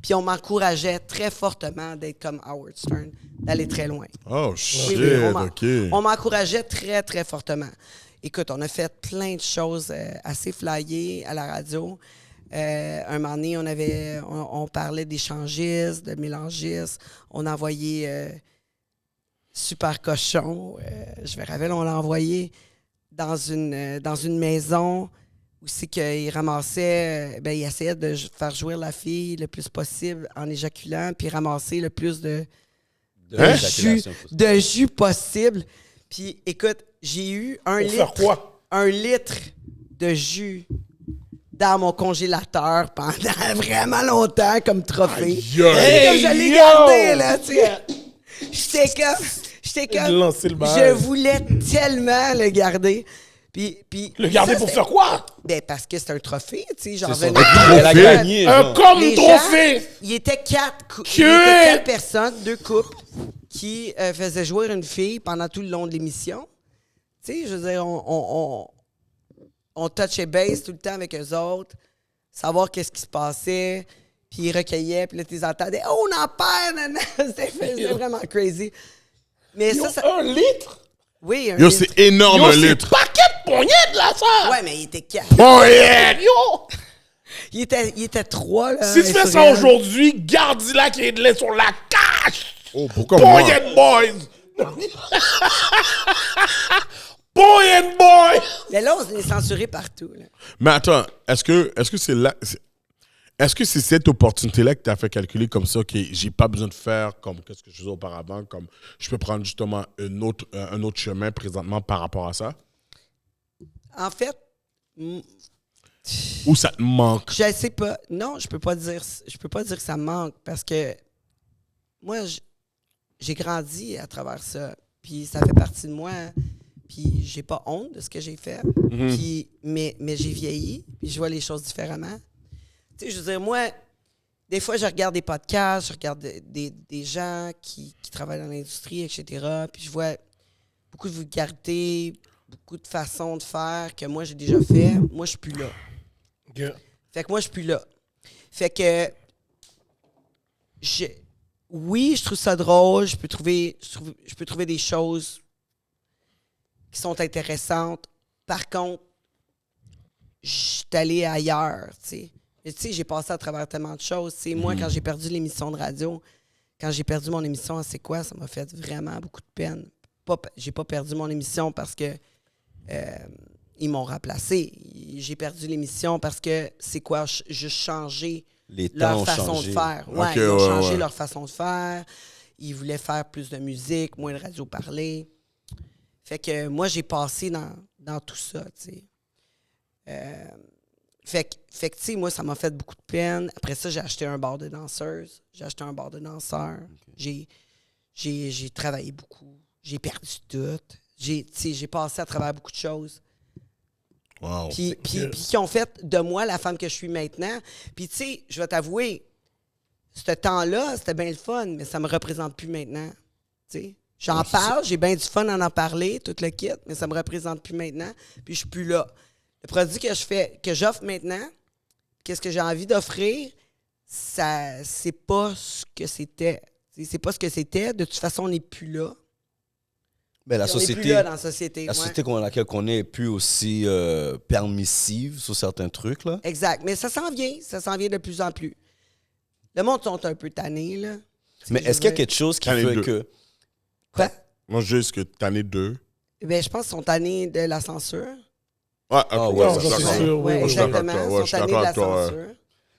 Speaker 4: Puis on m'encourageait très fortement d'être comme Howard Stern, d'aller très loin.
Speaker 3: Oh,
Speaker 4: Oui,
Speaker 3: shit,
Speaker 4: oui,
Speaker 3: OK.
Speaker 4: on m'encourageait très, très fortement. Écoute, on a fait plein de choses assez flyées à la radio. Un moment donné, on parlait d'échangistes, de mélangistes. On envoyait Super Cochon. Je me rappelle, on l'a envoyé dans une maison où c'est qu'il ramassait... il essayait de faire jouir la fille le plus possible en éjaculant, puis ramasser le plus de jus possible. Puis, écoute, j'ai eu un litre de jus dans mon congélateur pendant vraiment longtemps comme trophée.
Speaker 3: Hey,
Speaker 4: Comme je l'ai gardé, là, tu sais. J'étais comme...
Speaker 5: Lancer le
Speaker 4: Je
Speaker 5: bail.
Speaker 4: voulais tellement le garder. Puis
Speaker 5: Le garder
Speaker 4: ça,
Speaker 5: pour
Speaker 4: c'est-
Speaker 5: faire quoi?
Speaker 4: Ben, parce que c'est un trophée, tu sais. J'en
Speaker 2: C'est
Speaker 4: venais...
Speaker 2: Elle a gagné.
Speaker 5: Un
Speaker 2: genre.
Speaker 5: comme
Speaker 4: Les
Speaker 5: trophée!
Speaker 4: gens, il était quatre
Speaker 5: Que-
Speaker 4: personnes, 2 couples, qui faisaient jouer une fille pendant tout le long de l'émission. Tu sais, je veux dire, on touchait base tout le temps avec eux autres, savoir qu'est-ce qui se passait, puis ils recueillaient, puis là, tu les entendais, oh, on en perd, nanana. C'était vraiment crazy. Mais
Speaker 5: Yo,
Speaker 4: ça...
Speaker 5: 1 litre?
Speaker 4: Oui, un
Speaker 3: Yo,
Speaker 4: litre.
Speaker 3: c'est énorme,
Speaker 5: Yo,
Speaker 3: un
Speaker 5: c'est
Speaker 3: litre.
Speaker 5: paquet de poignettes, là, ça!
Speaker 4: Ouais, mais il était 4.
Speaker 3: Poignette!
Speaker 5: Yo!
Speaker 4: Il était 3, là.
Speaker 5: Si tu fais ça
Speaker 4: Israël.
Speaker 5: aujourd'hui, garde-la qui est de lait sur la cache!
Speaker 3: Oh, pourquoi moi?
Speaker 5: Poignette boys! Poignette boy!
Speaker 4: Mais là, on est censuré partout, là.
Speaker 3: Mais attends, est-ce que c'est là... Est-ce que c'est cette opportunité-là que tu as fait calculer comme ça, que j'ai pas besoin de faire comme qu'est-ce que je faisais auparavant, comme je peux prendre justement un autre chemin présentement par rapport à ça?
Speaker 4: En fait,
Speaker 3: Ou ça te manque?
Speaker 4: je sais pas. Non, je peux pas dire que ça me manque parce que moi, j'ai grandi à travers ça. Puis ça fait partie de moi. Puis j'ai pas honte de ce que j'ai fait. Puis, mais j'ai vieilli. Puis je vois les choses différemment. Tu sais, je veux dire, moi, des fois, je regarde des podcasts, je regarde des gens qui travaillent dans l'industrie, etc. Puis je vois beaucoup de vulgarité, beaucoup de façons de faire que moi, j'ai déjà fait. Moi, je suis plus là. Fait que moi, je suis plus là. Fait que, oui, je trouve ça drôle. Je peux trouver des choses qui sont intéressantes. Par contre, je suis allé ailleurs, tu sais. Tu sais, j'ai passé à travers tellement de choses. Tu sais, moi, quand j'ai perdu l'émission de radio, quand j'ai perdu mon émission, c'est quoi? Ça m'a fait vraiment beaucoup de peine. J'ai pas perdu mon émission parce que ils m'ont remplacé. J'ai perdu l'émission parce que c'est quoi? Juste changé
Speaker 2: Les temps
Speaker 4: leur
Speaker 2: ont
Speaker 4: façon
Speaker 2: changé.
Speaker 4: de faire.
Speaker 3: Ok,
Speaker 4: Ouais, ils ont
Speaker 3: ouais,
Speaker 4: changé
Speaker 3: ouais.
Speaker 4: leur façon de faire. Ils voulaient faire plus de musique, moins de radio parler. Fait que moi, j'ai passé dans tout ça, tu sais. Fait que, tu sais, moi, ça m'a fait beaucoup de peine. Après ça, j'ai acheté un bar de danseuse. J'ai acheté un bar de danseurs. J'ai travaillé beaucoup. J'ai perdu tout. J'ai passé à travers beaucoup de choses.
Speaker 3: Wow.
Speaker 4: Puis qui ont fait de moi la femme que je suis maintenant. Puis, tu sais, je vais t'avouer, ce temps-là, c'était bien le fun, mais ça me représente plus maintenant. Tu sais, j'en parle, j'ai bien du fun à en parler, tout le kit, mais ça me représente plus maintenant. Puis, je suis plus là. Le produit que j'offre maintenant, qu'est-ce que j'ai envie d'offrir, ça, c'est pas ce que c'était. C'est pas ce que c'était. De toute façon, on n'est plus là.
Speaker 2: Ben, la
Speaker 4: On n'est
Speaker 2: société,
Speaker 4: plus là dans la société.
Speaker 2: la
Speaker 4: ouais.
Speaker 2: société dans laquelle on est plus aussi permissive sur certains trucs, là.
Speaker 4: Exact. Mais ça s'en vient. Ça s'en vient de plus en plus. Le monde sont un peu tannés, là.
Speaker 2: Mais est-ce qu'il y a quelque chose qui
Speaker 3: T'en es
Speaker 2: fait
Speaker 3: deux.
Speaker 2: que...
Speaker 4: Quoi?
Speaker 3: Moi, juste que t'en es 2.
Speaker 4: Ben, je pense qu'ils sont tannés de la censure.
Speaker 3: Ouais,
Speaker 2: Ah,
Speaker 3: ok,
Speaker 2: ouais,
Speaker 3: ouais,
Speaker 2: ça,
Speaker 3: je suis
Speaker 2: c'est
Speaker 3: d'accord.
Speaker 5: sûr,
Speaker 4: Ouais,
Speaker 5: oui, oui.
Speaker 3: Je suis d'accord
Speaker 4: exactement.
Speaker 3: avec toi,
Speaker 4: Ils
Speaker 3: ouais,
Speaker 4: sont
Speaker 3: je suis
Speaker 4: tannés de
Speaker 3: d'accord
Speaker 4: la
Speaker 3: avec toi, ouais.
Speaker 4: censure.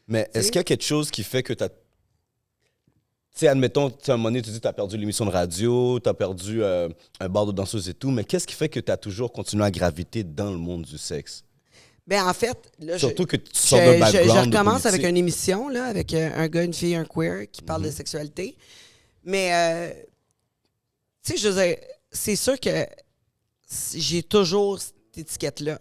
Speaker 2: Mais est-ce qu'il y a quelque chose qui fait que tu as... Tu sais, admettons, à un moment donné, tu dis que tu as perdu l'émission de radio, tu as perdu un bar de danseuse et tout, mais qu'est-ce qui fait que tu as toujours continué à graviter dans le monde du sexe?
Speaker 4: Ben, en fait, là,
Speaker 2: Surtout que tu sors d'un background
Speaker 4: je
Speaker 2: de
Speaker 4: recommence avec
Speaker 2: politique.
Speaker 4: une émission, là, avec un gars, une fille, un queer qui parle de sexualité. Mais, tu sais, je veux dire, c'est sûr que j'ai toujours cette étiquette-là.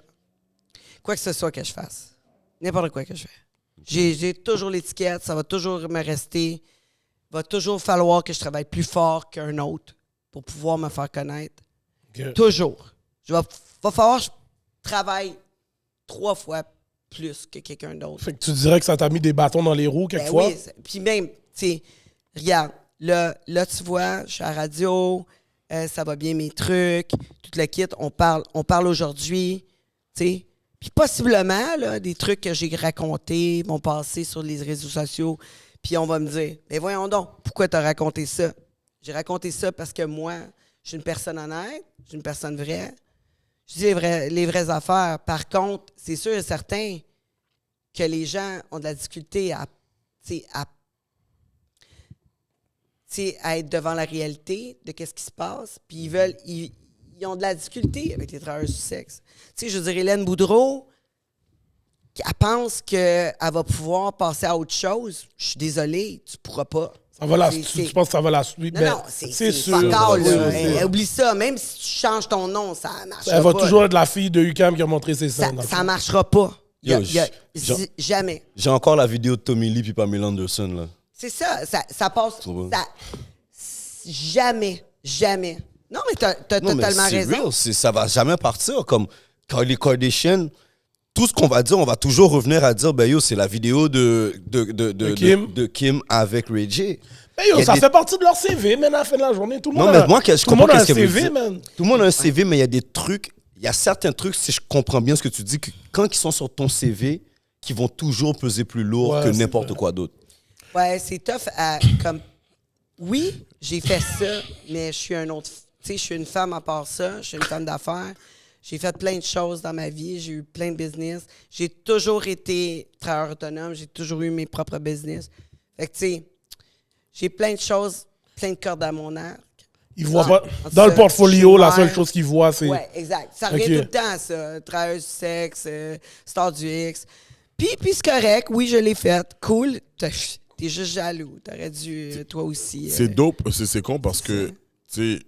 Speaker 4: Quoi que ce soit que je fasse. N'importe quoi que je fais. J'ai toujours l'étiquette, ça va toujours me rester. Va toujours falloir que je travaille plus fort qu'un autre pour pouvoir me faire connaître.
Speaker 5: Ok.
Speaker 4: Toujours. Va falloir que je travaille 3 fois plus que quelqu'un d'autre.
Speaker 5: Fait que tu dirais que ça t'a mis des bâtons dans les roues
Speaker 4: Ben
Speaker 5: quelquefois?
Speaker 4: oui, puis même, tu sais, regarde, là, tu vois, je suis à la radio, ça va bien mes trucs, tout le kit, on parle aujourd'hui, tu sais. Puis possiblement, là, des trucs que j'ai racontés vont passer sur les réseaux sociaux, puis on va me dire, mais voyons donc, pourquoi t'as raconté ça? J'ai raconté ça parce que moi, je suis une personne honnête, je suis une personne vraie, je dis les vraies affaires. Par contre, c'est sûr et certain que les gens ont de la difficulté à être devant la réalité de qu'est-ce qui se passe, puis ils ont de la difficulté avec les travailleurs du sexe. Tu sais, je veux dire, Hélène Boudreau, elle pense qu'elle va pouvoir passer à autre chose. Je suis désolé, tu pourras pas.
Speaker 5: Ça va la,
Speaker 4: C'est-
Speaker 5: tu penses que ça va la suivre?
Speaker 4: Non, c'est
Speaker 5: sûr.
Speaker 4: fuck all,
Speaker 5: Oui,
Speaker 4: là.
Speaker 5: oui, oui.
Speaker 4: Oublie ça, même si tu changes ton nom, ça marchera
Speaker 5: Elle va
Speaker 4: pas.
Speaker 5: toujours être la fille de UQAM qui a montré ses
Speaker 4: Ça,
Speaker 5: seins. dans le
Speaker 4: ça
Speaker 5: fond.
Speaker 4: marchera pas.
Speaker 2: Yo,
Speaker 4: Jamais.
Speaker 2: J'ai encore la vidéo de Tommy Lee puis Pamela Anderson, là.
Speaker 4: C'est ça passe.
Speaker 2: Trop bon.
Speaker 4: Jamais. Non, mais t'as
Speaker 2: Non, mais
Speaker 4: totalement
Speaker 2: c'est
Speaker 4: raison.
Speaker 2: real, ça va jamais partir. Comme quand les Kardashians, tout ce qu'on va dire, on va toujours revenir à dire, ben yo, c'est la vidéo de Kim avec Ray J.
Speaker 5: Mais yo,
Speaker 2: Il y a
Speaker 5: ça
Speaker 2: des-
Speaker 5: fait partie de leur CV, man, à la fin de la journée. Tout le
Speaker 2: Non,
Speaker 5: monde
Speaker 2: mais
Speaker 5: a,
Speaker 2: moi, je
Speaker 5: tout le
Speaker 2: comprends
Speaker 5: monde a un
Speaker 2: qu'est-ce qu'elle veut
Speaker 5: CV,
Speaker 2: dire.
Speaker 5: man.
Speaker 2: Tout le monde a un CV, mais il y a des trucs, il y a certains trucs, si je comprends bien ce que tu dis, que quand ils sont sur ton CV, qui vont toujours peser plus lourd
Speaker 5: Ouais,
Speaker 2: que
Speaker 5: c'est
Speaker 2: n'importe
Speaker 5: vrai.
Speaker 2: quoi d'autre.
Speaker 4: Ouais, c'est tough comme. Oui, j'ai fait ça, mais je suis un autre. Tu sais, je suis une femme à part ça. Je suis une femme d'affaires. J'ai fait plein de choses dans ma vie. J'ai eu plein de business. J'ai toujours été travailleur autonome. J'ai toujours eu mes propres business. Fait que, tu sais, j'ai plein de choses, plein de cordes à mon arc.
Speaker 5: Ils voient
Speaker 4: Ah,
Speaker 5: pas.
Speaker 4: en tout
Speaker 5: Dans le
Speaker 4: cas,
Speaker 5: portfolio,
Speaker 4: je suis
Speaker 5: la seule
Speaker 4: mère.
Speaker 5: chose qu'ils voient, c'est.
Speaker 4: Ouais, exact. Ça revient
Speaker 5: Ok.
Speaker 4: tout le temps à ça. Travailleuse du sexe, star du X. Puis c'est correct. Oui, je l'ai fait. Cool. T'es juste jaloux. T'aurais dû, toi aussi.
Speaker 3: C'est dope, c'est con parce que, tu sais,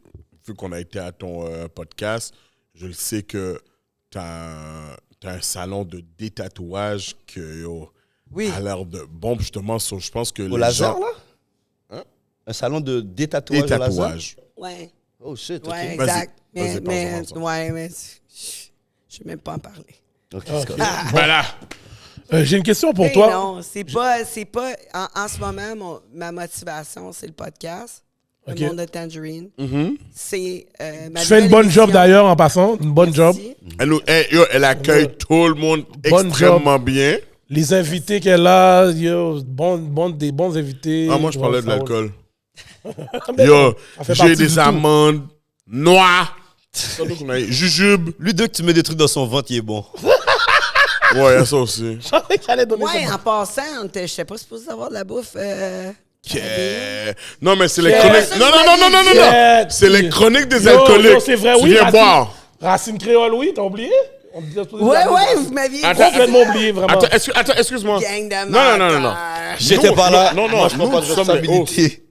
Speaker 3: vu qu'on a été à ton podcast, je le sais que t'as un salon de détatouage que, yo,
Speaker 4: Oui.
Speaker 3: a l'air de bon, justement, je pense que
Speaker 2: Au
Speaker 3: les
Speaker 2: laser,
Speaker 3: gens...
Speaker 2: là?
Speaker 3: Hein?
Speaker 2: Un salon de détatouage au laser?
Speaker 3: Détatouage.
Speaker 4: Ouais.
Speaker 2: Oh shit, ok.
Speaker 4: Ouais,
Speaker 3: Vas-y.
Speaker 4: exact.
Speaker 3: Vas-y,
Speaker 4: Mais
Speaker 3: parle-en, ça.
Speaker 4: ouais, mais je vais même pas en parler.
Speaker 2: Ok, c'est correct.
Speaker 3: Voilà.
Speaker 5: J'ai une question pour
Speaker 4: Mais
Speaker 5: toi.
Speaker 4: non, c'est pas en ce moment, ma motivation, c'est le podcast.
Speaker 5: Ok.
Speaker 4: Le monde de Tangerine. C'est ma
Speaker 5: Tu fais une
Speaker 4: nouvelle
Speaker 5: bonne job
Speaker 4: émission.
Speaker 5: d'ailleurs en passant. Une bonne job.
Speaker 4: Merci.
Speaker 3: Elle accueille tout le monde
Speaker 5: Bonne
Speaker 3: extrêmement bien.
Speaker 5: Les invités qu'elle a, yo, des bons invités.
Speaker 3: Ah, moi, je parlais de
Speaker 5: Ouais,
Speaker 3: l'alcool.
Speaker 5: Mais
Speaker 3: Yo,
Speaker 5: ça fait
Speaker 3: j'ai
Speaker 5: partie du
Speaker 3: des
Speaker 5: tout.
Speaker 3: amandes noires. Jujube.
Speaker 2: Lui, dès que tu mets des trucs dans son ventre, il est bon.
Speaker 3: Ouais, il y a ça aussi.
Speaker 5: Je savais qu'elle allait donner
Speaker 4: Ouais,
Speaker 5: ça.
Speaker 4: en passant, je sais pas supposé avoir de la bouffe.
Speaker 3: Yeah. Non, mais c'est les
Speaker 5: Yeah.
Speaker 3: chroniques. Non, non, non, non, non, non, non.
Speaker 5: Yeah.
Speaker 3: C'est les chroniques des
Speaker 5: Yo,
Speaker 3: alcooliques.
Speaker 5: yo, c'est vrai,
Speaker 3: Tu
Speaker 5: oui.
Speaker 3: viens boire.
Speaker 5: Racine créole, oui, t'as oublié? On disait tous les
Speaker 4: Ouais,
Speaker 5: années
Speaker 4: ouais,
Speaker 5: passées.
Speaker 4: vous m'aviez
Speaker 5: Complètement oublié, vraiment.
Speaker 3: Attends, excuse-moi.
Speaker 4: Gang de
Speaker 3: Non.
Speaker 4: menteurs.
Speaker 2: J'étais pas là.
Speaker 3: Non,
Speaker 2: Moi, je prends
Speaker 3: nous
Speaker 2: pas de
Speaker 3: sommes les hosts.
Speaker 2: responsabilité.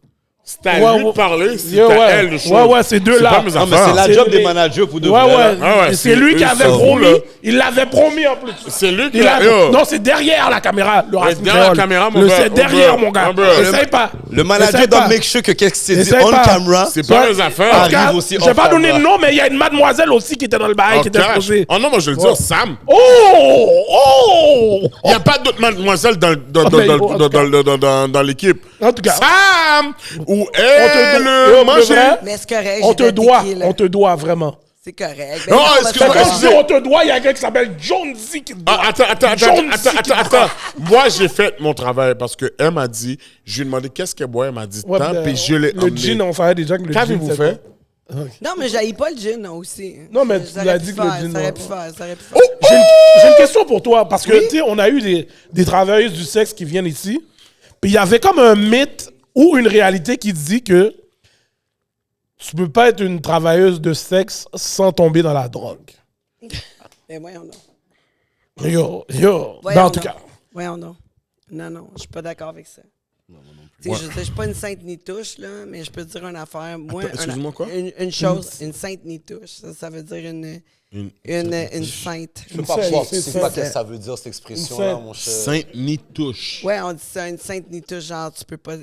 Speaker 3: C'est à lui de parler, c'est à elle de choisir.
Speaker 5: Ouais, c'est deux
Speaker 3: C'est
Speaker 5: là.
Speaker 3: pas mes
Speaker 2: Non, mais
Speaker 3: affaires.
Speaker 2: c'est la
Speaker 5: C'est
Speaker 2: job
Speaker 5: les-
Speaker 2: des managers pour de
Speaker 5: Ouais,
Speaker 2: vrai.
Speaker 5: ouais.
Speaker 2: là.
Speaker 3: Ah ouais,
Speaker 5: C'est lui qui
Speaker 3: eux,
Speaker 5: avait
Speaker 3: c'est vous,
Speaker 5: promis.
Speaker 3: là.
Speaker 5: Il l'avait promis en plus.
Speaker 3: C'est lui qui
Speaker 5: Il
Speaker 3: a...
Speaker 5: a-
Speaker 3: Yo.
Speaker 5: Non, c'est derrière la caméra, le Racing
Speaker 3: derrière la
Speaker 5: Créole.
Speaker 3: caméra, mon
Speaker 5: Le-
Speaker 3: gars.
Speaker 5: C'est
Speaker 3: Oh,
Speaker 5: derrière,
Speaker 3: bro.
Speaker 5: mon gars.
Speaker 3: Oh, bro.
Speaker 5: Essaye pas.
Speaker 2: Le manager
Speaker 5: Essaye
Speaker 2: doit
Speaker 5: pas.
Speaker 2: make sure que qu'est-ce qui s'est dit
Speaker 5: Essaye
Speaker 2: on
Speaker 5: pas.
Speaker 2: camera.
Speaker 3: C'est pas mes
Speaker 5: En
Speaker 3: affaires.
Speaker 5: tout cas,
Speaker 2: Arrive aussi
Speaker 5: je vais pas
Speaker 2: off
Speaker 5: donner de
Speaker 2: camera.
Speaker 5: nom, mais il y a une mademoiselle aussi qui était dans le bail, qui était exposée.
Speaker 3: Oh non, moi je veux le dire, Sam.
Speaker 5: Oh!
Speaker 3: Il n'y a pas d'autre mademoiselle dans l'équipe.
Speaker 5: En tout cas.
Speaker 3: Sam! Ou
Speaker 5: On
Speaker 3: elle,
Speaker 5: te
Speaker 3: manger.
Speaker 4: Mais c'est correct,
Speaker 5: On
Speaker 4: j'ai
Speaker 5: te doit,
Speaker 4: tequila.
Speaker 5: on te doit vraiment.
Speaker 4: C'est correct.
Speaker 3: Non,
Speaker 4: on va
Speaker 3: excuse-moi,
Speaker 4: savoir.
Speaker 5: Quand je dis on te doit, il y a quelqu'un qui s'appelle Jonesy qui te doit.
Speaker 3: Ah, attends.
Speaker 5: Jonesy qui te doit.
Speaker 3: Moi, j'ai fait mon travail parce qu'elle m'a dit, je lui ai demandé qu'est-ce qu'elle boit, elle m'a dit
Speaker 5: Ouais,
Speaker 3: tant,
Speaker 5: mais,
Speaker 3: puis je l'ai
Speaker 5: le
Speaker 3: emmené.
Speaker 5: gin, on savait déjà que le gin.
Speaker 3: Qu'avez-vous
Speaker 5: c'est
Speaker 3: fait?
Speaker 5: quoi.
Speaker 4: Non, mais j'haïs pas le gin aussi.
Speaker 5: Non, mais
Speaker 4: Ça
Speaker 5: tu l'as
Speaker 4: aurait
Speaker 5: dit
Speaker 4: pu
Speaker 5: que le
Speaker 4: faire,
Speaker 5: gin,
Speaker 4: Ça aurait
Speaker 5: ouais.
Speaker 4: pu faire, ça aurait pu faire.
Speaker 5: J'ai une question pour toi, parce que, tu sais, on a eu des travailleuses du sexe qui viennent ici, puis il y avait comme un mythe ou une réalité qui dit que tu peux pas être une travailleuse de sexe sans tomber dans la drogue.
Speaker 4: Mais voyons donc.
Speaker 5: Yo.
Speaker 4: Voyons
Speaker 5: En tout
Speaker 4: donc.
Speaker 5: cas.
Speaker 4: Voyons donc. Non, je suis pas d'accord avec ça. Tu sais, je suis pas une sainte ni touche, là, mais je peux te dire une affaire. Moi,
Speaker 3: Attends, excuse-moi, quoi?
Speaker 4: Une chose, une sainte ni touche. Ça veut dire une sainte.
Speaker 2: Je peux pas
Speaker 5: Sainte,
Speaker 2: voir.
Speaker 5: c'est
Speaker 2: Tu sais pas
Speaker 5: sainte.
Speaker 2: ce que ça veut dire, cette expression-là,
Speaker 5: sainte.
Speaker 2: mon cher.
Speaker 3: Sainte ni touche.
Speaker 4: Ouais, on dit ça, une sainte ni touche, genre, tu peux pas.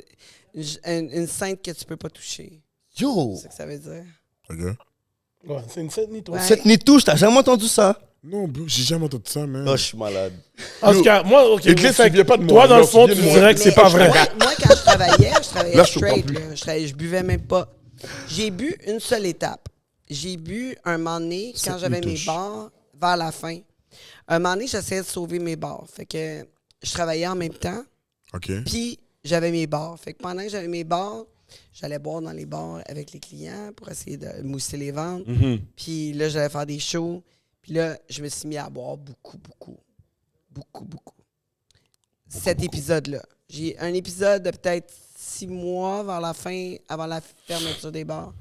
Speaker 4: Une sainte que tu peux pas toucher.
Speaker 2: Yo!
Speaker 4: C'est ça que ça veut dire.
Speaker 3: Ok.
Speaker 5: Ouais, c'est une scène ni toi.
Speaker 4: Ouais.
Speaker 2: Cette ni touche, t'as jamais entendu ça?
Speaker 3: Non, bro, j'ai jamais entendu ça, man.
Speaker 2: Oh, je suis malade.
Speaker 5: En tout cas, moi, ok.
Speaker 3: Église,
Speaker 5: fait
Speaker 3: tu viens pas de
Speaker 5: que
Speaker 3: moi,
Speaker 5: toi, dans
Speaker 3: là,
Speaker 5: le fond,
Speaker 3: tu
Speaker 5: tu
Speaker 3: viens de
Speaker 5: dirais que c'est pas vrai.
Speaker 4: Moi, quand je travaillais
Speaker 3: Là, je te
Speaker 4: straight.
Speaker 3: comprends
Speaker 4: Là. Je buvais même pas. J'ai bu une seule étape. J'ai bu un moment donné, quand
Speaker 3: Cette
Speaker 4: j'avais mes
Speaker 3: touche.
Speaker 4: bars, vers la fin. Un moment donné, j'essayais de sauver mes bars. Fait que je travaillais en même temps,
Speaker 3: Ok.
Speaker 4: puis j'avais mes bars. Fait que pendant que j'avais mes bars, j'allais boire dans les bars avec les clients pour essayer de mousser les ventes.
Speaker 3: Mhm.
Speaker 4: Puis là, j'allais faire des shows. Puis là, je me suis mis à boire beaucoup. Cet épisode-là. J'ai un épisode de peut-être 6 mois vers la fin, avant la fermeture des bars.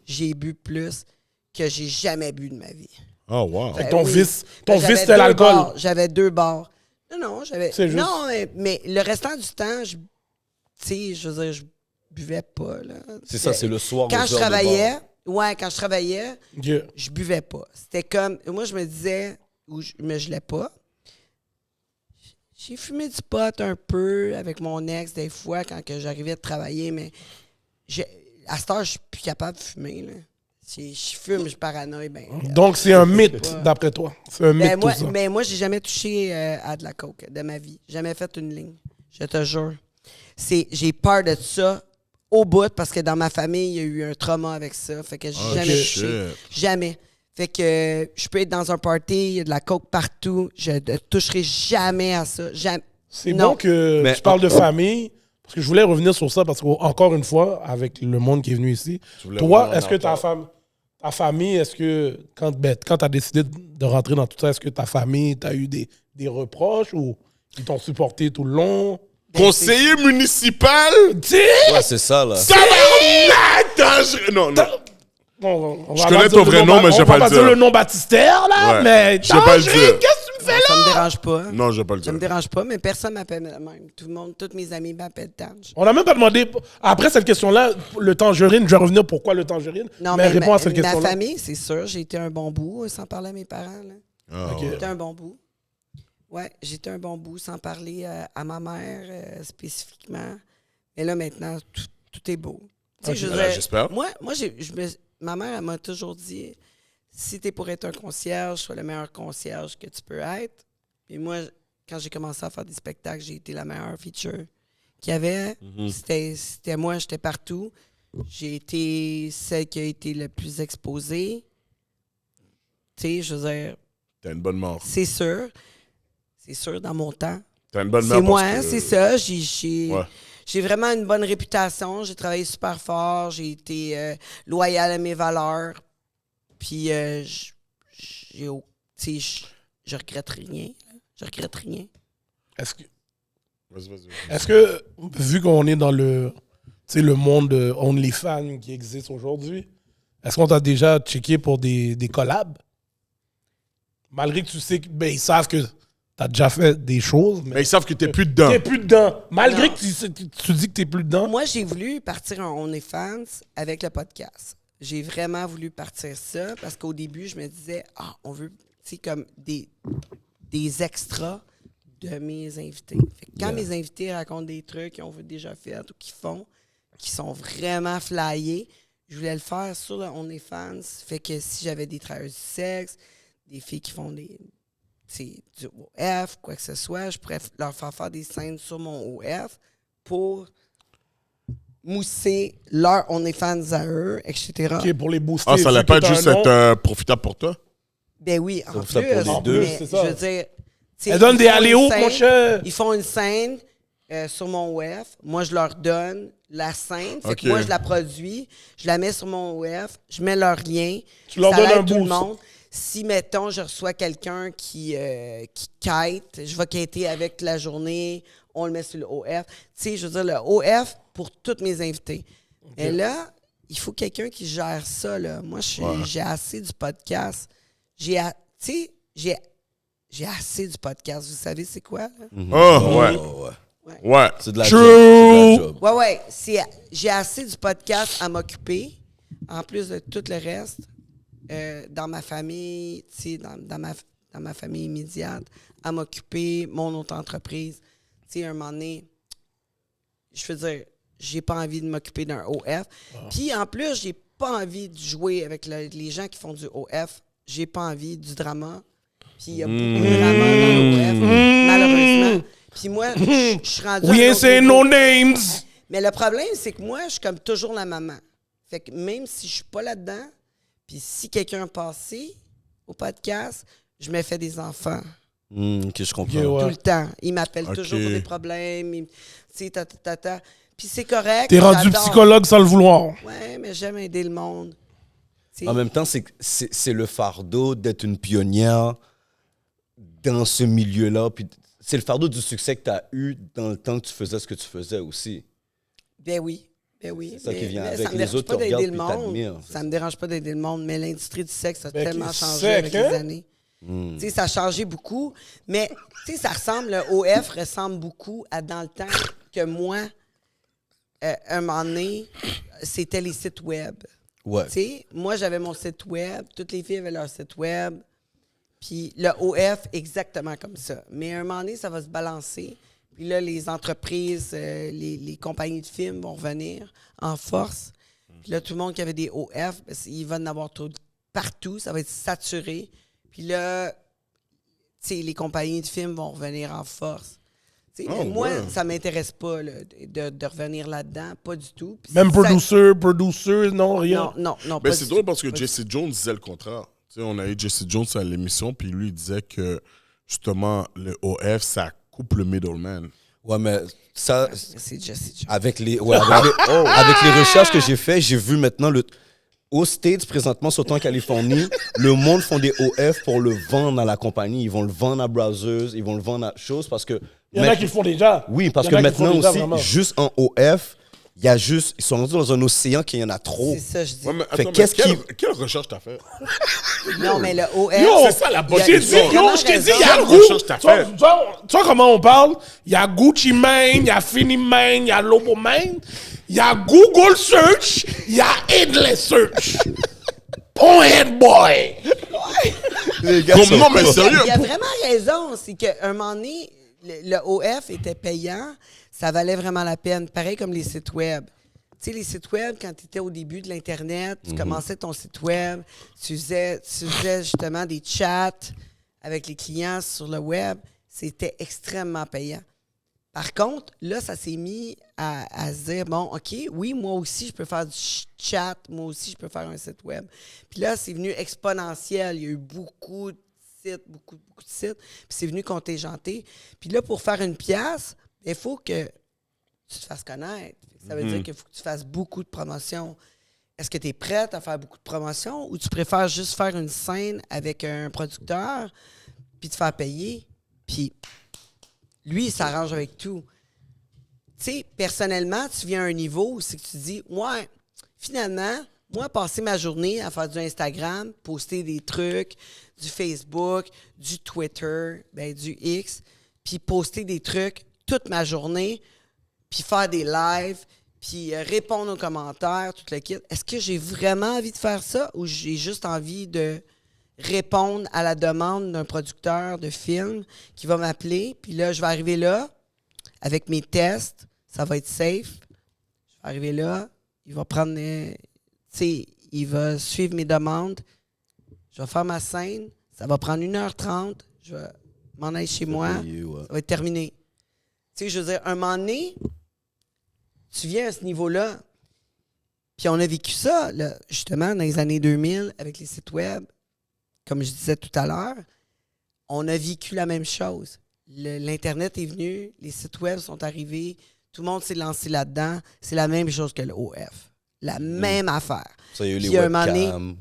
Speaker 4: J'ai bu plus que j'ai jamais bu de ma vie.
Speaker 3: Oh, wow.
Speaker 5: Fait que ton
Speaker 4: oui.
Speaker 5: vice,
Speaker 4: J'avais
Speaker 5: c'était
Speaker 4: deux
Speaker 5: l'alcool.
Speaker 4: bars. J'avais 2 bars. Non, j'avais.
Speaker 5: C'est juste-
Speaker 4: Non, mais le restant du temps, tu sais, je veux dire, je buvais pas. Là.
Speaker 2: C'est ça, c'est le soir.
Speaker 4: Quand
Speaker 2: aux
Speaker 4: je
Speaker 2: heures de
Speaker 4: travaillais,
Speaker 2: bar.
Speaker 4: quand je travaillais,
Speaker 5: Yeah.
Speaker 4: je buvais pas. C'était comme. Moi, je me disais, ou je me gelais pas. J'ai fumé du pot un peu avec mon ex des fois quand que j'arrivais de travailler, mais à cette heure, je suis plus capable de fumer. Là. Si je fume, je paranoïe.
Speaker 5: Donc, c'est un mythe,
Speaker 4: pas.
Speaker 5: d'après toi. C'est un mythe,
Speaker 4: moi,
Speaker 5: tout ça.
Speaker 4: mais moi, j'ai jamais touché à de la coke de ma vie. Jamais fait une ligne. Je te jure. J'ai peur de ça au bout parce que dans ma famille, il y a eu un trauma avec ça. Fait que j'ai jamais touché.
Speaker 3: shit.
Speaker 4: Jamais. Fait que je peux être dans un party, il y a de la coke partout. Je ne toucherai jamais à ça. Jamais.
Speaker 5: C'est
Speaker 4: Non.
Speaker 5: bon que
Speaker 2: Mais-
Speaker 5: tu parles de famille, parce que je voulais revenir sur ça, parce qu'encore une fois, avec le monde qui est venu ici,
Speaker 3: voulais
Speaker 5: toi,
Speaker 3: revenir
Speaker 5: est-ce que
Speaker 3: en
Speaker 5: ta famille, est-ce que, quand tu as décidé de rentrer dans tout ça, est-ce que ta famille t'a eu des reproches ou ils t'ont supporté tout le long?
Speaker 3: Conseiller municipal?
Speaker 2: Ouais, c'est ça, là.
Speaker 3: Tabarnak! Non.
Speaker 5: On
Speaker 3: Je
Speaker 5: va
Speaker 3: connais
Speaker 5: pas
Speaker 3: ton
Speaker 5: dire
Speaker 3: vrai
Speaker 5: le
Speaker 3: nom,
Speaker 5: nom,
Speaker 3: mais je vais
Speaker 5: on va
Speaker 3: pas le
Speaker 5: dire
Speaker 3: dire.
Speaker 5: le nom baptistère, là,
Speaker 3: Ouais.
Speaker 5: mais
Speaker 3: Je vais pas le
Speaker 5: Tangerine,
Speaker 3: dire.
Speaker 5: qu'est-ce que tu me fais là?
Speaker 4: Ça me dérange pas.
Speaker 3: Non, je vais pas le
Speaker 4: Ça me
Speaker 3: dire.
Speaker 4: dérange pas, mais personne m'appelle de même. Tout le monde, tous mes amis m'appellent Tange.
Speaker 5: On n'a même pas demandé, après cette question-là, le tangerine, je vais revenir pourquoi le tangerine,
Speaker 4: Non,
Speaker 5: mais
Speaker 4: mais
Speaker 5: réponds à cette
Speaker 4: ma
Speaker 5: question-là.
Speaker 4: famille, c'est sûr, j'ai été un bon bout sans parler à mes parents. Là.
Speaker 3: Ah,
Speaker 5: Ok.
Speaker 3: ouais.
Speaker 4: J'étais un bon bout. Ouais, j'étais un bon bout sans parler à ma mère spécifiquement. Et là, maintenant, tout est beau. Tu sais, je veux
Speaker 3: Alors,
Speaker 4: dire,
Speaker 3: j'espère.
Speaker 4: Moi ma mère, elle m'a toujours dit, si t'es pour être un concierge, sois le meilleur concierge que tu peux être. Et moi, quand j'ai commencé à faire des spectacles, j'ai été la meilleure feature qu'il y avait. C'était moi, j'étais partout. J'ai été celle qui a été le plus exposée. Tu sais, je veux dire,
Speaker 3: T'as une bonne mort.
Speaker 4: c'est sûr. C'est sûr, dans mon temps.
Speaker 3: T'as une bonne mort.
Speaker 4: C'est moi,
Speaker 3: parce que-
Speaker 4: c'est ça.
Speaker 3: Ouais.
Speaker 4: J'ai vraiment une bonne réputation. J'ai travaillé super fort. J'ai été loyal à mes valeurs. Puis, je regrette rien. Là. Je regrette rien.
Speaker 5: Est-ce que,
Speaker 3: Vas-y.
Speaker 5: est-ce que, vu qu'on est dans le monde de OnlyFans qui existe aujourd'hui, est-ce qu'on t'a déjà checké pour des collabs? malgré que tu sais que, ils savent que t'as déjà fait des choses,
Speaker 3: Mais
Speaker 5: mais
Speaker 3: ils savent que t'es plus dedans.
Speaker 5: t'es plus dedans. Malgré
Speaker 4: Non.
Speaker 5: que tu dis que t'es plus dedans.
Speaker 4: Moi, j'ai voulu partir en OnlyFans avec le podcast. J'ai vraiment voulu partir ça parce qu'au début, je me disais, on veut, tu sais, comme des extras de mes invités. Fait que quand mes invités racontent des trucs qu'ils ont déjà fait ou qu'ils font, qui sont vraiment flyés, je voulais le faire sur le OnlyFans. Fait que si j'avais des travailleurs du sexe, des filles qui font du OF, quoi que ce soit, je pourrais leur faire des scènes sur mon OF pour mousser leur OnlyFans à eux, etc.
Speaker 5: OK, pour les booster.
Speaker 3: Ah, ça
Speaker 5: vu
Speaker 3: allait
Speaker 5: que
Speaker 3: pas
Speaker 5: t'as
Speaker 3: juste
Speaker 5: un nom.
Speaker 3: être profitable pour toi?
Speaker 4: Ben oui, en
Speaker 2: Ça,
Speaker 4: plus,
Speaker 2: pour les
Speaker 5: deux,
Speaker 4: mais
Speaker 5: c'est ça.
Speaker 4: je veux dire... tu sais,
Speaker 5: Elle donne
Speaker 4: ils
Speaker 5: des
Speaker 4: font une
Speaker 5: alley-oops,
Speaker 4: scène,
Speaker 5: mon cher.
Speaker 4: Ils font une scène sur mon WEF. Moi, je leur donne la scène. Fait
Speaker 3: Ok.
Speaker 4: que moi, je la produis. Je la mets sur mon WEF. Je mets leur lien.
Speaker 5: Tu leur
Speaker 4: Ça
Speaker 5: donnes
Speaker 4: l'aide
Speaker 5: un
Speaker 4: tout le
Speaker 5: boost.
Speaker 4: monde. Si, mettons, je reçois quelqu'un qui kite, je vais quitter avec la journée. On le met sur le OF. Tu sais, je veux dire, le OF pour tous mes invités. Et là, il faut quelqu'un qui gère ça. Là. Moi, j'ai assez du podcast. J'ai assez du podcast. Vous savez, c'est quoi? Là?
Speaker 3: Oh, ouais.
Speaker 2: Oh, ouais.
Speaker 3: Ouais.
Speaker 2: C'est de la
Speaker 5: True.
Speaker 2: job. C'est de la job.
Speaker 4: Ouais. J'ai assez du podcast à m'occuper, en plus de tout le reste, dans ma famille, tu sais, dans ma famille immédiate, à m'occuper, mon autre entreprise. Tu sais, un moment donné, je veux dire, j'ai pas envie de m'occuper d'un OF. Puis en plus, j'ai pas envie de jouer avec les gens qui font du OF. J'ai pas envie du drama. Puis il y a beaucoup de drama dans l'OF, malheureusement. Puis moi, je suis rendu
Speaker 5: We
Speaker 4: à un
Speaker 5: ain't
Speaker 4: autre
Speaker 5: saying
Speaker 4: niveau.
Speaker 5: no names.
Speaker 4: Mais le problème, c'est que moi, je suis comme toujours la maman. Fait que même si je suis pas là-dedans, puis si quelqu'un a passé au podcast, je me fais des enfants
Speaker 2: Ok, je comprends.
Speaker 5: Ok, ouais.
Speaker 4: tout le temps. Ils m'appellent
Speaker 3: Ok.
Speaker 4: toujours pour des problèmes. Tu sais, ta. Puis c'est correct.
Speaker 5: T'es rendu
Speaker 4: j'adore.
Speaker 5: psychologue sans le vouloir.
Speaker 4: Ouais, mais j'aime aider le monde. Tu sais,
Speaker 2: En même temps, c'est le fardeau d'être une pionnière dans ce milieu-là. Puis c'est le fardeau du succès que tu as eu dans le temps que tu faisais ce que tu faisais aussi.
Speaker 4: Ben oui. C'est
Speaker 2: ça qui vient avec.
Speaker 4: Ça me
Speaker 2: Les
Speaker 4: dérange
Speaker 2: autres
Speaker 4: pas
Speaker 2: te
Speaker 4: d'aider le
Speaker 2: regardent puis
Speaker 4: monde.
Speaker 2: t'admirent.
Speaker 4: Ça me dérange pas d'aider le monde, mais l'industrie du sexe a
Speaker 5: Ben,
Speaker 4: tellement
Speaker 5: qui
Speaker 4: changé
Speaker 5: sec,
Speaker 4: avec
Speaker 5: hein?
Speaker 4: les années. Tu sais, ça a changé beaucoup. Mais, tu sais, ça ressemble, le OF ressemble beaucoup à dans le temps que moi, un moment donné, c'était les sites web.
Speaker 2: Ouais.
Speaker 4: Tu sais, moi, j'avais mon site web. Toutes les filles avaient leur site web. Puis le OF, exactement comme ça. Mais à un moment donné, ça va se balancer. Puis là, les entreprises, les compagnies de films vont revenir en force. Puis là, tout le monde qui avait des OF, ben, il va en avoir partout. Ça va être saturé. Puis là, tu sais, les compagnies de films vont revenir en force. Tu sais,
Speaker 3: Oh,
Speaker 4: mais moi,
Speaker 3: ouais.
Speaker 4: ça m'intéresse pas là, de revenir là-dedans. Pas du tout. Puis
Speaker 5: Même
Speaker 4: ça-
Speaker 5: producer, non, rien.
Speaker 4: Non,
Speaker 3: Mais
Speaker 4: pas
Speaker 3: c'est
Speaker 4: du
Speaker 3: drôle
Speaker 4: tout.
Speaker 3: parce que
Speaker 4: Pas du
Speaker 3: Jesse Jones disait le contraire. Tu sais, on a eu Jesse Jones à l'émission, puis lui, il disait que justement, le OF, ça coupe le middleman.
Speaker 2: Ouais, mais ça,
Speaker 4: tout. C'est Jesse Jones.
Speaker 2: avec les recherches que j'ai faites, j'ai vu maintenant aux States, présentement, surtout en Californie, le monde font des OF pour le vendre à la compagnie. Ils vont le vendre à Browsers, ils vont le vendre à choses parce que.
Speaker 5: Il y en a qui le font déjà.
Speaker 2: Oui, parce
Speaker 5: Il y
Speaker 2: que
Speaker 5: en a qui le font
Speaker 2: maintenant
Speaker 5: déjà,
Speaker 2: aussi,
Speaker 5: vraiment.
Speaker 2: juste en OF, il y a juste. Ils sont rendus dans un océan qu'il y en a trop.
Speaker 4: C'est ça, je dis.
Speaker 3: Ouais, mais
Speaker 2: Fait
Speaker 3: attends,
Speaker 2: qu'est-ce
Speaker 3: quelle recherche t'as fait?
Speaker 4: Non, mais le OF.
Speaker 5: Yo,
Speaker 3: C'est ça la bonne
Speaker 5: Je t'ai dit,
Speaker 3: question.
Speaker 5: yo, je t'ai dit, il y a
Speaker 3: Quelle
Speaker 5: goût.
Speaker 3: recherche t'as
Speaker 5: Tu vois-
Speaker 3: fait?
Speaker 5: tu vois comment on parle? Il y a Gucci Mane, il y a Fini Mane, il y a Lobo Mane, il y a Google Search, il y a Endless Search. Point boy.
Speaker 2: Les gars
Speaker 3: Non,
Speaker 2: sont
Speaker 3: non, mais
Speaker 2: pas-
Speaker 3: sérieux.
Speaker 4: Il a vraiment raison. C'est qu'à un moment donné, le OF était payant. Ça valait vraiment la peine. Pareil comme les sites web. Tu sais, les sites web, quand tu étais au début de l'Internet, tu commençais ton site web, tu faisais justement des chats avec les clients sur le web. C'était extrêmement payant. Par contre, là, ça s'est mis à se dire, bon, OK, oui, moi aussi, je peux faire du chat, moi aussi, je peux faire un site web. Puis là, c'est venu exponentiel. Il y a eu beaucoup de sites, beaucoup de sites. Puis c'est venu contingenté. Puis là, pour faire une pièce, il faut que tu te fasses connaître. Ça veut dire qu'il faut que tu fasses beaucoup de promotions. Est-ce que tu es prête à faire beaucoup de promotions ou tu préfères juste faire une scène avec un producteur puis te faire payer? Puis lui, il s'arrange avec tout. Tu sais, personnellement, tu viens à un niveau où c'est que tu dis, ouais, finalement, Moi, passer ma journée à faire du Instagram, poster des trucs, du Facebook, du Twitter, du X, puis poster des trucs toute ma journée, puis faire des lives, puis répondre aux commentaires, tout le kit. Est-ce que j'ai vraiment envie de faire ça ou j'ai juste envie de répondre à la demande d'un producteur de film qui va m'appeler, puis là, je vais arriver là avec mes tests, ça va être safe. Je vais arriver là, il va prendre... il va suivre mes demandes. Je vais faire ma scène. Ça va prendre 1h30. Je vais m'en aller chez moi. Ça va être terminé. Tu sais, je veux dire, un moment donné, tu viens à ce niveau-là. Puis on a vécu ça, là, justement, dans les années 2000, avec les sites web. Comme je disais tout à l'heure, on a vécu la même chose. L'Internet est venu, les sites web sont arrivés, tout le monde s'est lancé là-dedans. C'est la même chose que le OF. La même affaire.
Speaker 2: Ça, il y a eu
Speaker 4: Puis,
Speaker 2: les
Speaker 4: un moment donné,
Speaker 2: webcams.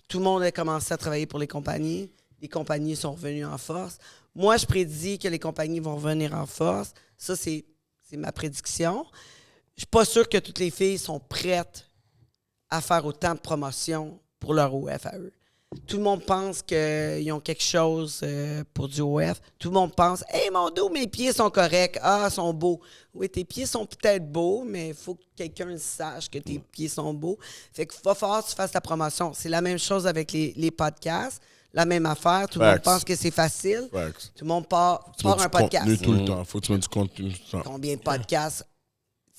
Speaker 4: tout le monde a commencé à travailler pour les compagnies. Les compagnies sont revenues en force. Moi, je prédis que les compagnies vont revenir en force. Ça, c'est ma prédiction. Je suis pas sûr que toutes les filles sont prêtes à faire autant de promotion pour leur OF à eux. Tout le monde pense qu'ils ont quelque chose pour du OF. Tout le monde pense « Hey, mon dos, mes pieds sont corrects. Ah, ils sont beaux. » Oui, tes pieds sont peut-être beaux, mais il faut que quelqu'un sache que tes pieds sont beaux. Fait qu'il va falloir que tu fasses ta promotion. C'est la même chose avec les podcasts. La même affaire. Tout le monde pense que c'est facile.
Speaker 3: Facts.
Speaker 4: Tout le monde part
Speaker 3: Tu mets
Speaker 4: un
Speaker 3: du
Speaker 4: podcast.
Speaker 3: contenu tout le temps. Faut que tu mettes du contenu tout le temps.
Speaker 4: Combien de podcasts?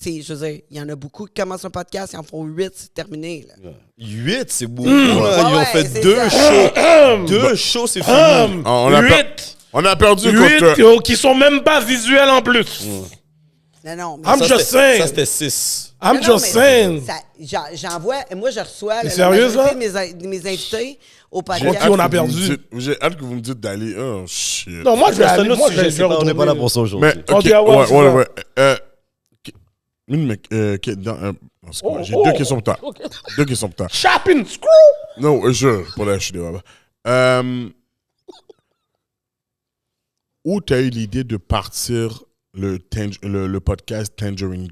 Speaker 4: Tu sais, je veux dire, il y en a beaucoup qui commencent un podcast, ils en font 8, c'est terminé. Là.
Speaker 2: 8, c'est beaucoup. Là. Ils ont
Speaker 4: Ouais,
Speaker 2: fait
Speaker 4: c'est
Speaker 2: 2
Speaker 4: ça.
Speaker 2: shows. 2 shows, c'est fini.
Speaker 3: On a
Speaker 5: 8!
Speaker 3: On a perdu
Speaker 5: 8 qui sont même pas visuels en plus.
Speaker 4: Non, mais
Speaker 5: I'm
Speaker 2: Ça,
Speaker 5: just
Speaker 2: c'était-
Speaker 5: saying.
Speaker 2: Ça, c'était 6.
Speaker 5: I'm
Speaker 4: non,
Speaker 5: just
Speaker 4: mais
Speaker 5: saying.
Speaker 4: j'envoie, moi je reçois la
Speaker 5: sérieux,
Speaker 4: majorité
Speaker 5: ça?
Speaker 4: de mes invités au
Speaker 3: J'ai
Speaker 4: podcast.
Speaker 5: Ok, on a
Speaker 3: hâte que vous
Speaker 5: perdu.
Speaker 3: me dites- J'ai hâte que vous me dites d'aller. Oh, shit.
Speaker 5: Non, moi, je vais aller. Moi, je vais
Speaker 2: On n'est pas là pour ça aujourd'hui.
Speaker 3: Mais, ok,
Speaker 5: On dit, ah ouais, c'est ça.
Speaker 3: Une mec, en tout cas, j'ai
Speaker 5: Oh,
Speaker 3: deux questions pour toi.
Speaker 5: ok.
Speaker 3: 2 questions pour toi.
Speaker 5: Shopping screw!
Speaker 3: Non, pour la chute, où tu as eu l'idée de partir le podcast Tangerine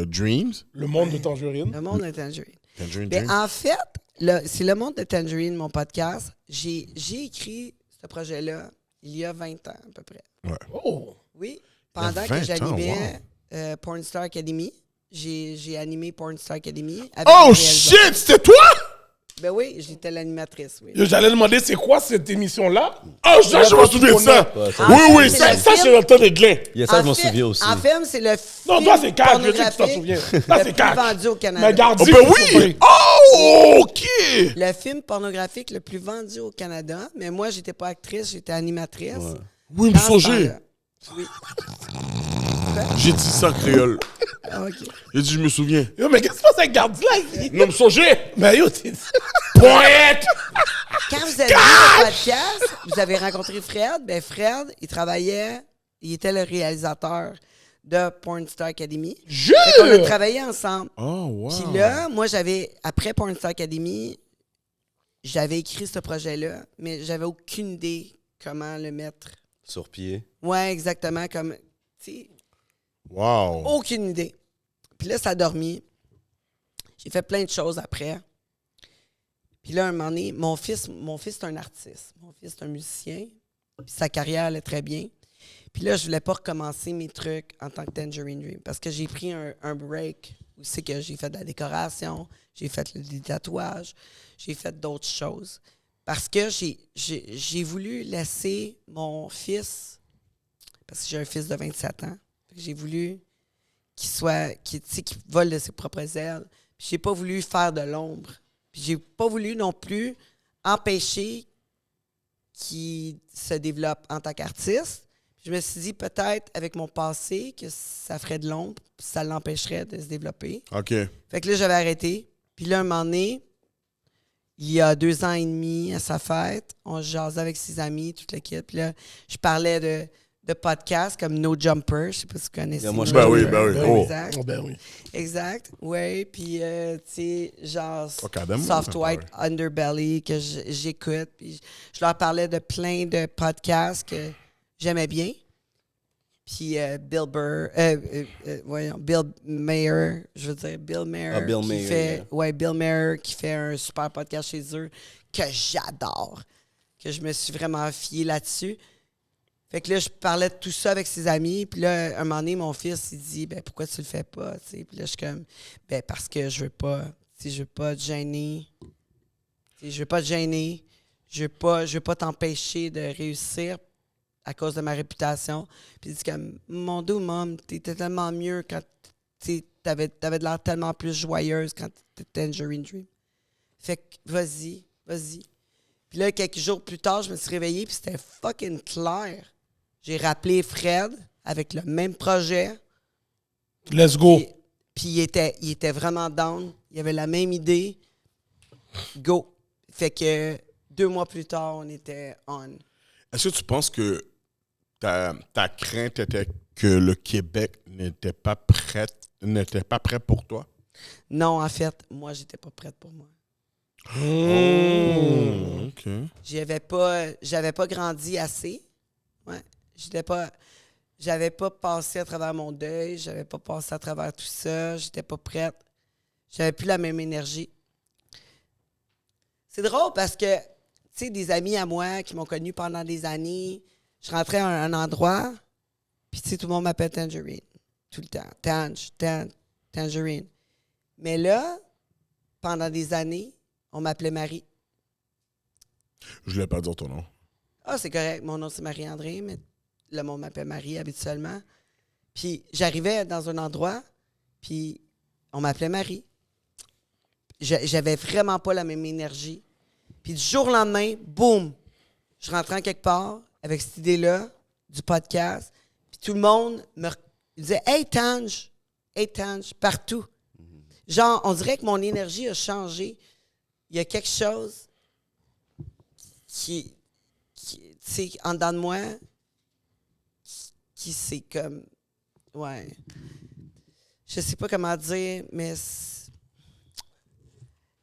Speaker 3: Dreams?
Speaker 5: Le monde de Tangerine.
Speaker 4: Le monde de Tangerine.
Speaker 3: Tangerine
Speaker 4: Ben,
Speaker 3: Dreams?
Speaker 4: en fait, c'est le monde de Tangerine, mon podcast. J'ai écrit ce projet-là il y a 20 ans à peu près.
Speaker 5: Oh!
Speaker 4: Oui,
Speaker 3: Il y a
Speaker 4: pendant
Speaker 3: 20
Speaker 4: que
Speaker 3: ans,
Speaker 4: j'animais Porn Star Academy. J'ai animé Porn Star Academy. Avec
Speaker 3: Oh
Speaker 4: le réalisateur.
Speaker 3: shit, c'était toi?
Speaker 4: Ben oui, j'étais l'animatrice, oui.
Speaker 5: Yo, j'allais demander, c'est quoi cette émission-là?
Speaker 3: Oh, ça, je me souviens de ça.
Speaker 2: Ouais, ça,
Speaker 3: Oui,
Speaker 4: c'est
Speaker 3: oui,
Speaker 4: le
Speaker 3: ça,
Speaker 4: film.
Speaker 3: c'est le temps des glins.
Speaker 2: Ça, je m'en
Speaker 4: En fait-
Speaker 2: souviens aussi.
Speaker 4: En film, c'est le film
Speaker 5: Non, toi, c'est cash. Je sais que tu t'en souviens.
Speaker 4: pornographique
Speaker 5: Là,
Speaker 4: le
Speaker 5: c'est
Speaker 4: plus
Speaker 5: cash.
Speaker 4: vendu au Canada.
Speaker 5: Mais garde,
Speaker 3: Oh, ben oui! Oh, OK!
Speaker 4: Le film pornographique le plus vendu au Canada. Mais moi, j'étais pas actrice, j'étais animatrice.
Speaker 3: Oui, me
Speaker 4: Dans ce
Speaker 3: songer.
Speaker 4: temps-là. Oui.
Speaker 3: J'ai dit ça, créole.
Speaker 4: Ah, OK.
Speaker 3: J'ai dit, je me souviens.
Speaker 5: Yo, mais qu'est-ce qui se passe avec Gardi-là ici?
Speaker 3: Non, me songer.
Speaker 5: Mais yo, t'es...
Speaker 3: Poète!
Speaker 4: Quand vous avez vu le podcast, vous avez rencontré Fred. Ben Fred, il était le réalisateur de Porn Star Academy.
Speaker 5: Jure!
Speaker 4: Fait qu'on a travaillé ensemble.
Speaker 3: Oh, wow.
Speaker 4: Puis là, moi, après Porn Star Academy, j'avais écrit ce projet-là, mais j'avais aucune idée comment le mettre.
Speaker 2: Sur pied.
Speaker 4: Ouais, exactement, comme, tu sais,
Speaker 3: Wow.
Speaker 4: aucune idée. Puis là, ça a dormi. J'ai fait plein de choses après. Puis là, un moment donné, mon fils est un artiste. Mon fils est un musicien. Puis sa carrière allait très bien. Puis là, je voulais pas recommencer mes trucs en tant que Tangerine Dream parce que j'ai pris un break où c'est que j'ai fait de la décoration, j'ai fait des tatouages, j'ai fait d'autres choses. Parce que j'ai voulu laisser mon fils, parce que j'ai un fils de 27 ans, j'ai voulu qu'il vole de ses propres ailes. Puis j'ai pas voulu faire de l'ombre. Puis j'ai pas voulu non plus empêcher qu'il se développe en tant qu'artiste. Je me suis dit peut-être avec mon passé que ça ferait de l'ombre, puis ça l'empêcherait de se développer.
Speaker 3: OK.
Speaker 4: Fait que là, j'avais arrêté. Puis là, un moment donné, il y a 2 ans et demi, à sa fête, on jasait avec ses amis, toute l'équipe. Puis là, je parlais de podcasts comme No Jumper. Je sais pas si vous connaissez.
Speaker 2: Moi, je
Speaker 3: Ben
Speaker 2: connais.
Speaker 3: oui, ben oui. Oh.
Speaker 4: Exact.
Speaker 5: Oh, ben oui.
Speaker 4: Exact. Oui. Puis, tu sais, genre
Speaker 3: Cadem,
Speaker 4: Soft
Speaker 3: ça,
Speaker 4: White Underbelly que j'écoute. Puis je leur parlais de plein de podcasts que j'aimais bien. Puis Bill Mayer, je veux dire Bill Mayer.
Speaker 2: Ah, Bill
Speaker 4: qui
Speaker 2: Mayer,
Speaker 4: fait,
Speaker 2: yeah.
Speaker 4: ouais, Bill Mayer qui fait un super podcast chez eux que j'adore. Que je me suis vraiment fié là-dessus. Fait que là, je parlais de tout ça avec ses amis. Puis là, un moment donné, mon fils, il dit, ben pourquoi tu le fais pas? T'sais? Puis là, je suis comme, ben parce que je veux pas te gêner. T'sais, je veux pas te gêner. Je veux pas t'empêcher de réussir à cause de ma réputation. Puis il dit comme, mon dos, mom, t'étais tellement mieux quand t'avais de l'air tellement plus joyeuse quand t'étais Tangerine Dream. Fait que, vas-y. Puis là, quelques jours plus tard, je me suis réveillé, puis c'était fucking clair. J'ai rappelé Fred avec le même projet.
Speaker 5: Let's go.
Speaker 4: Puis il était vraiment down. Il avait la même idée. Go. Fait que 2 mois plus tard, on était on.
Speaker 3: Est-ce que tu penses que ta crainte était que le Québec n'était pas prêt pour toi?
Speaker 4: Non, en fait, moi, j'étais pas prête pour moi.
Speaker 3: OK.
Speaker 4: J'avais pas grandi assez. Ouais. J'avais pas passé à travers mon deuil. J'avais pas passé à travers tout ça. J'étais pas prête. J'avais plus la même énergie. C'est drôle parce que, tu sais, des amis à moi qui m'ont connu pendant des années, je rentrais à un endroit, puis tu sais, tout le monde m'appelle Tangerine. Tout le temps. Tangerine. Mais là, pendant des années, on m'appelait Marie.
Speaker 3: Je voulais pas dire ton nom.
Speaker 4: Ah, c'est correct. Mon nom, c'est Marie-André, mais le monde m'appelle Marie habituellement. Puis j'arrivais dans un endroit, puis on m'appelait Marie. J'avais vraiment pas la même énergie. Puis du jour au lendemain, boum, je rentrais en quelque part avec cette idée-là du podcast. Puis tout le monde me disait « Hey, Tange! Hey, Tange! » partout. Genre, on dirait que mon énergie a changé. Il y a quelque chose qui tu sais, en dedans de moi, qui c'est comme... Ouais. Je sais pas comment dire, mais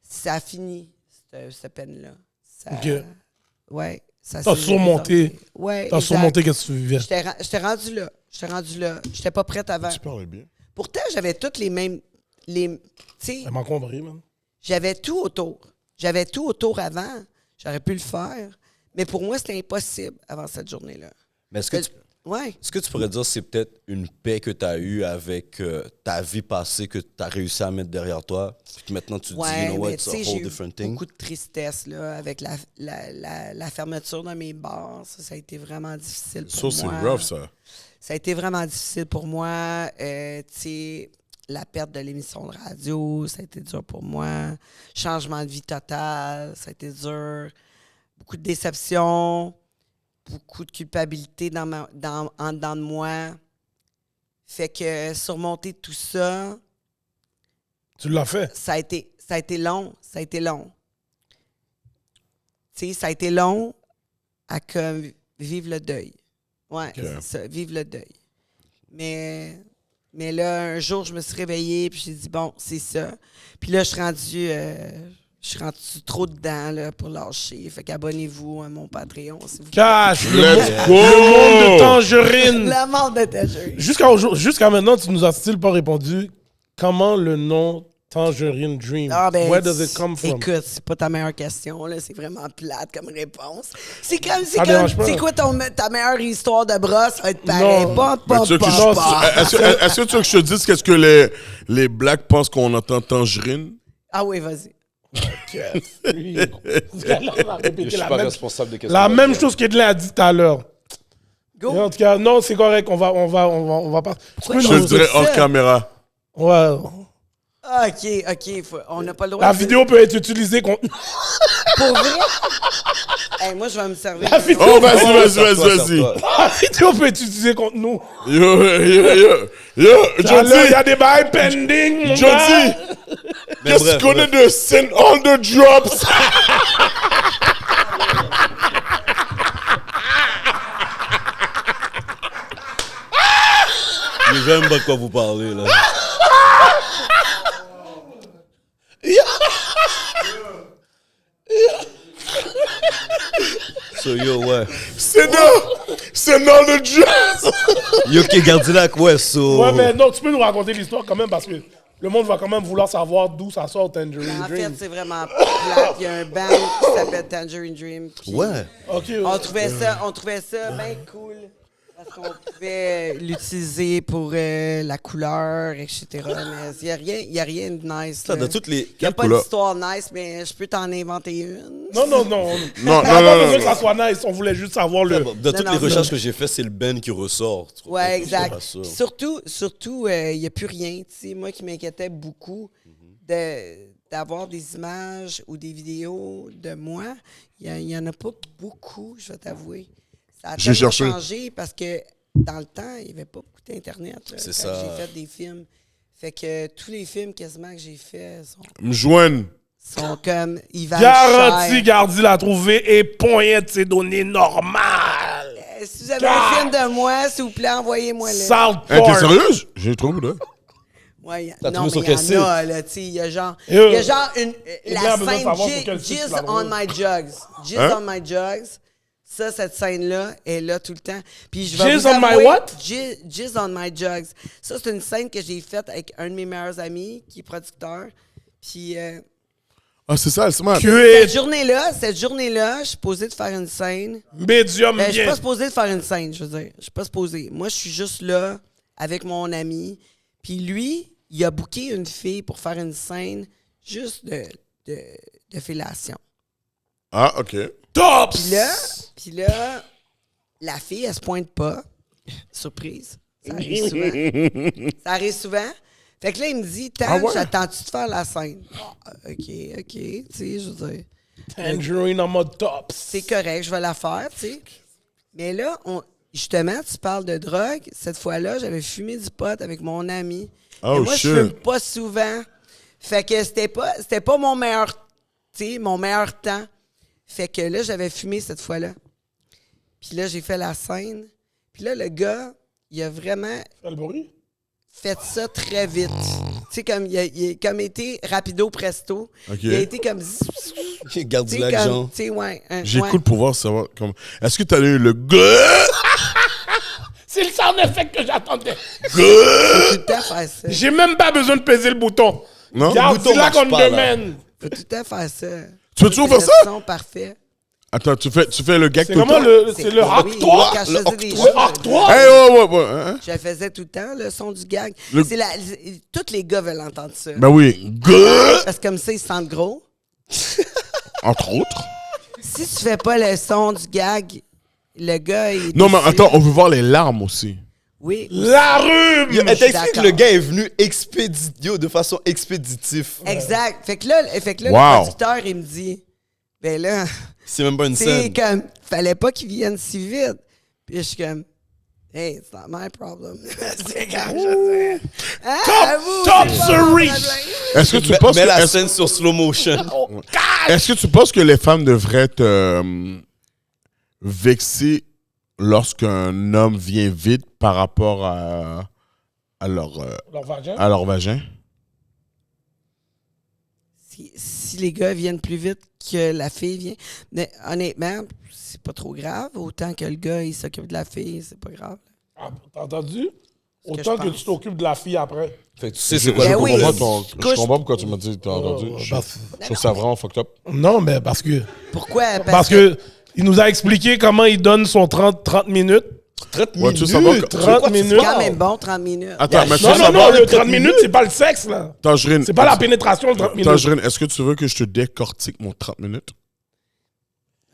Speaker 4: ça a fini, cette peine-là. Ça,
Speaker 5: OK.
Speaker 4: Ouais. Ça
Speaker 5: T'as
Speaker 4: s'est
Speaker 5: surmonté.
Speaker 4: résorbé. Ouais,
Speaker 5: T'as
Speaker 4: exact.
Speaker 5: surmonté qu'est-ce que tu vivais.
Speaker 4: J'étais rendu là. J'étais pas prête avant.
Speaker 3: Tu parles bien.
Speaker 4: Pourtant, j'avais toutes les mêmes... Tu sais,
Speaker 5: Elle m'a compris, man.
Speaker 4: j'avais tout autour. J'avais tout autour avant. J'aurais pu le faire. Mais pour moi, c'était impossible avant cette journée-là.
Speaker 2: Mais est-ce que tu pourrais dire que c'est peut-être une paix que tu as eue avec ta vie passée que tu as réussi à mettre derrière toi, puis que maintenant tu te dis, you know what,
Speaker 4: mais
Speaker 2: it's
Speaker 4: tu
Speaker 2: a
Speaker 4: sais, j'ai
Speaker 2: whole
Speaker 4: eu
Speaker 2: different thing?
Speaker 4: beaucoup de tristesse là, avec la fermeture de mes bars. Ça a été vraiment difficile pour
Speaker 3: Ça,
Speaker 4: moi.
Speaker 3: c'est rough, ça.
Speaker 4: Ça a été vraiment difficile pour moi. Tu sais, la perte de l'émission de radio, ça a été dur pour moi. Changement de vie total, ça a été dur. Beaucoup de déception, beaucoup de culpabilité en dedans de moi. Fait que surmonter tout ça,
Speaker 5: Tu l'as fait.
Speaker 4: ça a été long. Tu sais, ça a été long à comme vivre le deuil. Ouais,
Speaker 3: Ok.
Speaker 4: c'est ça, vivre le deuil. Mais là, un jour, je me suis réveillée, puis j'ai dit, bon, c'est ça. Puis là, je suis rendu trop dedans là, pour lâcher. Fait qu'abonnez-vous à mon Patreon, si vous
Speaker 5: Cash,
Speaker 3: Let's go!
Speaker 5: le monde de Tangerine.
Speaker 4: La mort de Tangerine.
Speaker 5: Jusqu'à maintenant, tu nous as still pas répondu comment le nom Tangerine Dream.
Speaker 4: Ah, ben,
Speaker 5: Where does it come from?
Speaker 4: Écoute, c'est pas ta meilleure question, là. C'est vraiment plate comme réponse. C'est comme,
Speaker 5: Ça dérange pas.
Speaker 4: c'est quoi ta meilleure histoire de brosse? Ça va être pareil.
Speaker 5: Non.
Speaker 4: Pas,
Speaker 3: Mais tu veux que
Speaker 4: pas.
Speaker 3: est-ce que tu veux que je te dise qu'est-ce que les Blacks pensent qu'on entend tangerine?
Speaker 4: Ah oui, vas-y.
Speaker 5: Oui. Ce gars-là va répéter
Speaker 2: Je suis
Speaker 5: la
Speaker 2: pas
Speaker 5: même,
Speaker 2: responsable de
Speaker 5: la même chose qu'Edlin a dit tout à l'heure.
Speaker 4: Go.
Speaker 5: Et en tout cas, non, c'est correct. On va pas.
Speaker 4: Pourquoi
Speaker 3: Je
Speaker 4: non,
Speaker 3: te le dirai
Speaker 4: c'est
Speaker 3: hors
Speaker 4: ça.
Speaker 3: caméra.
Speaker 5: Ouais.
Speaker 4: Ah, OK. On n'a pas le droit
Speaker 5: La
Speaker 4: de-
Speaker 5: vidéo peut être utilisée contre.
Speaker 4: Pour vrai? Hey, moi, je vais me servir.
Speaker 5: La vidéo,
Speaker 3: Oh, vas-y.
Speaker 5: la vidéo peut être utilisée contre nous.
Speaker 3: Yo,
Speaker 5: Alors, il y
Speaker 3: Jody,
Speaker 5: a des bails pending. mon gars.
Speaker 3: Jody, qu'est-ce que tu connais de Send All the Drops?
Speaker 2: Je sais même pas de quoi vous parlez, là. So, yo, ouais.
Speaker 3: Send All C'est dans le jazz!
Speaker 2: Yo, ok, Gardilac, ouais, so.
Speaker 5: Ouais, mais non, tu peux nous raconter l'histoire quand même parce que le monde va quand même vouloir savoir d'où ça sort Tangerine
Speaker 4: En fait,
Speaker 5: Dream.
Speaker 4: c'est vraiment plate. Il y a un band qui s'appelle Tangerine Dream. puis
Speaker 2: Ouais.
Speaker 5: Ok.
Speaker 4: On trouvait ça bien cool. Parce qu'on pouvait l'utiliser pour la couleur, etc. Mais il n'y a rien de nice.
Speaker 2: Ça,
Speaker 4: là.
Speaker 2: dans toutes les.
Speaker 4: Il n'y a pas
Speaker 3: couleur?
Speaker 4: d'histoire nice, mais je peux t'en inventer une.
Speaker 5: Non.
Speaker 3: Non,
Speaker 5: On n'a pas
Speaker 3: non,
Speaker 5: besoin
Speaker 3: non,
Speaker 5: que ça soit nice, on voulait juste savoir le.
Speaker 2: Dans toutes
Speaker 4: non,
Speaker 2: les
Speaker 4: non.
Speaker 2: recherches que j'ai faites, c'est le Ben qui ressort. Tu vois,
Speaker 4: Ouais,
Speaker 2: je
Speaker 4: exact.
Speaker 2: sais pas ça.
Speaker 4: Puis surtout, il n'y a plus rien. Tu sais, moi qui m'inquiétais beaucoup d'avoir des images ou des vidéos de moi, il n'y en a pas beaucoup, je vais t'avouer. Ça a
Speaker 3: J'ai
Speaker 4: tellement
Speaker 3: cherché.
Speaker 4: changé parce que dans le temps, il n'y avait pas beaucoup d'Internet. Là,
Speaker 2: C'est
Speaker 4: quand
Speaker 2: ça.
Speaker 4: j'ai fait des films. Fait que tous les films quasiment que j'ai faits
Speaker 3: Me joignent.
Speaker 4: sont comme... Ils valent
Speaker 5: Garanti,
Speaker 4: cher.
Speaker 5: Gardi l'a trouvé et pointe ses données normales.
Speaker 4: Si vous avez un film de moi, s'il vous plaît, envoyez-moi-le.
Speaker 5: South
Speaker 3: Hey, t'es
Speaker 5: Park.
Speaker 3: sérieuse? J'ai trouvé, là.
Speaker 4: Ouais,
Speaker 2: T'as
Speaker 4: non,
Speaker 2: trouvé
Speaker 4: mais
Speaker 2: sur
Speaker 4: il
Speaker 2: quel
Speaker 4: y en a, là, tu sais, il y a genre une,
Speaker 5: Blair
Speaker 4: la
Speaker 5: a besoin de
Speaker 4: scène
Speaker 5: savoir sur quel site tu
Speaker 4: Jizz
Speaker 5: l'as
Speaker 4: on
Speaker 5: trouvé.
Speaker 4: my jugs. Jizz
Speaker 3: Hein?
Speaker 4: on my jugs. Ça, cette scène-là est là tout le temps. Puis je vais
Speaker 5: Jizz
Speaker 4: vous
Speaker 5: on my
Speaker 4: avouer,
Speaker 5: what?
Speaker 4: Jizz on my jugs. Ça, c'est une scène que j'ai faite avec un de mes meilleurs amis qui est producteur. Puis
Speaker 3: Ah, c'est ça, c'est mal.
Speaker 5: Cuit.
Speaker 4: cette journée-là, je suis posé de faire une scène.
Speaker 5: Medium
Speaker 4: Je suis
Speaker 5: bien.
Speaker 4: pas supposé de faire une scène, je veux dire. Je suis pas supposé. Moi, je suis juste là avec mon ami. Puis lui, il a booké une fille pour faire une scène juste de fellation.
Speaker 3: Ah, OK.
Speaker 5: Tops!
Speaker 4: Puis là, la fille, elle se pointe pas. Surprise. Ça arrive souvent. Ça arrive souvent. Fait que là, il me dit,
Speaker 3: Ah ouais?
Speaker 4: j'attends-tu de faire la scène? Ah, OK, tu sais, je veux dire.
Speaker 5: Tangerine en mode tops.
Speaker 4: C'est correct, je vais la faire, tu sais. Mais là, justement, tu parles de drogue. Cette fois-là, j'avais fumé du pot avec mon ami.
Speaker 3: Oh,
Speaker 4: Et moi,
Speaker 3: shit.
Speaker 4: je fume pas souvent. Fait que c'était pas mon meilleur, tu sais, mon meilleur temps. Fait que là, j'avais fumé cette fois-là. Puis là, j'ai fait la scène. Puis là, le gars, il a vraiment
Speaker 5: Fais le bruit.
Speaker 4: fait ça très vite. Tu sais, comme il a comme été rapido presto.
Speaker 3: OK.
Speaker 4: Il a été comme... Tu sais,
Speaker 2: Gardilac,
Speaker 4: comme,
Speaker 2: genre.
Speaker 4: tu sais, ouais.
Speaker 3: J'écoute pour voir savoir comment. Est-ce que t'as eu le gars?
Speaker 5: C'est le sound effect que j'attendais.
Speaker 4: Faut tout le temps faire ça.
Speaker 5: J'ai même pas besoin de peser le bouton.
Speaker 3: Non?
Speaker 5: Gardi
Speaker 2: bouton
Speaker 5: là
Speaker 2: marche
Speaker 5: qu'on
Speaker 2: pas, là.
Speaker 5: demande.
Speaker 4: Faut tout le temps faire ça.
Speaker 3: Tu veux toujours faire ça?
Speaker 4: Le son parfait.
Speaker 3: Attends, tu fais le gag
Speaker 5: C'est
Speaker 3: tout le
Speaker 5: comment
Speaker 3: temps?
Speaker 5: c'est le
Speaker 4: Oui,
Speaker 5: octroi?
Speaker 4: quand je faisais des
Speaker 5: Le
Speaker 4: shows,
Speaker 5: octroi?
Speaker 3: Hey, ouais. Hein?
Speaker 4: je faisais tout le temps, le son du gag.
Speaker 3: Le-
Speaker 4: Tous les gars veulent entendre ça.
Speaker 3: Ben oui. Gars!
Speaker 4: Parce que comme ça, ils se sentent gros.
Speaker 3: Entre autres.
Speaker 4: Si tu fais pas le son du gag, le gars, il est
Speaker 3: Non, mais
Speaker 4: déçu.
Speaker 3: attends, on veut voir les larmes aussi.
Speaker 4: Oui.
Speaker 5: La rhume!
Speaker 2: Yo, elle t'explique que
Speaker 4: d'accord.
Speaker 2: le gars est venu de façon expéditive.
Speaker 4: Exact. Fait que là,
Speaker 3: Wow.
Speaker 4: le producteur, il me dit, ben là,
Speaker 2: C'est même pas une
Speaker 4: tu sais,
Speaker 2: scène.
Speaker 4: comme, fallait pas qu'il vienne si vite. Puis je suis comme, hey, it's not my problem. C'est comme, je sais. Ah, vous,
Speaker 5: top
Speaker 4: c'est pas
Speaker 5: the
Speaker 4: mon
Speaker 5: reach.
Speaker 4: problème.
Speaker 3: Est-ce que tu penses
Speaker 2: Mets
Speaker 3: que.
Speaker 2: la
Speaker 3: Est-ce
Speaker 2: scène sur slow motion.
Speaker 3: est-ce que tu penses que les femmes devraient être vexées lorsqu'un homme vient vite par rapport à leur
Speaker 5: Leur vagin?
Speaker 3: vagin?
Speaker 4: Si les gars viennent plus vite que la fille vient. Mais honnêtement, c'est pas trop grave. Autant que le gars, il s'occupe de la fille, c'est pas grave.
Speaker 5: Ah, t'as entendu?
Speaker 4: que
Speaker 5: Autant
Speaker 4: je
Speaker 5: que
Speaker 4: pense.
Speaker 5: tu t'occupes de la fille après.
Speaker 2: Fait que tu sais c'est quoi
Speaker 4: Ben
Speaker 2: le
Speaker 4: oui.
Speaker 2: problème.
Speaker 3: Je comprends pourquoi tu m'as dit, t'as entendu. Je trouve ça vraiment fucked up.
Speaker 5: Non, mais parce que...
Speaker 4: Pourquoi?
Speaker 5: Parce que il nous a expliqué comment il donne son 30 minutes.
Speaker 2: 30
Speaker 3: Ouais, tu veux
Speaker 2: minutes.
Speaker 3: savoir que-
Speaker 5: 30 minutes.
Speaker 4: c'est quand même bon, 30 minutes.
Speaker 3: Attends, mais tu veux
Speaker 5: Non, non,
Speaker 3: savoir.
Speaker 5: non, le 30 minutes, c'est pas le sexe, là.
Speaker 3: Tangerine.
Speaker 5: C'est pas la pénétration, le 30 minutes.
Speaker 3: Tangerine, est-ce que tu veux que je te décortique mon 30 minutes?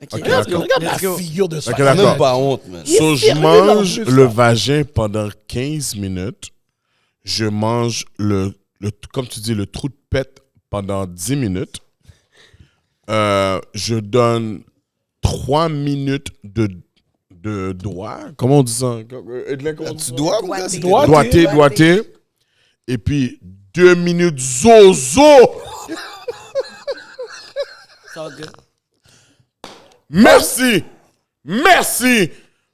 Speaker 4: OK,
Speaker 3: Ok,
Speaker 4: let's go,
Speaker 3: d'accord.
Speaker 5: Regarde la
Speaker 4: let's go.
Speaker 5: figure de ça.
Speaker 3: Ok,
Speaker 2: T'as
Speaker 3: d'accord.
Speaker 2: même pas honte, man.
Speaker 3: So, je
Speaker 5: sérieux,
Speaker 3: mange
Speaker 5: en plus,
Speaker 3: le
Speaker 5: là.
Speaker 3: vagin pendant 15 minutes. Je mange comme tu dis, le trou de pète pendant 10 minutes. Je donne 3 minutes de doigt. Comment on dit ça? Edlin, comment on dit
Speaker 2: Tu
Speaker 3: ça?
Speaker 2: dois,
Speaker 4: Doigté.
Speaker 2: c'est
Speaker 5: Doigté.
Speaker 3: Doigté, doigté. Et puis 2 minutes zozo.
Speaker 4: So good.
Speaker 3: Merci. Merci.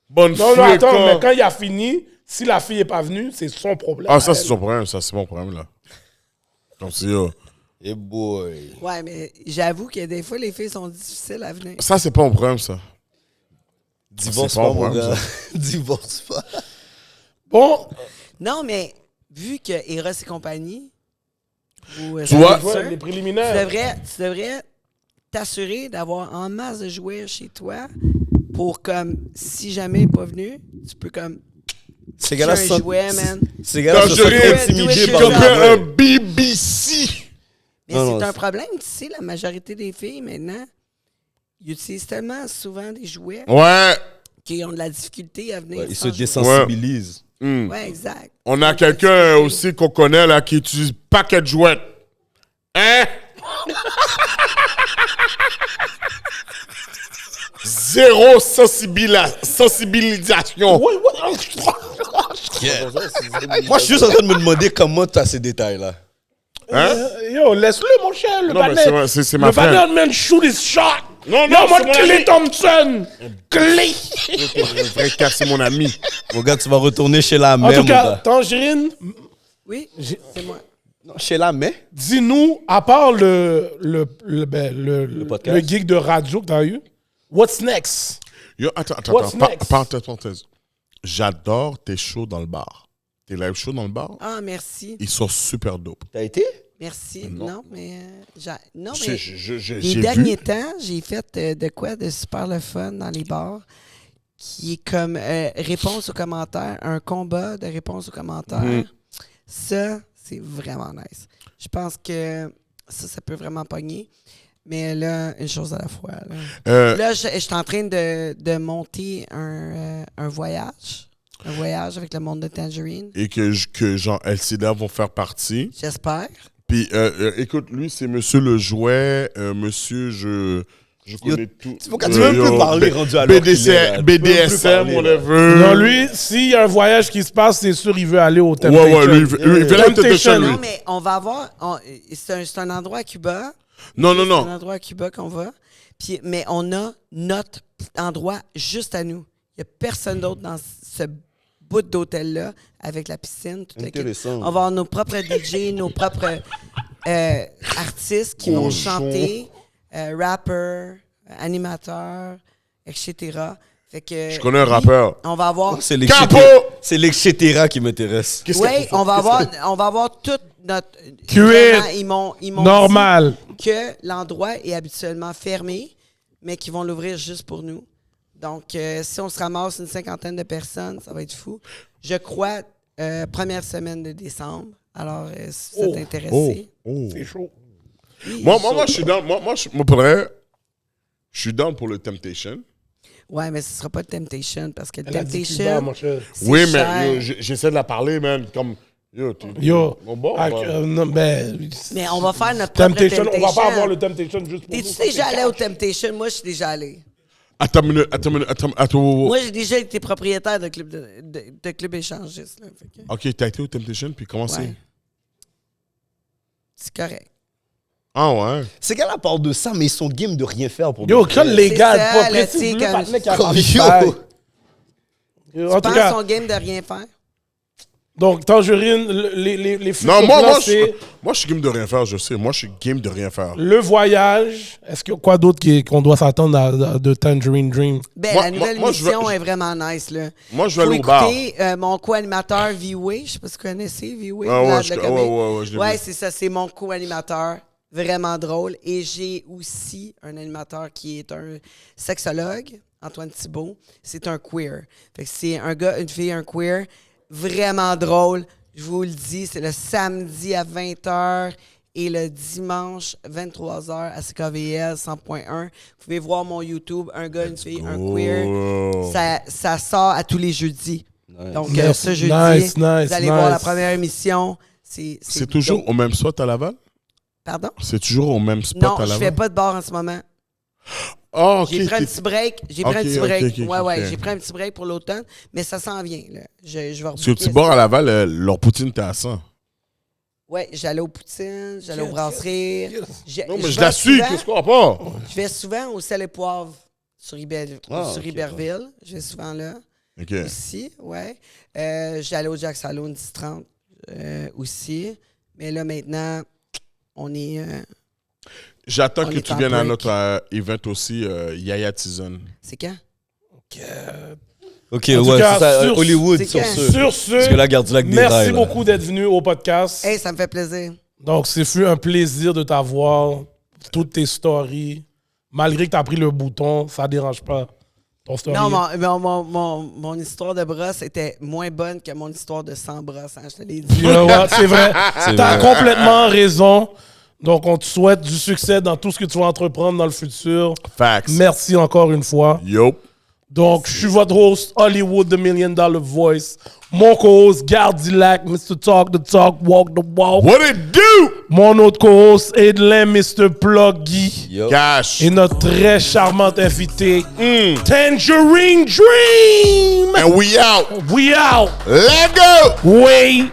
Speaker 3: Bonne
Speaker 5: Non, non, attends,
Speaker 3: fréquence.
Speaker 5: mais quand il a fini, si la fille est pas venue, c'est son problème.
Speaker 3: Ah, ça,
Speaker 5: à
Speaker 3: c'est
Speaker 5: elle.
Speaker 3: son problème. Ça, c'est mon problème, là. Comme si,
Speaker 2: Eh boy.
Speaker 4: Ouais, mais j'avoue que des fois, les filles sont difficiles à venir.
Speaker 3: ça, c'est pas mon problème, ça.
Speaker 2: Divorce
Speaker 3: C'est
Speaker 2: pas,
Speaker 3: pas
Speaker 2: mon
Speaker 3: vrai,
Speaker 2: gars. Divorce pas.
Speaker 5: Bon,
Speaker 4: Non, mais vu que Eros et compagnie, ou,
Speaker 3: Tu vois?
Speaker 4: sponsor,
Speaker 5: ouais, les préliminaires.
Speaker 4: tu devrais t'assurer d'avoir en masse de jouets chez toi pour comme si jamais il n'est pas venu, tu peux comme
Speaker 2: Ces
Speaker 4: tuer
Speaker 2: gars-là
Speaker 4: un
Speaker 2: se sentent-
Speaker 4: jouet, man.
Speaker 2: Ces gars-là se sentent
Speaker 3: Tangerine,
Speaker 2: intimidés
Speaker 4: do
Speaker 2: par
Speaker 4: it
Speaker 2: le
Speaker 3: Quelqu'un,
Speaker 2: jouet.
Speaker 3: un BBC.
Speaker 4: Mais
Speaker 2: Non,
Speaker 4: c'est
Speaker 2: non,
Speaker 4: un
Speaker 2: c'est-
Speaker 4: problème, tu sais, la majorité des filles maintenant, ils utilisent tellement souvent des jouets
Speaker 3: Ouais.
Speaker 4: qu'ils ont de la difficulté à venir.
Speaker 2: Ouais, ils se
Speaker 4: sans jouet.
Speaker 2: désensibilisent.
Speaker 4: Ouais, exact.
Speaker 3: On
Speaker 4: Ils ont
Speaker 3: a
Speaker 4: de la
Speaker 3: quelqu'un
Speaker 4: difficulté.
Speaker 3: aussi qu'on connaît là qui utilise paquet de jouets. Hein? Zéro sensibilisation.
Speaker 2: Moi, je suis juste en train de me demander comment tu as ces détails-là.
Speaker 3: Hein?
Speaker 5: Yo, laisse-le, mon cher. Le
Speaker 3: Non, mais
Speaker 5: panel.
Speaker 3: c'est ma
Speaker 5: Le
Speaker 3: friend.
Speaker 5: panel, man, shoot his shot.
Speaker 3: Non,
Speaker 5: Yo,
Speaker 3: non,
Speaker 5: moi,
Speaker 3: c'est mon
Speaker 5: Clay
Speaker 3: ami.
Speaker 5: Thompson. Clay.
Speaker 3: Je devrais casser mon ami.
Speaker 2: Mon gars, tu vas retourner chez la
Speaker 5: En
Speaker 2: mère,
Speaker 5: tout
Speaker 2: mon
Speaker 5: cas,
Speaker 2: gars.
Speaker 5: Tangerine,
Speaker 4: Oui, c'est moi.
Speaker 2: Non, chez la mère?
Speaker 5: dis-nous, à part le
Speaker 2: podcast.
Speaker 5: le gig de radio que t'as eu, what's next?
Speaker 3: Yo, attends.
Speaker 5: What's next?
Speaker 3: Parenthèse. J'adore tes shows dans le bar. Tes live shows dans le bar,
Speaker 4: Ah, merci.
Speaker 3: ils sont super dope.
Speaker 2: T'as été?
Speaker 4: Merci. Non, mais... non,
Speaker 3: J'ai
Speaker 4: mais...
Speaker 3: j'ai
Speaker 4: Les
Speaker 3: vu.
Speaker 4: derniers temps, j'ai fait de quoi de super le fun dans les bars, qui est comme réponse aux commentaires, un combat de réponse aux commentaires. Ça, c'est vraiment nice. Je pense que ça peut vraiment pogner. Mais là, une chose à la fois. Là, je suis en train de monter un voyage. Un voyage avec le monde de Tangerine.
Speaker 3: Et que genre, LCDA vont faire partie.
Speaker 4: J'espère.
Speaker 3: Puis, écoute, lui, c'est Monsieur le Jouet. Monsieur, je connais tout.
Speaker 2: Pourquoi tu veux plus parler rendu à l'heure qu'il est, là? Tu peux plus
Speaker 3: BDSM,
Speaker 2: parler, là.
Speaker 3: whatever.
Speaker 5: Non, lui, s'il y a un voyage qui se passe, c'est sûr, il veut aller au Temptation.
Speaker 3: Ouais, lui, il veut la
Speaker 5: Temptation.
Speaker 3: Temptation, lui.
Speaker 4: Non, mais on va avoir... c'est un endroit à Cuba.
Speaker 3: Non.
Speaker 4: C'est un endroit à Cuba qu'on va. Puis, mais on a notre endroit juste à nous. Il n'y a personne d'autre dans ce bout d'hôtel-là avec la piscine. Toute l'équipe.
Speaker 2: Intéressant.
Speaker 4: On va avoir nos propres DJ, nos propres artistes qui vont chanter, rappers, animateurs, etc. Fait que,
Speaker 3: Je connais un rappeur.
Speaker 4: On va avoir...
Speaker 2: C'est les
Speaker 3: Capo!
Speaker 2: C'est l'etcetera qui m'intéresse.
Speaker 4: Oui, on va avoir toute notre...
Speaker 5: Cuir.
Speaker 4: Vraiment, ils m'ont
Speaker 5: Normal.
Speaker 4: dit que l'endroit est habituellement fermé, mais qu'ils vont l'ouvrir juste pour nous. Donc, si on se ramasse une 50aine de personnes, ça va être fou. Je crois, première semaine de décembre. Alors, si vous êtes intéressés.
Speaker 5: C'est chaud.
Speaker 4: oui,
Speaker 3: Moi, je suis dans. Moi, pour vrai, je suis down pour le Temptation.
Speaker 4: Ouais, mais ce sera pas le Temptation parce que le
Speaker 5: Elle a dit Cuba,
Speaker 4: Temptation,
Speaker 5: mon cher.
Speaker 4: c'est
Speaker 3: Oui,
Speaker 4: cher.
Speaker 3: mais yo, j'essaie de la parler, man. Comme. Yo,
Speaker 5: Yo,
Speaker 3: Bon,
Speaker 5: ah,
Speaker 3: bah.
Speaker 5: non, ben,
Speaker 4: Mais on va faire notre propre
Speaker 5: Temptation,
Speaker 4: Temptation.
Speaker 5: on va pas avoir le Temptation juste pour nous.
Speaker 4: T'es-tu déjà allé au Temptation? Moi, je suis déjà allé.
Speaker 3: Attends une minute. Attends.
Speaker 4: Moi, j'ai déjà été propriétaire de club, de club échangiste. Là, fait que,
Speaker 3: Ok, t'as été au Temptation, puis comment
Speaker 4: ouais.
Speaker 3: c'est?
Speaker 4: C'est correct.
Speaker 3: Ah ouais.
Speaker 2: Ces gars-là parlent de ça, mais ils sont game de rien faire pour
Speaker 5: Yo,
Speaker 2: de
Speaker 5: quel
Speaker 2: vrai.
Speaker 5: légal,
Speaker 4: ça,
Speaker 5: pas
Speaker 4: là,
Speaker 5: précis,
Speaker 4: tu sais,
Speaker 5: le
Speaker 4: comme-
Speaker 5: partenaire qui a
Speaker 2: Yo.
Speaker 5: parlé de pareil.
Speaker 4: Tu
Speaker 5: En tout
Speaker 4: penses
Speaker 5: cas,
Speaker 4: son game de rien faire?
Speaker 5: donc, Tangerine, les futurs
Speaker 3: Non,
Speaker 5: plans,
Speaker 3: moi,
Speaker 5: c'est
Speaker 3: je suis game de rien faire, je sais. Moi, je suis game de rien faire.
Speaker 5: le voyage. Est-ce qu'il y a quoi d'autre qu'on doit s'attendre de Tangerine Dream?
Speaker 4: Ben,
Speaker 3: Moi-
Speaker 4: la nouvelle
Speaker 3: moi, je vais-
Speaker 4: mission est vraiment nice, là.
Speaker 3: Moi, je vais
Speaker 4: Faut
Speaker 3: aller au bar.
Speaker 4: écouter mon co-animateur V-Way. Je sais pas si vous connaissez V-Way.
Speaker 3: Ah ouais,
Speaker 4: Vlad
Speaker 3: je-
Speaker 4: le
Speaker 3: ouais,
Speaker 4: comique.
Speaker 3: ouais, je l'ai
Speaker 4: Ouais,
Speaker 3: vu.
Speaker 4: c'est ça. C'est mon co-animateur. Vraiment drôle. Et j'ai aussi un animateur qui est un sexologue, Antoine Thibault. C'est un queer. Fait que c'est un gars, une fille, un queer. Vraiment drôle. Je vous le dis, c'est le samedi à 20h et le dimanche 23h à CKVL 100.1. Vous pouvez voir mon YouTube, un gars, une fille, un queer. Ça sort à tous les jeudis. Donc,
Speaker 5: Nice,
Speaker 4: ce jeudi,
Speaker 5: nice,
Speaker 4: vous allez voir la
Speaker 5: nice.
Speaker 4: première émission.
Speaker 3: C'est toujours
Speaker 4: dope.
Speaker 3: au même spot à Laval?
Speaker 4: Pardon?
Speaker 3: C'est toujours au même spot
Speaker 4: Non,
Speaker 3: à
Speaker 4: je
Speaker 3: Laval?
Speaker 4: fais pas de bar en ce moment.
Speaker 3: Oh, ok.
Speaker 4: J'ai pris un
Speaker 3: ok.
Speaker 4: petit break. J'ai
Speaker 3: Ok,
Speaker 4: pris un petit
Speaker 3: ok,
Speaker 4: break.
Speaker 3: ok,
Speaker 4: Ouais,
Speaker 3: ok.
Speaker 4: j'ai pris un petit break pour l'automne, mais ça s'en vient. Là. Je vais
Speaker 3: Parce que
Speaker 4: rebooker
Speaker 3: tu bord
Speaker 4: ça.
Speaker 3: à Laval, leur poutine était à 100.
Speaker 4: Ouais, j'allais au Poutine, j'allais au Brasserie.
Speaker 3: Non, mais je la suis, qu'est-ce qu'on pas?
Speaker 4: Je vais souvent au Sel et Poivre sur,
Speaker 2: ok,
Speaker 4: Iberville. Je vais souvent là.
Speaker 3: Ok.
Speaker 4: Aussi, ouais. J'allais au Jack Saloon 10-30 aussi. Mais là, maintenant, on est...
Speaker 3: J'attends
Speaker 4: On
Speaker 3: que
Speaker 4: est
Speaker 3: tu
Speaker 4: en
Speaker 3: viennes à
Speaker 4: break.
Speaker 3: notre event aussi, Yaya Tizon.
Speaker 4: c'est quand?
Speaker 2: Ok,
Speaker 5: En tout
Speaker 2: ouais,
Speaker 5: cas,
Speaker 2: c'est ça.
Speaker 5: sur-
Speaker 2: Hollywood,
Speaker 4: c'est
Speaker 2: sur
Speaker 4: quand?
Speaker 2: ce.
Speaker 5: Sur ce,
Speaker 2: Parce que là, Gardilac des
Speaker 5: merci
Speaker 2: rails, là.
Speaker 5: beaucoup d'être venu au podcast.
Speaker 4: Hey, ça me fait plaisir.
Speaker 5: Donc, c'est fut un plaisir de t'avoir, toutes tes stories. Malgré que tu as pris le bouton, ça dérange pas. Ton story.
Speaker 4: Non, mon histoire de brosse était moins bonne que mon histoire de sans brosse, hein, je te l'ai dit.
Speaker 5: You know what? C'est vrai. T'as
Speaker 2: vrai.
Speaker 5: complètement raison. Donc, on te souhaite du succès dans tout ce que tu vas entreprendre dans le futur.
Speaker 3: Facts.
Speaker 5: Merci encore une fois.
Speaker 3: Yup.
Speaker 5: Donc, je suis votre host, Hollywood, The $1 Million Voice. Mon co-host, Gardilac, Mr. Talk the Talk, Walk the Walk.
Speaker 3: What it do?
Speaker 5: Mon autre co-host, Edlin, Mr. Pluggy.
Speaker 2: Yo.
Speaker 3: Cash.
Speaker 5: Et notre très charmante invitée, Tangerine Dream.
Speaker 3: And we out.
Speaker 5: We out.
Speaker 3: Let go.
Speaker 5: Wait.